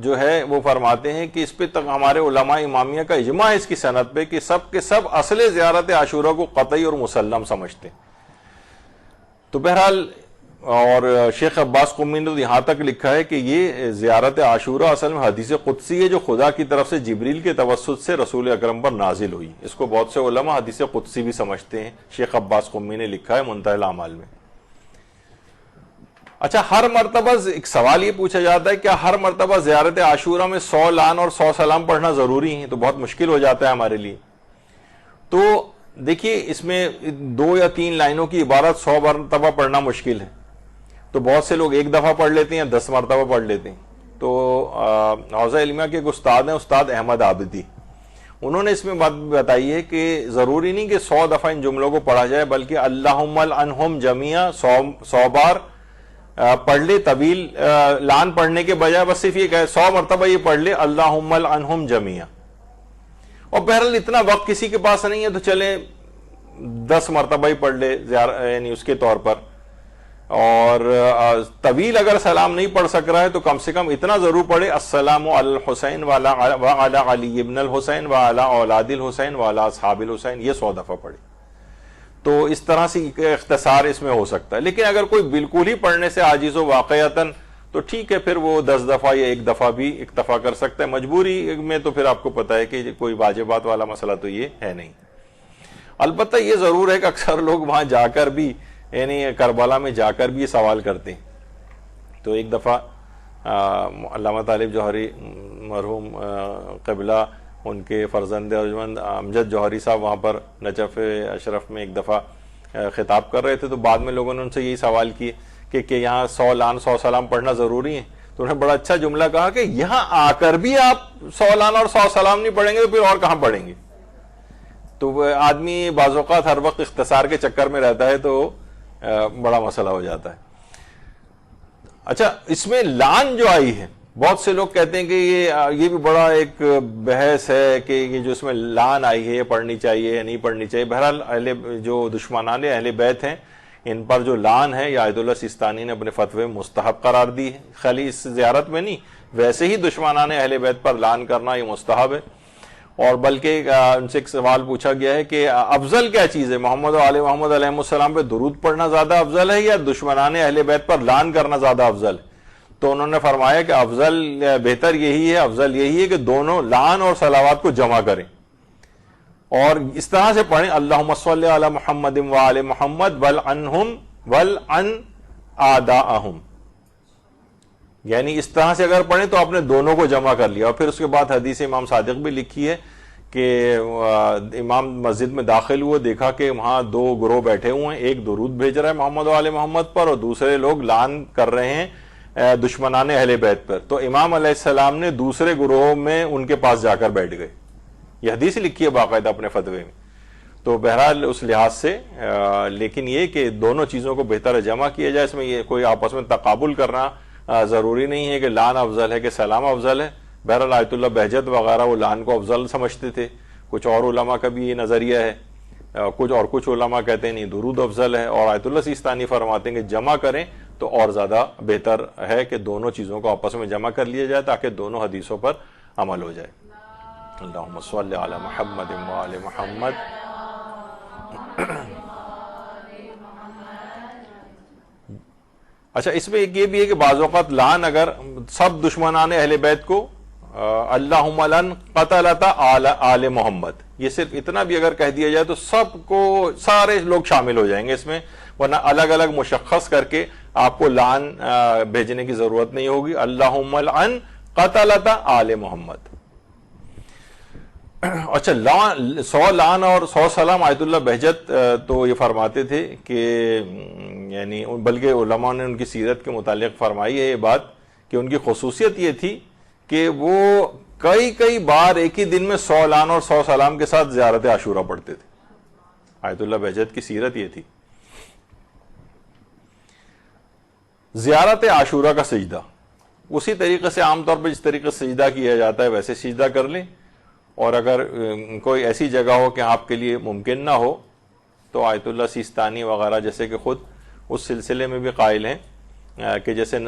جو ہے وہ فرماتے ہیں کہ اس پہ تک ہمارے علماء امامیہ کا اجماع ہے اس کی سند پہ کہ سب کے سب اصل زیارت عاشورہ کو قطعی اور مسلم سمجھتے ہیں. تو بہرحال اور شیخ عباس قمی نے یہاں تک لکھا ہے کہ یہ زیارت عاشورہ اصل میں حدیث قدسی ہے جو خدا کی طرف سے جبریل کے توسط سے رسول اکرم پر نازل ہوئی. اس کو بہت سے علماء حدیث قدسی بھی سمجھتے ہیں. شیخ عباس قمی نے لکھا ہے منتہی الاعمال میں. اچھا، ہر مرتبہ ایک سوال یہ پوچھا جاتا ہے کیا ہر مرتبہ زیارت عاشورہ میں 100 لعن اور 100 سلام پڑھنا ضروری ہے؟ تو بہت مشکل ہو جاتا ہے ہمارے لیے. تو دیکھیے اس میں 2 یا 3 لائنوں کی عبارت 100 مرتبہ پڑھنا مشکل ہے. تو بہت سے لوگ ایک دفعہ پڑھ لیتے ہیں یا 10 مرتبہ پڑھ لیتے ہیں. تو حوزہ علمیہ کے ایک استاد ہیں، استاد احمد عابدی، انہوں نے اس میں بات بتائی ہے کہ ضروری نہیں کہ 100 دفعہ ان جملوں کو پڑھا جائے، بلکہ اللہم العنہم جمیعا 100 بار پڑھ لے. طویل لعن پڑھنے کے بجائے بس صرف یہ کہے 100 مرتبہ یہ پڑھ لے اللہم العنہم جمیعا. اور بہرحال اتنا وقت کسی کے پاس نہیں ہے تو چلے 10 مرتبہ ہی پڑھ لے یعنی اس کے طور پر. اور طویل اگر سلام نہیں پڑھ سک رہا ہے تو کم سے کم اتنا ضرور پڑھے السلام علی الحسین وعلی علی ابن الحسین وعلی اولاد الحسین وعلی اصحاب الحسین، یہ 100 دفعہ پڑھے. تو اس طرح سے اختصار اس میں ہو سکتا ہے. لیکن اگر کوئی بالکل ہی پڑھنے سے عاجز ہو واقعتاً تو ٹھیک ہے، پھر وہ 10 دفعہ یا 1 دفعہ بھی اکتفا کر سکتا ہے. مجبوری میں تو پھر آپ کو پتا ہے کہ کوئی واجبات والا مسئلہ تو یہ ہے نہیں. البتہ یہ ضرور ہے کہ اکثر لوگ وہاں جا کر بھی یعنی کربلا میں جا کر بھی یہ سوال کرتے ہیں. تو ایک دفعہ علامہ طالب جوہری مرحوم قبلہ ان کے فرزند ارجمند امجد جوہری صاحب وہاں پر نجف اشرف میں ایک دفعہ خطاب کر رہے تھے. تو بعد میں لوگوں نے ان سے یہی سوال کیے کہ یہاں 100 لعن 100 سلام پڑھنا ضروری ہے. تو انہوں نے بڑا اچھا جملہ کہا کہ یہاں آ کر بھی آپ 100 لعن اور 100 سلام نہیں پڑھیں گے تو پھر اور کہاں پڑھیں گے؟ تو آدمی بعض اوقات ہر وقت اختصار کے چکر میں رہتا ہے تو بڑا مسئلہ ہو جاتا ہے. اچھا، اس میں لعن جو آئی ہے بہت سے لوگ کہتے ہیں کہ یہ بھی بڑا ایک بحث ہے کہ یہ جو اس میں لعن آئی ہے یہ پڑھنی چاہیے یا نہیں پڑھنی چاہیے. بہرحال جو دشمنان اہل بیت ہیں ان پر جو لعن ہے یہ آیت اللہ سیستانی نے اپنے فتوے میں مستحب قرار دی ہے. خالی اس زیارت میں نہیں، ویسے ہی دشمنان اہل بیت پر لعن کرنا یہ مستحب ہے. اور بلکہ ان سے ایک سوال پوچھا گیا ہے کہ افضل کیا چیز ہے، محمد و آل محمد علیہ السلام پہ درود پڑھنا زیادہ افضل ہے یا دشمنان اہل بیت پر لعن کرنا زیادہ افضل ہے؟ تو انہوں نے فرمایا کہ بہتر یہی ہے، افضل یہی ہے کہ دونوں لعن اور صلوات کو جمع کریں اور اس طرح سے پڑھیں اللہم صلی علی محمد وآل محمد والعنہم والعن آداءہم. یعنی اس طرح سے اگر پڑھیں تو آپ نے دونوں کو جمع کر لیا. اور پھر اس کے بعد حدیث امام صادق بھی لکھی ہے کہ امام مسجد میں داخل ہوئے، دیکھا کہ وہاں 2 گروہ بیٹھے ہوئے ہیں، ایک درود بھیج رہا ہے محمد و آل محمد پر اور دوسرے لوگ لعن کر رہے ہیں دشمنان اہل بیت پر. تو امام علیہ السلام نے دوسرے گروہ میں ان کے پاس جا کر بیٹھ گئے. یہ حدیث لکھی ہے باقاعدہ اپنے فتوے میں. تو بہرحال اس لحاظ سے لیکن یہ کہ دونوں چیزوں کو بہتر جمع کیا جائے. اس میں یہ کوئی آپس میں تقابل کرنا ضروری نہیں ہے کہ لعن افضل ہے کہ سلام افضل ہے. بہرحال آیت اللہ بہجت وغیرہ وہ لعن کو افضل سمجھتے تھے. کچھ اور علماء کا بھی یہ نظریہ ہے، کچھ علماء کہتے ہیں نہیں درود افضل ہے. اور آیت اللہ سیستانی فرماتے ہیں کہ جمع کریں تو اور زیادہ بہتر ہے کہ دونوں چیزوں کو آپس میں جمع کر لیا جائے تاکہ دونوں حدیثوں پر عمل ہو جائے. اللہم صلی علی محمد وآل محمد. اچھا، اس میں ایک یہ بھی ہے کہ بعض اوقات لعن اگر سب دشمنان اہل بیت کو اللہم لن قتلت آل محمد یہ صرف اتنا بھی اگر کہہ دیا جائے تو سب کو سارے لوگ شامل ہو جائیں گے اس میں، ورنہ الگ الگ مشخص کر کے آپ کو لعن بھیجنے کی ضرورت نہیں ہوگی. اللہم لن قتلت آل محمد. اچھا، 100 لعن اور 100 سلام آیت اللہ بہجت تو یہ فرماتے تھے کہ یعنی بلکہ علماء نے ان کی سیرت کے متعلق فرمائی ہے یہ بات کہ ان کی خصوصیت یہ تھی کہ وہ کئی بار ایک ہی دن میں 100 لعن اور 100 سلام کے ساتھ زیارت عاشورہ پڑھتے تھے. آیت اللہ بہجت کی سیرت یہ تھی. زیارت عاشورہ کا سجدہ اسی طریقے سے عام طور پہ جس طریقے سے سجدہ کیا جاتا ہے ویسے سجدہ کر لیں، اور اگر کوئی ایسی جگہ ہو کہ آپ کے لیے ممکن نہ ہو تو آیت اللہ سیستانی وغیرہ جیسے کہ خود اس سلسلے میں بھی قائل ہیں کہ جیسے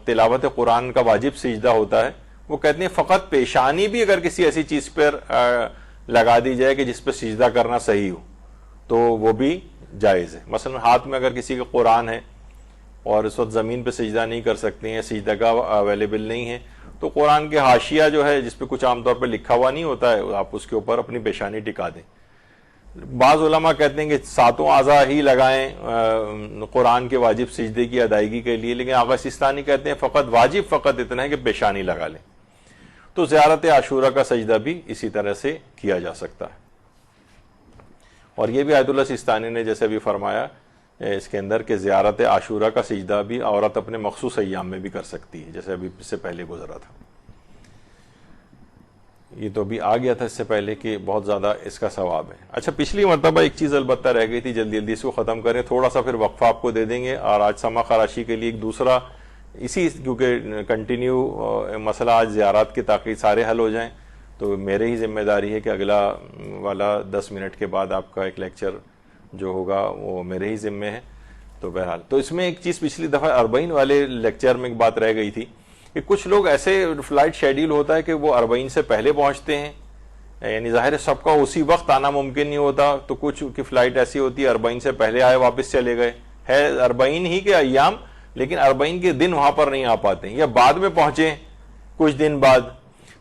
تلاوت قرآن کا واجب سجدہ ہوتا ہے، وہ کہتے ہیں فقط پیشانی بھی اگر کسی ایسی چیز پر لگا دی جائے کہ جس پہ سجدہ کرنا صحیح ہو تو وہ بھی جائز ہے۔ مثلا ہاتھ میں اگر کسی کا قرآن ہے اور اس وقت زمین پہ سجدہ نہیں کر سکتے ہیں، سجدہ کا اویلیبل نہیں ہے، تو قرآن کے حاشیہ جو ہے جس پہ کچھ عام طور پہ لکھا ہوا نہیں ہوتا ہے، آپ اس کے اوپر اپنی پیشانی ٹکا دیں۔ بعض علماء کہتے ہیں کہ 7 اعضاء ہی لگائیں قرآن کے واجب سجدے کی ادائیگی کے لیے، لیکن آغا سیستانی کہتے ہیں فقط واجب فقط اتنا ہے کہ پیشانی لگا لیں۔ تو زیارت عاشورہ کا سجدہ بھی اسی طرح سے کیا جا سکتا ہے، اور یہ بھی آیت اللہ سیستانی نے جیسے ابھی فرمایا اس کے اندر کہ زیارت عاشورہ کا سجدہ بھی عورت اپنے مخصوص ایام میں بھی کر سکتی ہے، جیسے ابھی اس سے پہلے گزرا تھا۔ یہ تو بھی آ گیا تھا اس سے پہلے کہ بہت زیادہ اس کا ثواب ہے۔ اچھا، پچھلی مرتبہ ایک چیز البتہ رہ گئی تھی، جلدی جلدی اس کو ختم کریں، تھوڑا سا پھر وقفہ آپ کو دے دیں گے، اور آج سما خراشی کے لیے ایک دوسرا اسی کیونکہ کنٹینیو مسئلہ آج زیارات کے تاکہ سارے حل ہو جائیں، تو میرے ہی ذمہ داری ہے کہ اگلا والا 10 منٹ کے بعد آپ کا ایک لیکچر جو ہوگا وہ میرے ہی ذمہ ہے۔ تو بہرحال تو اس میں ایک چیز پچھلی دفعہ 40 والے لیکچر میں ایک بات رہ گئی تھی کہ کچھ لوگ ایسے فلائٹ شیڈیول ہوتا ہے کہ وہ 40 سے پہلے پہنچتے ہیں، یعنی ظاہر ہے سب کا اسی وقت آنا ممکن نہیں ہوتا، تو کچھ کی فلائٹ ایسی ہوتی ہے 40 سے پہلے آئے واپس چلے گئے، ہے 40 ہی کے ایام لیکن 40 کے دن وہاں پر نہیں آ پاتے ہیں، یا بعد میں پہنچے کچھ دن بعد،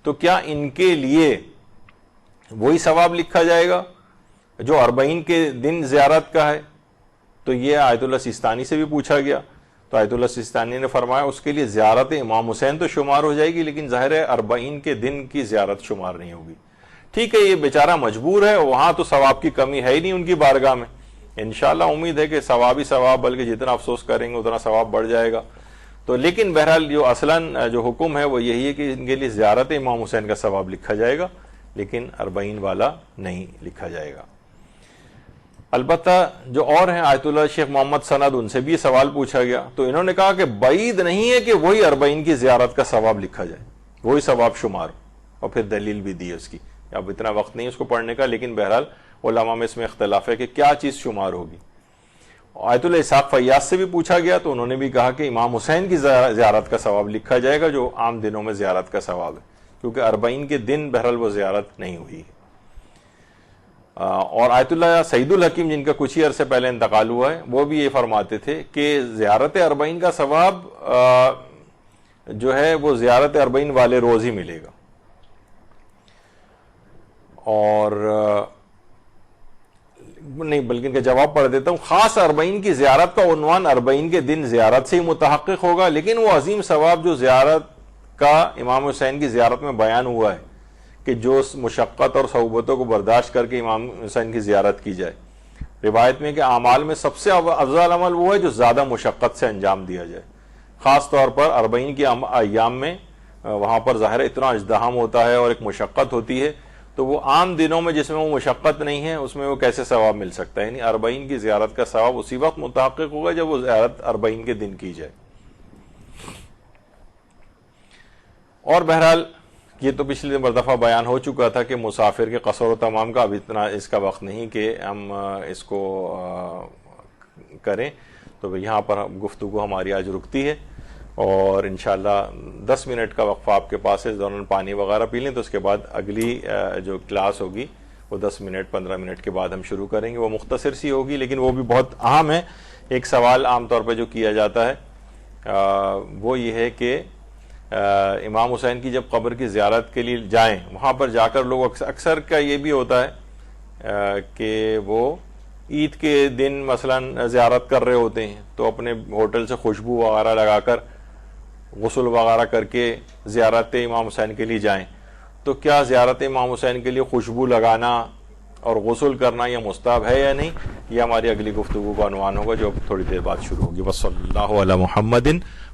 تو کیا ان کے لیے وہی ثواب لکھا جائے گا جو 40 کے دن زیارت کا ہے؟ تو یہ آیت اللہ سیستانی سے بھی پوچھا گیا، تو آیت اللہ سیستانی نے فرمایا اس کے لیے زیارت امام حسین تو شمار ہو جائے گی، لیکن ظاہر ہے 40 کے دن کی زیارت شمار نہیں ہوگی۔ ٹھیک ہے، یہ بیچارہ مجبور ہے، وہاں تو ثواب کی کمی ہے ہی نہیں ان کی بارگاہ میں، انشاءاللہ امید ہے کہ ثواب ہی ثواب، بلکہ جتنا افسوس کریں گے اتنا ثواب بڑھ جائے گا۔ تو لیکن بہرحال جو اصلاً جو حکم ہے وہ یہی ہے کہ ان کے لیے زیارت امام حسین کا ثواب لکھا جائے گا، لیکن 40 والا نہیں لکھا جائے گا۔ البتہ جو اور ہیں آیت اللہ شیخ محمد سند، ان سے بھی یہ سوال پوچھا گیا، تو انہوں نے کہا کہ بعید نہیں ہے کہ وہی 40 کی زیارت کا ثواب لکھا جائے، وہی ثواب شمار ہو، اور پھر دلیل بھی دی ہے اس کی۔ اب اتنا وقت نہیں اس کو پڑھنے کا، لیکن بہرحال علماء میں اس میں اختلاف ہے کہ کیا چیز شمار ہوگی۔ آیت اللہ اسحاق فیاض سے بھی پوچھا گیا، تو انہوں نے بھی کہا کہ امام حسین کی زیارت کا ثواب لکھا جائے گا جو عام دنوں میں زیارت کا ثواب ہے، کیونکہ 40 کے دن بہرحال وہ زیارت نہیں ہوئی ہے۔ اور آیت اللہ سعید الحکیم جن کا کچھ ہی عرصے پہلے انتقال ہوا ہے، وہ بھی یہ فرماتے تھے کہ زیارت 40 کا ثواب جو ہے وہ زیارت 40 والے روز ہی ملے گا، اور نہیں بلکہ ان کا جواب پڑھ دیتا ہوں، خاص 40 کی زیارت کا عنوان 40 کے دن زیارت سے ہی متحقق ہوگا، لیکن وہ عظیم ثواب جو زیارت کا امام حسین کی زیارت میں بیان ہوا ہے کہ جو مشقت اور صعوبتوں کو برداشت کر کے امام حسین کی زیارت کی جائے، روایت میں کہ اعمال میں سب سے افضل عمل وہ ہے جو زیادہ مشقت سے انجام دیا جائے، خاص طور پر 40 کے ایام میں وہاں پر ظاہر اتنا ازدحام ہوتا ہے اور ایک مشقت ہوتی ہے، تو وہ عام دنوں میں جس میں وہ مشقت نہیں ہے اس میں وہ کیسے ثواب مل سکتا ہے؟ یعنی 40 کی زیارت کا ثواب اسی وقت متحقق ہوگا جب وہ زیارت 40 کے دن کی جائے۔ اور بہرحال یہ تو پچھلی دفعہ بیان ہو چکا تھا کہ مسافر کے قصر و تمام کا اب اتنا اس کا وقت نہیں کہ ہم اس کو کریں، تو یہاں پر گفتگو ہماری آج رکتی ہے، اور انشاءاللہ 10 منٹ کا وقفہ آپ کے پاس ہے، دوران پانی وغیرہ پی لیں، تو اس کے بعد اگلی جو کلاس ہوگی وہ 10 منٹ 15 منٹ کے بعد ہم شروع کریں گے، وہ مختصر سی ہوگی لیکن وہ بھی بہت اہم ہے۔ ایک سوال عام طور پہ جو کیا جاتا ہے وہ یہ ہے کہ امام حسین کی جب قبر کی زیارت کے لیے جائیں، وہاں پر جا کر لوگ اکثر کا یہ بھی ہوتا ہے کہ وہ عید کے دن مثلا زیارت کر رہے ہوتے ہیں، تو اپنے ہوٹل سے خوشبو وغیرہ لگا کر غسل وغیرہ کر کے زیارت امام حسین کے لیے جائیں، تو کیا زیارت امام حسین کے لیے خوشبو لگانا اور غسل کرنا یہ مستحب ہے یا نہیں؟ یہ ہماری اگلی گفتگو کا عنوان ہوگا جو اب تھوڑی دیر بعد شروع ہوگی۔ وصلی اللہ علی محمد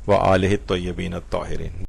وآلہ الطیبین الطاہرین۔